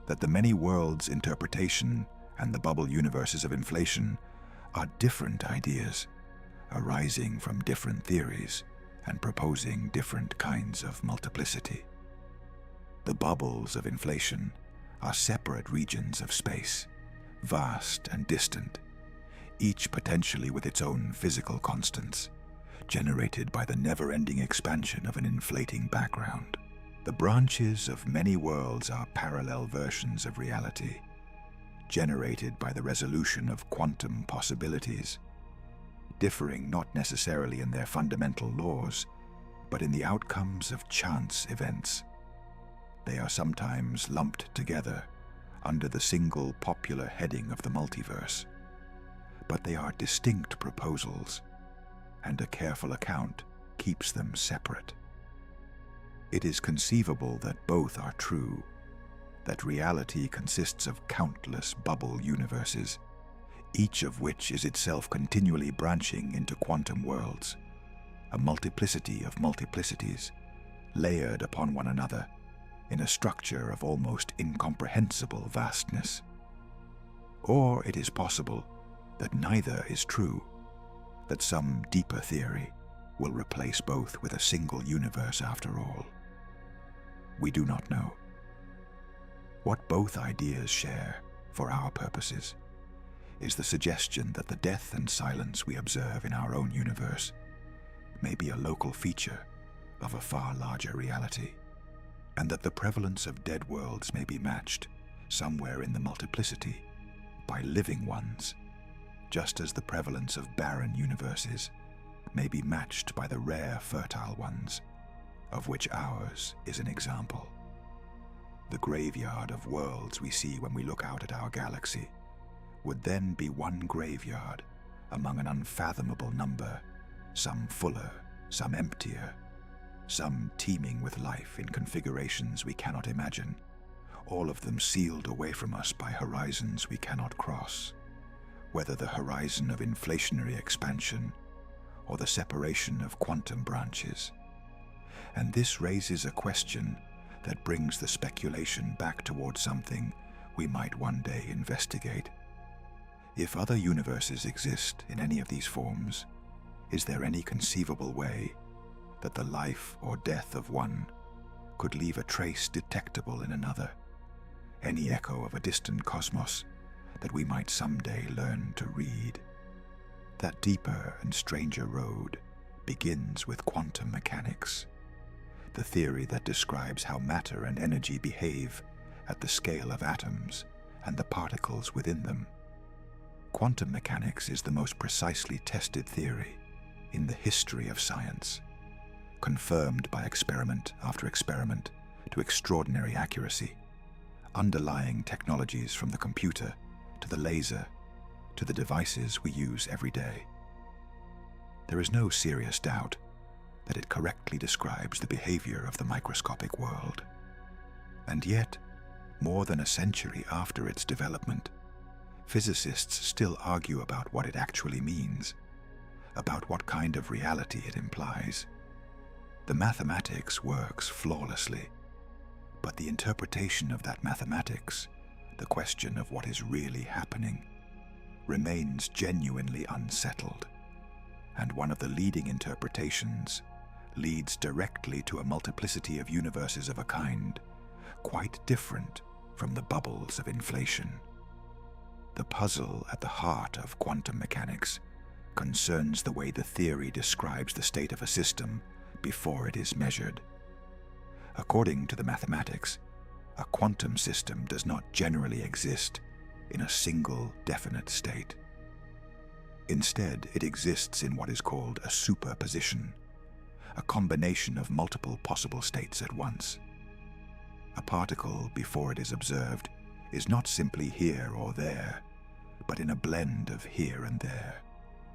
that the many worlds interpretation and the bubble universes of inflation are different ideas, arising from different theories and proposing different kinds of multiplicity. The bubbles of inflation are separate regions of space, vast and distant, each potentially with its own physical constants, generated by the never-ending expansion of an inflating background. The branches of many worlds are parallel versions of reality, generated by the resolution of quantum possibilities, differing not necessarily in their fundamental laws, but in the outcomes of chance events. They are sometimes lumped together under the single popular heading of the multiverse, but they are distinct proposals, and a careful account keeps them separate. It is conceivable that both are true, that reality consists of countless bubble universes, each of which is itself continually branching into quantum worlds, a multiplicity of multiplicities, layered upon one another in a structure of almost incomprehensible vastness. Or it is possible that neither is true, that some deeper theory will replace both with a single universe after all. We do not know. What both ideas share, for our purposes, is the suggestion that the death and silence we observe in our own universe may be a local feature of a far larger reality, and that the prevalence of dead worlds may be matched somewhere in the multiplicity by living ones, just as the prevalence of barren universes may be matched by the rare fertile ones, of which ours is an example. The graveyard of worlds we see when we look out at our galaxy would then be one graveyard among an unfathomable number, some fuller, some emptier, some teeming with life in configurations we cannot imagine, all of them sealed away from us by horizons we cannot cross, whether the horizon of inflationary expansion or the separation of quantum branches. And this raises a question that brings the speculation back towards something we might one day investigate. If other universes exist in any of these forms, is there any conceivable way that the life or death of one could leave a trace detectable in another, any echo of a distant cosmos that we might someday learn to read? That deeper and stranger road begins with quantum mechanics, the theory that describes how matter and energy behave at the scale of atoms and the particles within them. Quantum mechanics is the most precisely tested theory in the history of science, confirmed by experiment after experiment to extraordinary accuracy, underlying technologies from the computer to the laser to the devices we use every day. There is no serious doubt that it correctly describes the behavior of the microscopic world. And yet, more than a century after its development, physicists still argue about what it actually means, about what kind of reality it implies. The mathematics works flawlessly, but the interpretation of that mathematics, the question of what is really happening, remains genuinely unsettled, and one of the leading interpretations leads directly to a multiplicity of universes of a kind quite different from the bubbles of inflation. The puzzle at the heart of quantum mechanics concerns the way the theory describes the state of a system before it is measured. According to the mathematics, a quantum system does not generally exist in a single, definite state. Instead, it exists in what is called a superposition, a combination of multiple possible states at once. A particle, before it is observed, is not simply here or there, but in a blend of here and there,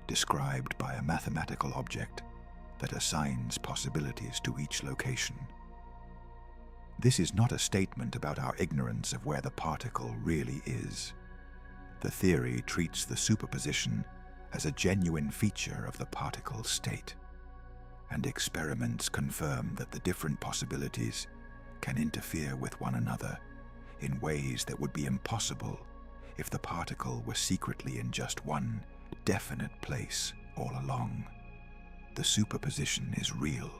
described by a mathematical object that assigns possibilities to each location. This is not a statement about our ignorance of where the particle really is. The theory treats the superposition as a genuine feature of the particle's state, and experiments confirm that the different possibilities can interfere with one another in ways that would be impossible if the particle were secretly in just one definite place all along. The superposition is real,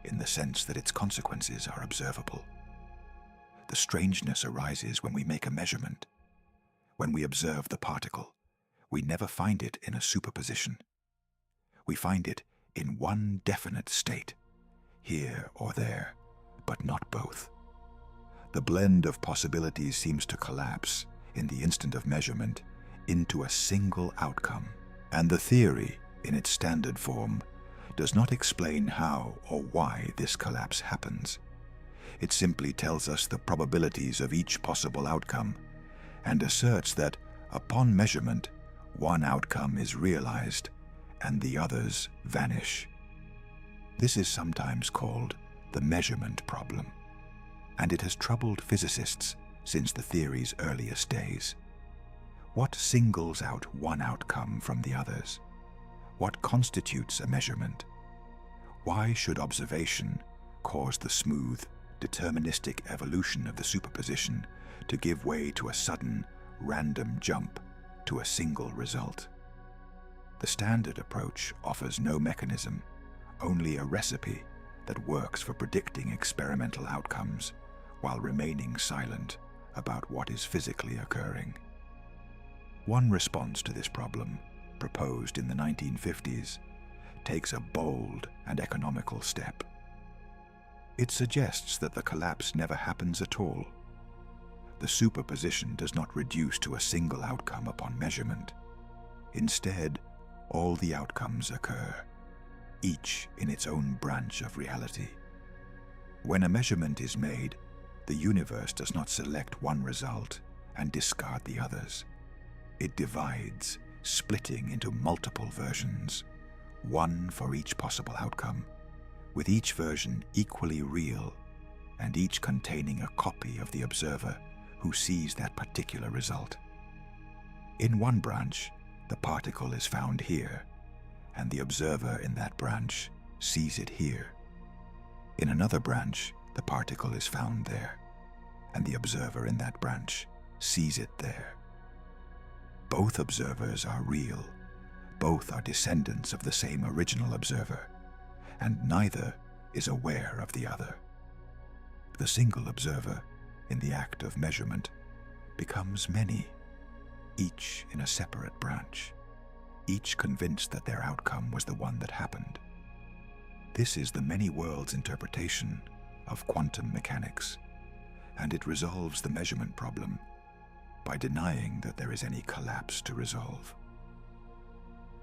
in the sense that its consequences are observable. The strangeness arises when we make a measurement. When we observe the particle, we never find it in a superposition. We find it in one definite state, here or there, but not both. The blend of possibilities seems to collapse, in the instant of measurement, into a single outcome, and the theory, in its standard form, does not explain how or why this collapse happens. It simply tells us the probabilities of each possible outcome, and asserts that, upon measurement, one outcome is realized and the others vanish. This is sometimes called the measurement problem, and it has troubled physicists since the theory's earliest days. What singles out one outcome from the others? What constitutes a measurement? Why should observation cause the smooth, deterministic evolution of the superposition to give way to a sudden, random jump to a single result? The standard approach offers no mechanism, only a recipe that works for predicting experimental outcomes while remaining silent about what is physically occurring. One response to this problem, proposed in the 1950s, takes a bold and economical step. It suggests that the collapse never happens at all. The superposition does not reduce to a single outcome upon measurement. Instead, all the outcomes occur, each in its own branch of reality. When a measurement is made, the universe does not select one result and discard the others. It divides, splitting into multiple versions, one for each possible outcome, with each version equally real and each containing a copy of the observer who sees that particular result. In one branch, the particle is found here, and the observer in that branch sees it here. In another branch, the particle is found there, and the observer in that branch sees it there. Both observers are real, both are descendants of the same original observer, and neither is aware of the other. The single observer, in the act of measurement, becomes many, each in a separate branch, each convinced that their outcome was the one that happened. This is the many worlds interpretation of quantum mechanics, and it resolves the measurement problem by denying that there is any collapse to resolve.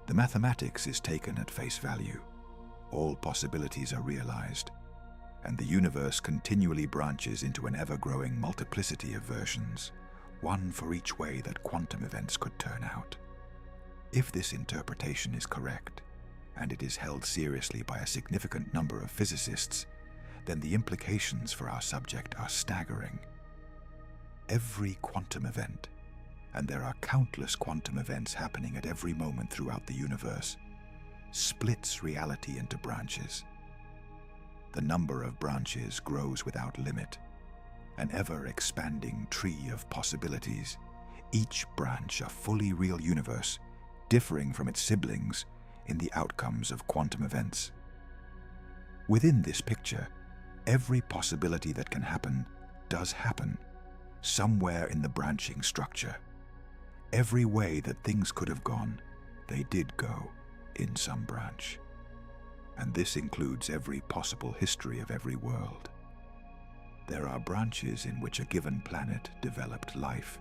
The mathematics is taken at face value. All possibilities are realized, and the universe continually branches into an ever-growing multiplicity of versions, one for each way that quantum events could turn out. If this interpretation is correct, and it is held seriously by a significant number of physicists, then the implications for our subject are staggering. Every quantum event, and there are countless quantum events happening at every moment throughout the universe, splits reality into branches. The number of branches grows without limit, an ever-expanding tree of possibilities, each branch a fully real universe, differing from its siblings in the outcomes of quantum events. Within this picture, every possibility that can happen does happen, somewhere in the branching structure. Every way that things could have gone, they did go in some branch. And this includes every possible history of every world. There are branches in which a given planet developed life,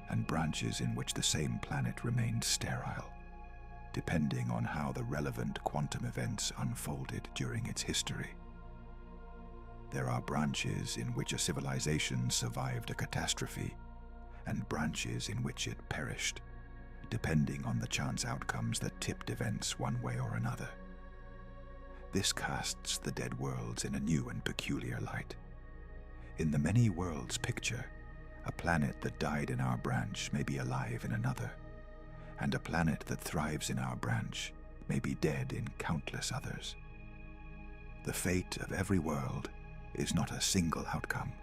and branches in which the same planet remained sterile, depending on how the relevant quantum events unfolded during its history. There are branches in which a civilization survived a catastrophe, and branches in which it perished, depending on the chance outcomes that tipped events one way or another. This casts the dead worlds in a new and peculiar light. In the many worlds picture, a planet that died in our branch may be alive in another, and a planet that thrives in our branch may be dead in countless others. The fate of every world is not a single outcome,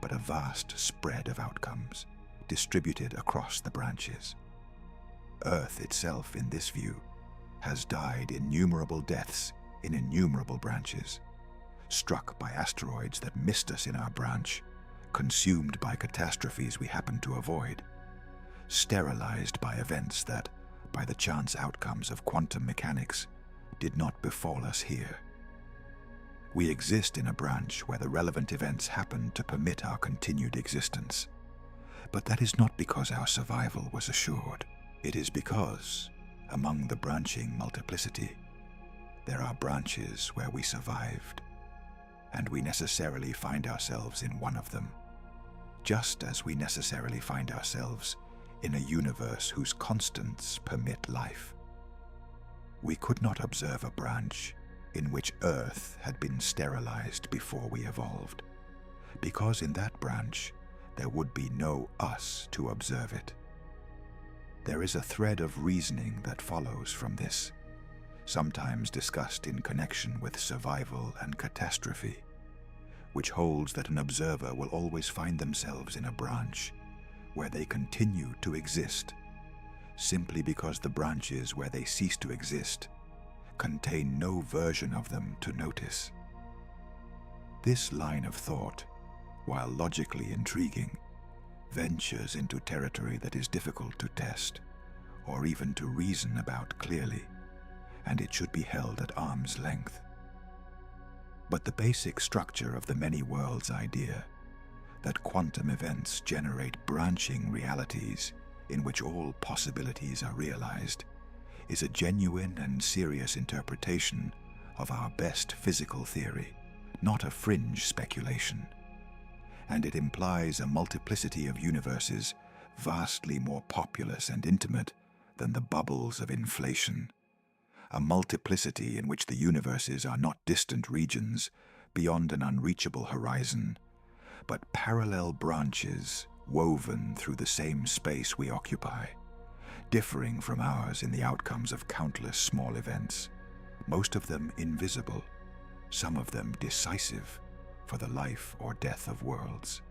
but a vast spread of outcomes distributed across the branches. Earth itself, in this view, has died innumerable deaths in innumerable branches, struck by asteroids that missed us in our branch, consumed by catastrophes we happened to avoid, sterilized by events that, by the chance outcomes of quantum mechanics, did not befall us here. We exist in a branch where the relevant events happen to permit our continued existence. But that is not because our survival was assured. It is because, among the branching multiplicity, there are branches where we survived, and we necessarily find ourselves in one of them, just as we necessarily find ourselves in a universe whose constants permit life. We could not observe a branch in which Earth had been sterilized before we evolved, because in that branch there would be no us to observe it. There is a thread of reasoning that follows from this, sometimes discussed in connection with survival and catastrophe, which holds that an observer will always find themselves in a branch where they continue to exist, simply because the branches where they cease to exist contain no version of them to notice. This line of thought, while logically intriguing, ventures into territory that is difficult to test, or even to reason about clearly, and it should be held at arm's length. But the basic structure of the many worlds idea, that quantum events generate branching realities in which all possibilities are realized, is a genuine and serious interpretation of our best physical theory, not a fringe speculation. And it implies a multiplicity of universes vastly more populous and intimate than the bubbles of inflation, a multiplicity in which the universes are not distant regions beyond an unreachable horizon, but parallel branches woven through the same space we occupy, differing from ours in the outcomes of countless small events, most of them invisible, some of them decisive for the life or death of worlds.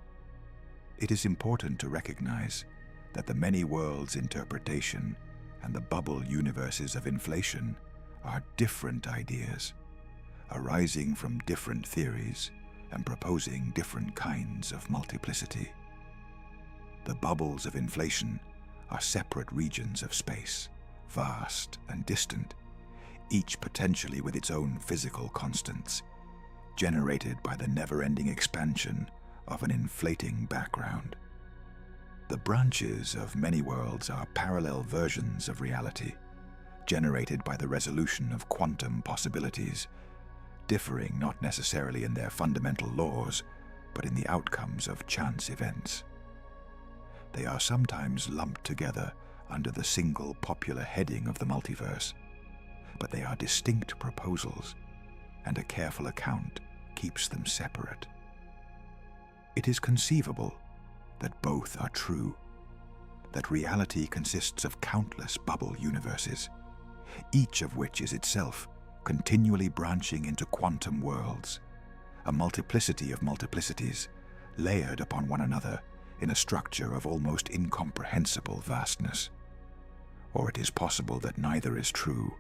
It is important to recognize that the many worlds interpretation and the bubble universes of inflation are different ideas, arising from different theories and proposing different kinds of multiplicity. The bubbles of inflation are separate regions of space, vast and distant, each potentially with its own physical constants, generated by the never-ending expansion of an inflating background. The branches of many worlds are parallel versions of reality, generated by the resolution of quantum possibilities, differing not necessarily in their fundamental laws, but in the outcomes of chance events. They are sometimes lumped together under the single popular heading of the multiverse, but they are distinct proposals, and a careful account keeps them separate. It is conceivable that both are true, that reality consists of countless bubble universes, each of which is itself continually branching into quantum worlds, a multiplicity of multiplicities layered upon one another in a structure of almost incomprehensible vastness. Or it is possible that neither is true,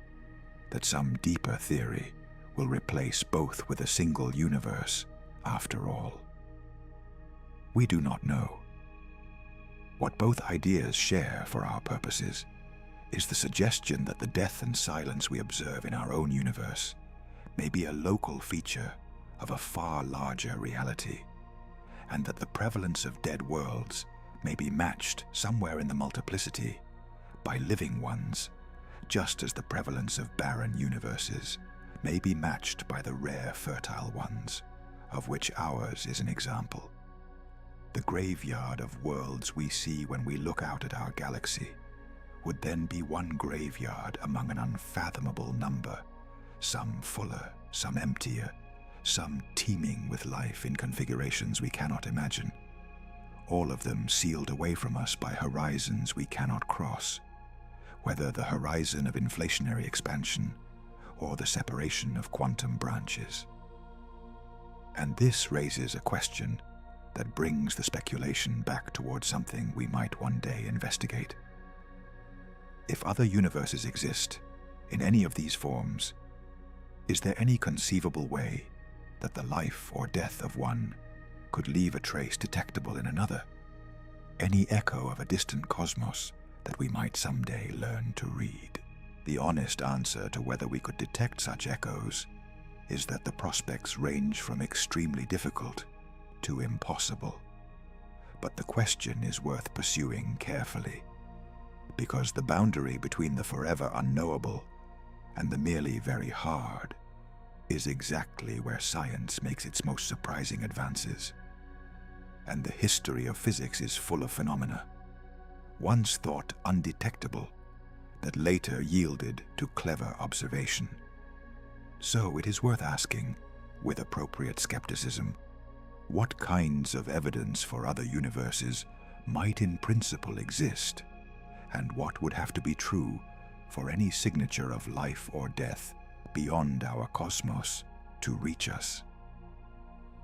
that some deeper theory will replace both with a single universe after all. We do not know. What both ideas share for our purposes is the suggestion that the death and silence we observe in our own universe may be a local feature of a far larger reality, and that the prevalence of dead worlds may be matched somewhere in the multiplicity by living ones, just as the prevalence of barren universes may be matched by the rare fertile ones, of which ours is an example. The graveyard of worlds we see when we look out at our galaxy would then be one graveyard among an unfathomable number, some fuller, some emptier, some teeming with life in configurations we cannot imagine, all of them sealed away from us by horizons we cannot cross, whether the horizon of inflationary expansion or the separation of quantum branches. And this raises a question that brings the speculation back towards something we might one day investigate. If other universes exist, in any of these forms, is there any conceivable way that the life or death of one could leave a trace detectable in another? Any echo of a distant cosmos that we might someday learn to read? The honest answer to whether we could detect such echoes is that the prospects range from extremely difficult to impossible. But the question is worth pursuing carefully, because the boundary between the forever unknowable and the merely very hard is exactly where science makes its most surprising advances. And the history of physics is full of phenomena, once thought undetectable, that later yielded to clever observation. So it is worth asking, with appropriate skepticism, what kinds of evidence for other universes might in principle exist, and what would have to be true for any signature of life or death beyond our cosmos to reach us.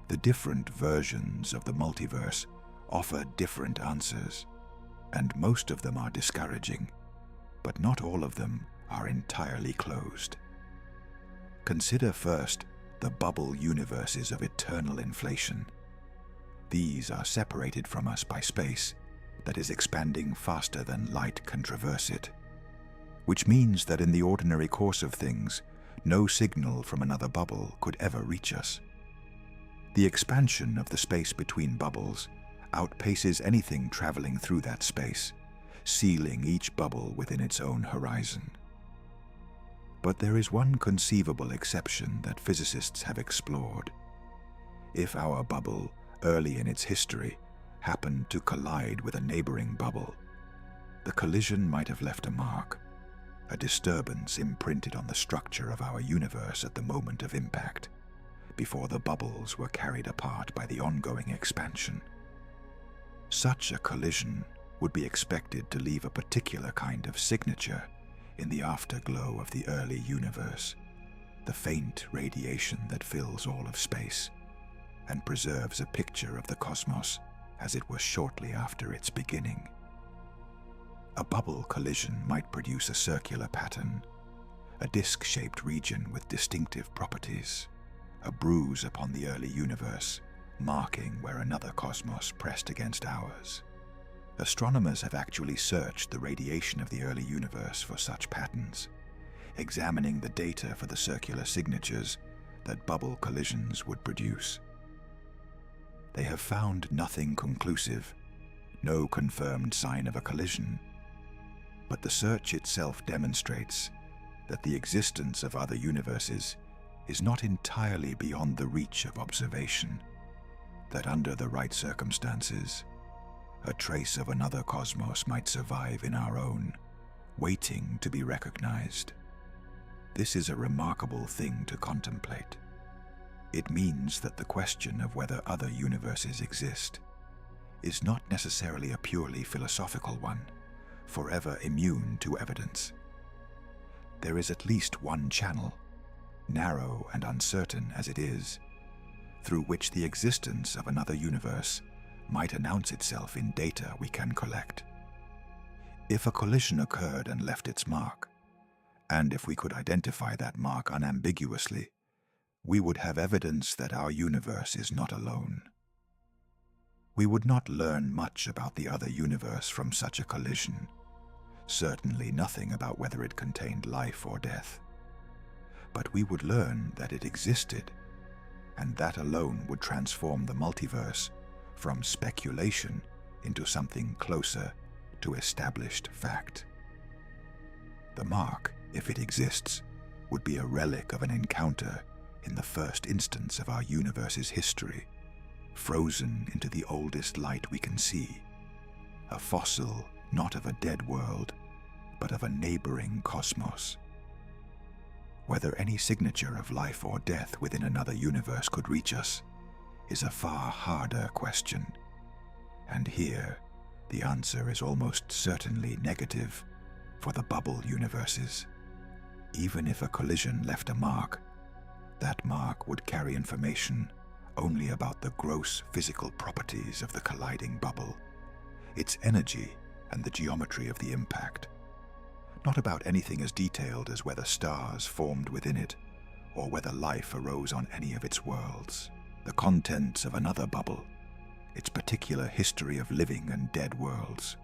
The different versions of the multiverse offer different answers, and most of them are discouraging, but not all of them are entirely closed. Consider first the bubble universes of eternal inflation. These are separated from us by space that is expanding faster than light can traverse it, which means that in the ordinary course of things, no signal from another bubble could ever reach us. The expansion of the space between bubbles outpaces anything traveling through that space, sealing each bubble within its own horizon. But there is one conceivable exception that physicists have explored. If our bubble, early in its history, happened to collide with a neighboring bubble, the collision might have left a mark, a disturbance imprinted on the structure of our universe at the moment of impact, before the bubbles were carried apart by the ongoing expansion. Such a collision would be expected to leave a particular kind of signature in the afterglow of the early universe, the faint radiation that fills all of space and preserves a picture of the cosmos as it was shortly after its beginning. A bubble collision might produce a circular pattern, a disc-shaped region with distinctive properties, a bruise upon the early universe, marking where another cosmos pressed against ours. Astronomers have actually searched the radiation of the early universe for such patterns, examining the data for the circular signatures that bubble collisions would produce. They have found nothing conclusive, no confirmed sign of a collision, but the search itself demonstrates that the existence of other universes is not entirely beyond the reach of observation, that under the right circumstances, a trace of another cosmos might survive in our own, waiting to be recognized. This is a remarkable thing to contemplate. It means that the question of whether other universes exist is not necessarily a purely philosophical one, forever immune to evidence. There is at least one channel, narrow and uncertain as it is, through which the existence of another universe might announce itself in data we can collect. If a collision occurred and left its mark, and if we could identify that mark unambiguously, we would have evidence that our universe is not alone. We would not learn much about the other universe from such a collision, certainly nothing about whether it contained life or death. But we would learn that it existed, and that alone would transform the multiverse from speculation into something closer to established fact. The mark, if it exists, would be a relic of an encounter in the first instance of our universe's history, frozen into the oldest light we can see, a fossil not of a dead world, but of a neighboring cosmos. Whether any signature of life or death within another universe could reach us is a far harder question, and here the answer is almost certainly negative for the bubble universes. Even if a collision left a mark, that mark would carry information only about the gross physical properties of the colliding bubble, its energy and the geometry of the impact, not about anything as detailed as whether stars formed within it or whether life arose on any of its worlds. The contents of another bubble, its particular history of living and dead worlds,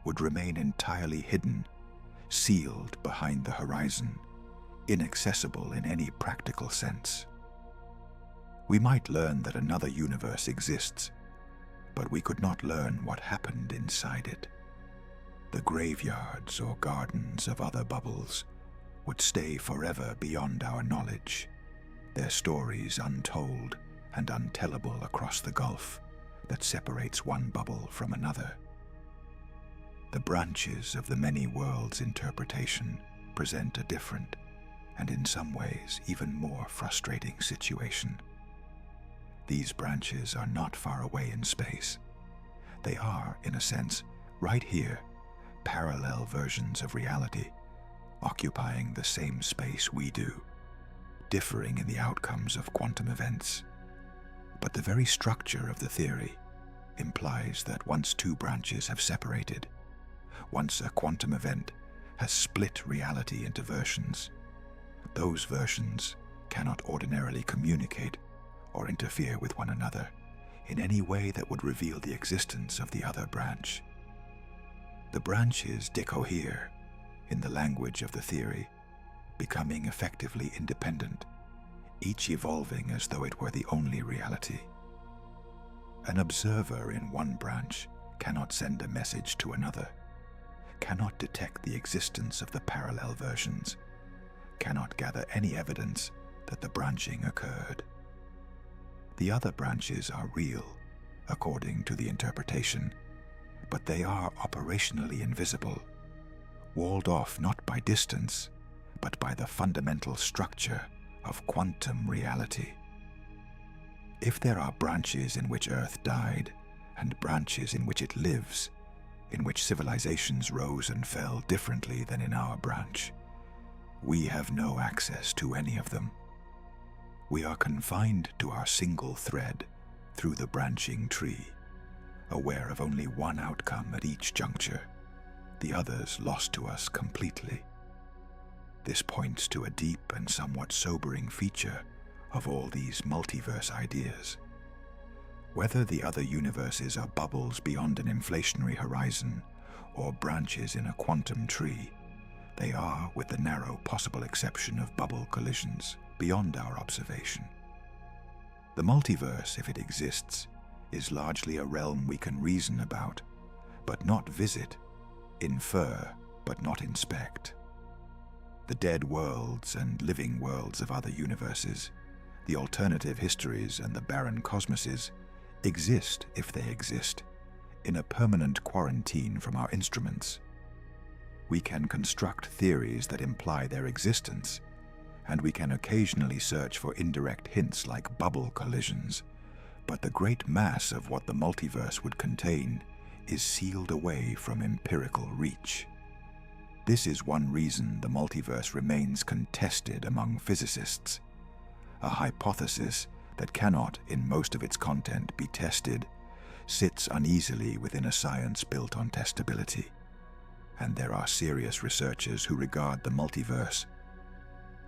would remain entirely hidden, sealed behind the horizon, inaccessible in any practical sense. We might learn that another universe exists, but we could not learn what happened inside it. The graveyards or gardens of other bubbles would stay forever beyond our knowledge, their stories untold and untellable across the gulf that separates one bubble from another. The branches of the many worlds interpretation present a different, and in some ways even more frustrating situation. These branches are not far away in space. They are, in a sense, right here, parallel versions of reality, occupying the same space we do, differing in the outcomes of quantum events. But the very structure of the theory implies that once two branches have separated, once a quantum event has split reality into versions, those versions cannot ordinarily communicate or interfere with one another in any way that would reveal the existence of the other branch. The branches decohere, in the language of the theory, becoming effectively independent, each evolving as though it were the only reality. An observer in one branch cannot send a message to another, cannot detect the existence of the parallel versions, cannot gather any evidence that the branching occurred. The other branches are real, according to the interpretation, but they are operationally invisible, walled off not by distance, but by the fundamental structure of quantum reality. If there are branches in which Earth died, and branches in which it lives, in which civilizations rose and fell differently than in our branch, we have no access to any of them. We are confined to our single thread through the branching tree, aware of only one outcome at each juncture, the others lost to us completely. This points to a deep and somewhat sobering feature of all these multiverse ideas. Whether the other universes are bubbles beyond an inflationary horizon or branches in a quantum tree, they are, with the narrow possible exception of bubble collisions, beyond our observation. The multiverse, if it exists, is largely a realm we can reason about, but not visit, infer, but not inspect. The dead worlds and living worlds of other universes, the alternative histories and the barren cosmoses, exist, if they exist, in a permanent quarantine from our instruments. We can construct theories that imply their existence, and we can occasionally search for indirect hints like bubble collisions, but the great mass of what the multiverse would contain is sealed away from empirical reach. This is one reason the multiverse remains contested among physicists, a hypothesis that cannot, in most of its content, be tested, sits uneasily within a science built on testability. And there are serious researchers who regard the multiverse,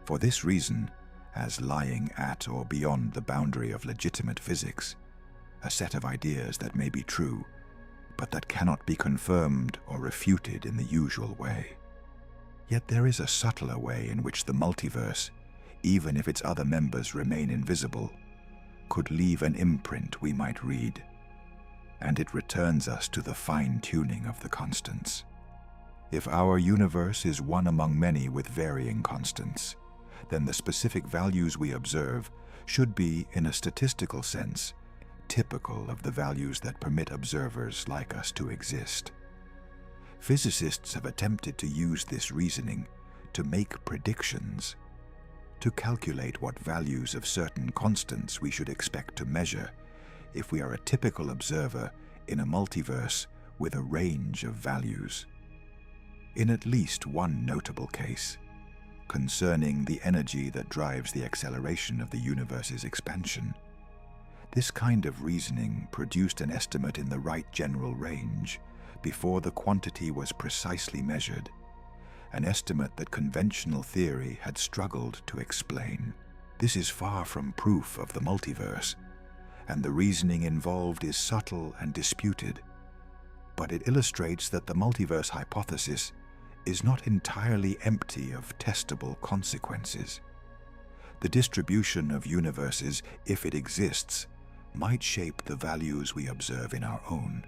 for this reason, as lying at or beyond the boundary of legitimate physics, a set of ideas that may be true, but that cannot be confirmed or refuted in the usual way. Yet there is a subtler way in which the multiverse, even if its other members remain invisible, could leave an imprint we might read. and it returns us to the fine-tuning of the constants. If our universe is one among many with varying constants, then the specific values we observe should be, in a statistical sense, typical of the values that permit observers like us to exist. Physicists have attempted to use this reasoning to make predictions, to calculate what values of certain constants we should expect to measure if we are a typical observer in a multiverse with a range of values. In at least one notable case, concerning the energy that drives the acceleration of the universe's expansion, this kind of reasoning produced an estimate in the right general range before the quantity was precisely measured, an estimate that conventional theory had struggled to explain. This is far from proof of the multiverse, and the reasoning involved is subtle and disputed, but it illustrates that the multiverse hypothesis is not entirely empty of testable consequences. The distribution of universes, if it exists, might shape the values we observe in our own,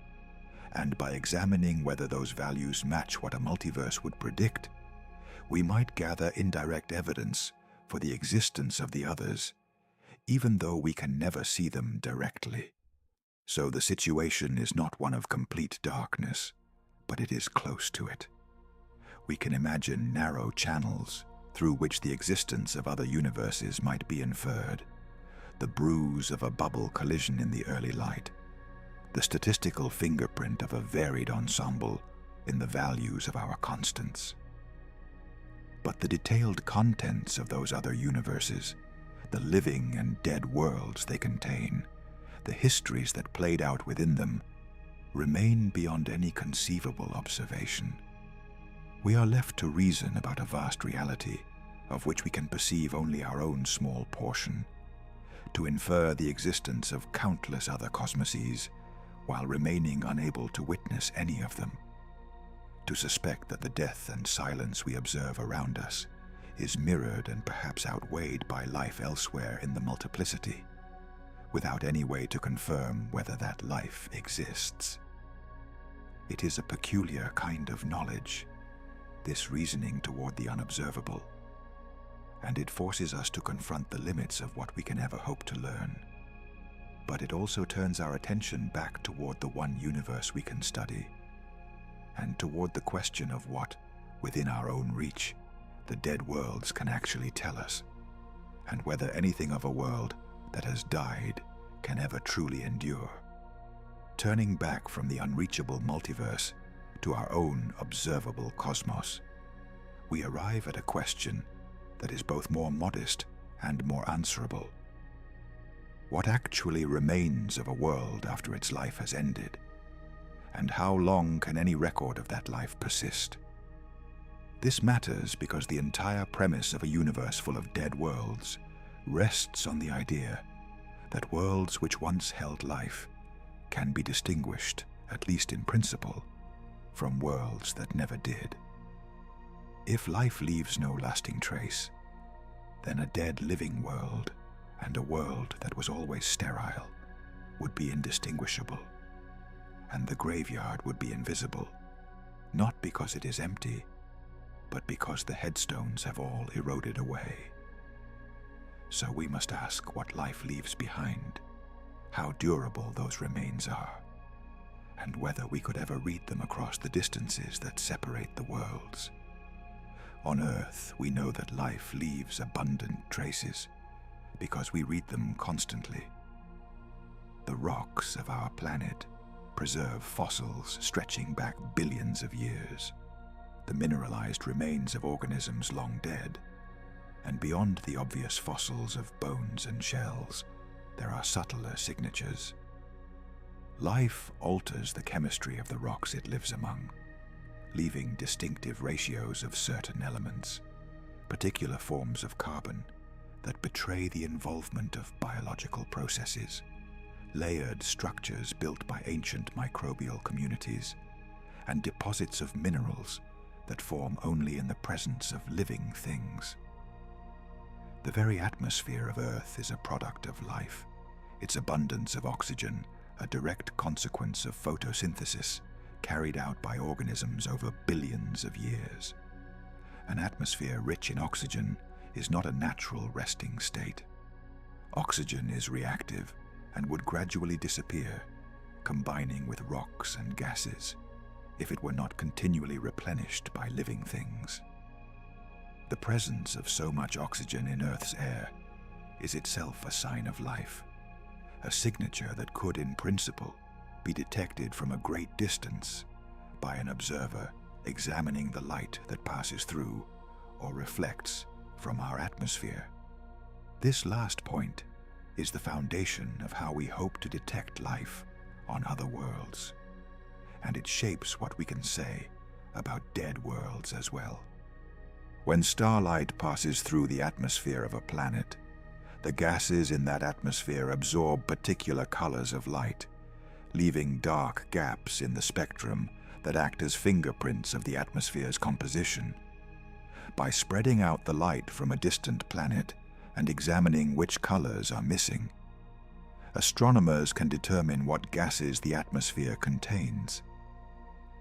and by examining whether those values match what a multiverse would predict, we might gather indirect evidence for the existence of the others, even though we can never see them directly. So the situation is not one of complete darkness, but it is close to it. We can imagine narrow channels through which the existence of other universes might be inferred, the bruise of a bubble collision in the early light, the statistical fingerprint of a varied ensemble in the values of our constants. But the detailed contents of those other universes, the living and dead worlds they contain, the histories that played out within them, remain beyond any conceivable observation. We are left to reason about a vast reality of which we can perceive only our own small portion, to infer the existence of countless other cosmoses while remaining unable to witness any of them, to suspect that the death and silence we observe around us is mirrored and perhaps outweighed by life elsewhere in the multiplicity, without any way to confirm whether that life exists. It is a peculiar kind of knowledge, this reasoning toward the unobservable, and it forces us to confront the limits of what we can ever hope to learn. But it also turns our attention back toward the one universe we can study, and toward the question of what, within our own reach, the dead worlds can actually tell us, and whether anything of a world that has died can ever truly endure. Turning back from the unreachable multiverse to our own observable cosmos, we arrive at a question that is both more modest and more answerable. What actually remains of a world after its life has ended? And how long can any record of that life persist? This matters because the entire premise of a universe full of dead worlds rests on the idea that worlds which once held life can be distinguished, at least in principle, from worlds that never did. If life leaves no lasting trace, then a dead living world and a world that was always sterile would be indistinguishable, and the graveyard would be invisible, not because it is empty, but because the headstones have all eroded away. So we must ask what life leaves behind, how durable those remains are, and whether we could ever read them across the distances that separate the worlds. On Earth, we know that life leaves abundant traces because we read them constantly. The rocks of our planet preserve fossils stretching back billions of years, the mineralized remains of organisms long dead, and beyond the obvious fossils of bones and shells, there are subtler signatures. Life alters the chemistry of the rocks it lives among, leaving distinctive ratios of certain elements, particular forms of carbon that betray the involvement of biological processes, layered structures built by ancient microbial communities, and deposits of minerals that form only in the presence of living things. The very atmosphere of Earth is a product of life, its abundance of oxygen a direct consequence of photosynthesis carried out by organisms over billions of years. An atmosphere rich in oxygen is not a natural resting state. Oxygen is reactive and would gradually disappear, combining with rocks and gases, if it were not continually replenished by living things. The presence of so much oxygen in Earth's air is itself a sign of life, a signature that could, in principle, be detected from a great distance by an observer examining the light that passes through or reflects from our atmosphere. This last point is the foundation of how we hope to detect life on other worlds, and it shapes what we can say about dead worlds as well. When starlight passes through the atmosphere of a planet, the gases in that atmosphere absorb particular colors of light, leaving dark gaps in the spectrum that act as fingerprints of the atmosphere's composition. By spreading out the light from a distant planet and examining which colors are missing, astronomers can determine what gases the atmosphere contains.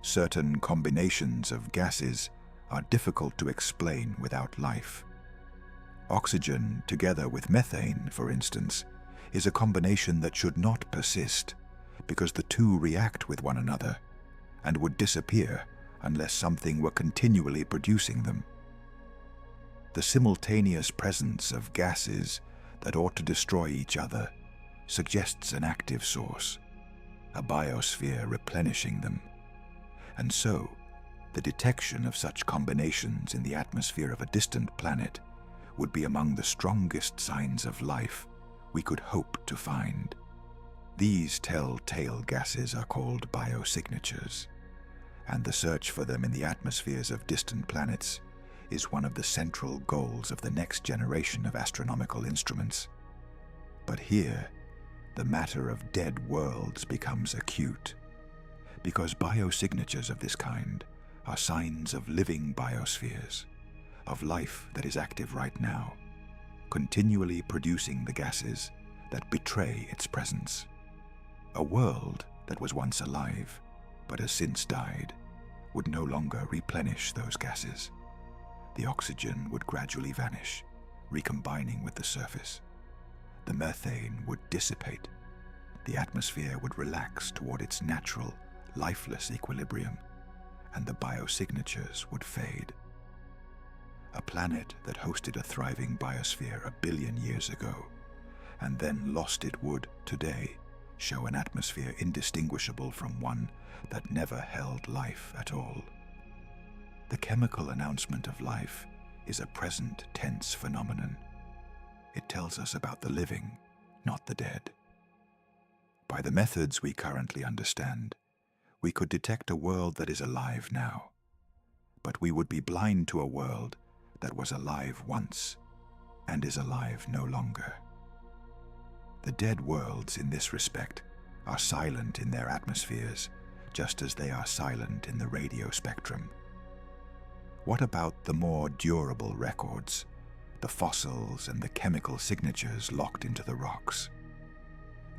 Certain combinations of gases are difficult to explain without life. Oxygen, together with methane, for instance, is a combination that should not persist because the two react with one another and would disappear unless something were continually producing them. The simultaneous presence of gases that ought to destroy each other suggests an active source, a biosphere replenishing them. And so, the detection of such combinations in the atmosphere of a distant planet would be among the strongest signs of life we could hope to find. These telltale gases are called biosignatures, and the search for them in the atmospheres of distant planets is one of the central goals of the next generation of astronomical instruments. But here, the matter of dead worlds becomes acute, because biosignatures of this kind are signs of living biospheres, of life that is active right now, continually producing the gases that betray its presence. A world that was once alive, but has since died, would no longer replenish those gases. The oxygen would gradually vanish, recombining with the surface. The methane would dissipate. The atmosphere would relax toward its natural, lifeless equilibrium, and the biosignatures would fade. A planet that hosted a thriving biosphere 1 billion years ago, and then lost it would, today, show an atmosphere indistinguishable from one that never held life at all. The chemical announcement of life is a present tense phenomenon. It tells us about the living, not the dead. By the methods we currently understand, we could detect a world that is alive now, but we would be blind to a world that was alive once and is alive no longer. The dead worlds in this respect are silent in their atmospheres, just as they are silent in the radio spectrum. What about the more durable records, the fossils and the chemical signatures locked into the rocks?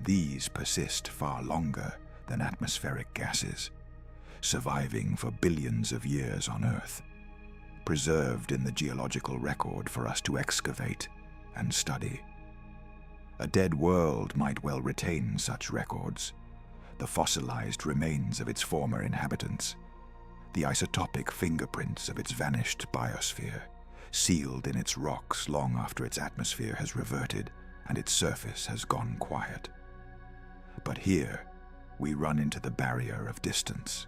These persist far longer than atmospheric gases, surviving for billions of years on Earth, preserved in the geological record for us to excavate and study. A dead world might well retain such records, the fossilized remains of its former inhabitants, the isotopic fingerprints of its vanished biosphere, sealed in its rocks long after its atmosphere has reverted and its surface has gone quiet. But here, we run into the barrier of distance.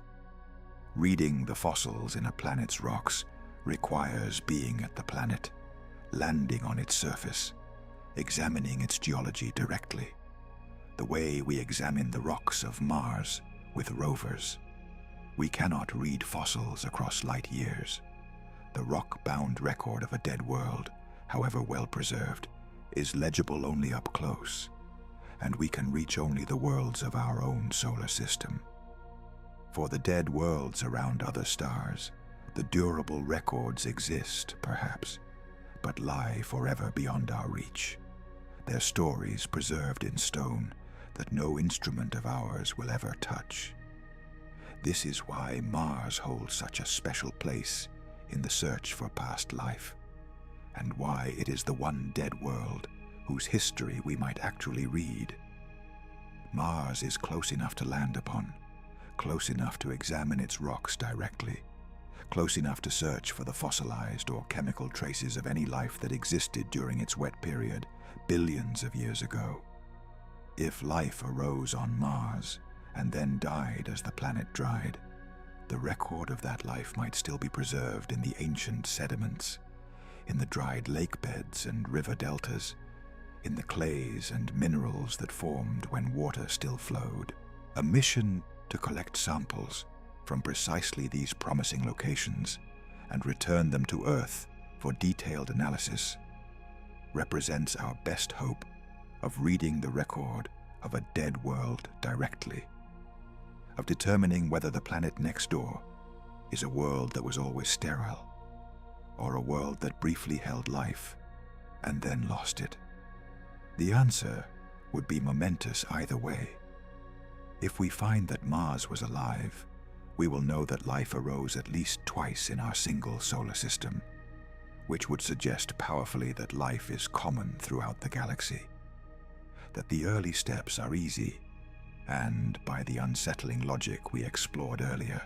Reading the fossils in a planet's rocks requires being at the planet, landing on its surface, examining its geology directly, the way we examine the rocks of Mars with rovers. We cannot read fossils across light years. The rock-bound record of a dead world, however well preserved, is legible only up close, and we can reach only the worlds of our own solar system. For the dead worlds around other stars, the durable records exist, perhaps, but lie forever beyond our reach. Their stories preserved in stone, that no instrument of ours will ever touch. This is why Mars holds such a special place in the search for past life, and why it is the one dead world whose history we might actually read. Mars is close enough to land upon, close enough to examine its rocks directly, close enough to search for the fossilized or chemical traces of any life that existed during its wet period billions of years ago. If life arose on Mars and then died as the planet dried, the record of that life might still be preserved in the ancient sediments, in the dried lake beds and river deltas, in the clays and minerals that formed when water still flowed. A mission to collect samples from precisely these promising locations and return them to Earth for detailed analysis represents our best hope of reading the record of a dead world directly, of determining whether the planet next door is a world that was always sterile, or a world that briefly held life and then lost it. The answer would be momentous either way. If we find that Mars was alive, we will know that life arose at least twice in our single solar system, which would suggest powerfully that life is common throughout the galaxy, that the early steps are easy, and, by the unsettling logic we explored earlier,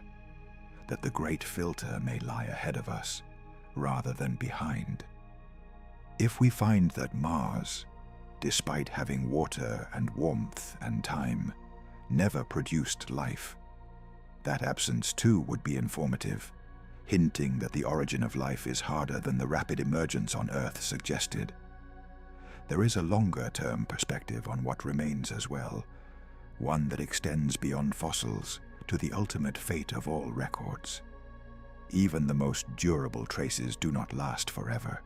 that the great filter may lie ahead of us rather than behind. If we find that Mars, despite having water and warmth and time, never produced life, that absence too would be informative, hinting that the origin of life is harder than the rapid emergence on Earth suggested. There is a longer-term perspective on what remains as well, one that extends beyond fossils to the ultimate fate of all records. Even the most durable traces do not last forever.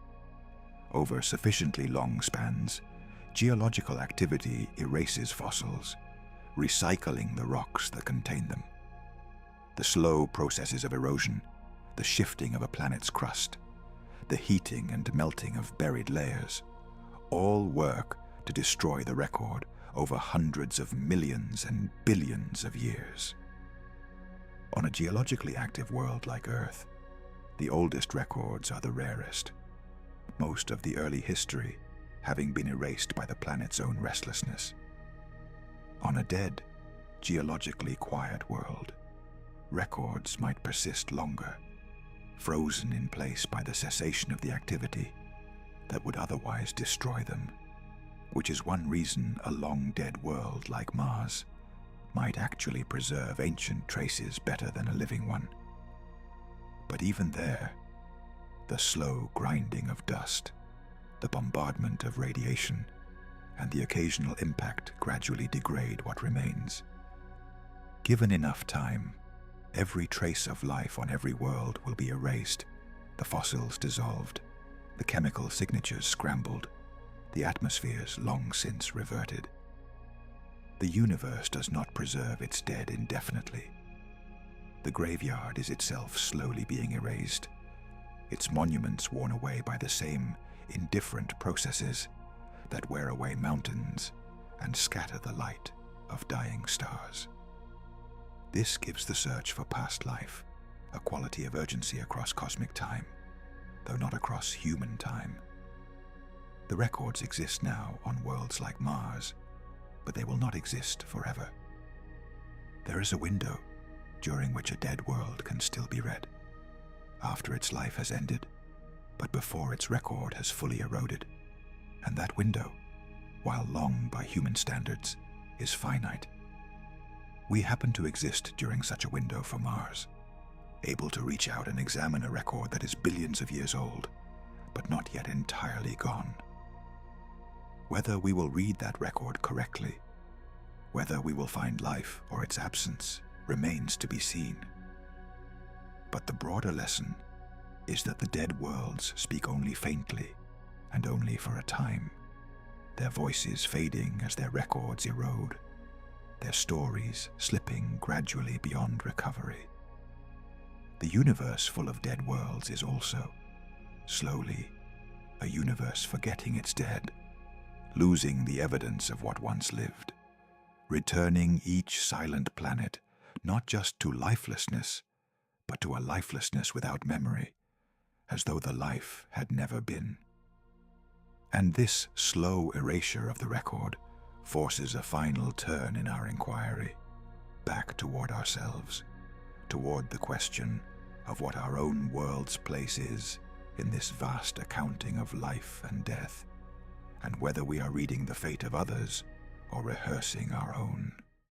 Over sufficiently long spans, geological activity erases fossils, recycling the rocks that contain them. The slow processes of erosion, the shifting of a planet's crust, the heating and melting of buried layers, all work to destroy the record over hundreds of millions and billions of years. On a geologically active world like Earth, the oldest records are the rarest, most of the early history having been erased by the planet's own restlessness. On a dead, geologically quiet world, records might persist longer, frozen in place by the cessation of the activity that would otherwise destroy them, which is one reason a long-dead world like Mars might actually preserve ancient traces better than a living one. But even there, the slow grinding of dust, the bombardment of radiation, and the occasional impact gradually degrade what remains. Given enough time, every trace of life on every world will be erased, the fossils dissolved, the chemical signatures scrambled, the atmospheres long since reverted. The universe does not preserve its dead indefinitely. The graveyard is itself slowly being erased, its monuments worn away by the same indifferent processes that wear away mountains and scatter the light of dying stars. This gives the search for past life a quality of urgency across cosmic time, though not across human time. The records exist now on worlds like Mars, but they will not exist forever. There is a window during which a dead world can still be read, after its life has ended, but before its record has fully eroded. And that window, while long by human standards, is finite. We happen to exist during such a window for Mars, able to reach out and examine a record that is billions of years old, but not yet entirely gone. Whether we will read that record correctly, whether we will find life or its absence, remains to be seen. But the broader lesson is that the dead worlds speak only faintly and only for a time, their voices fading as their records erode, their stories slipping gradually beyond recovery. The universe full of dead worlds is also, slowly, a universe forgetting its dead, losing the evidence of what once lived, returning each silent planet not just to lifelessness, but to a lifelessness without memory, as though the life had never been. And this slow erasure of the record forces a final turn in our inquiry, back toward ourselves, toward the question of what our own world's place is in this vast accounting of life and death, and whether we are reading the fate of others or rehearsing our own.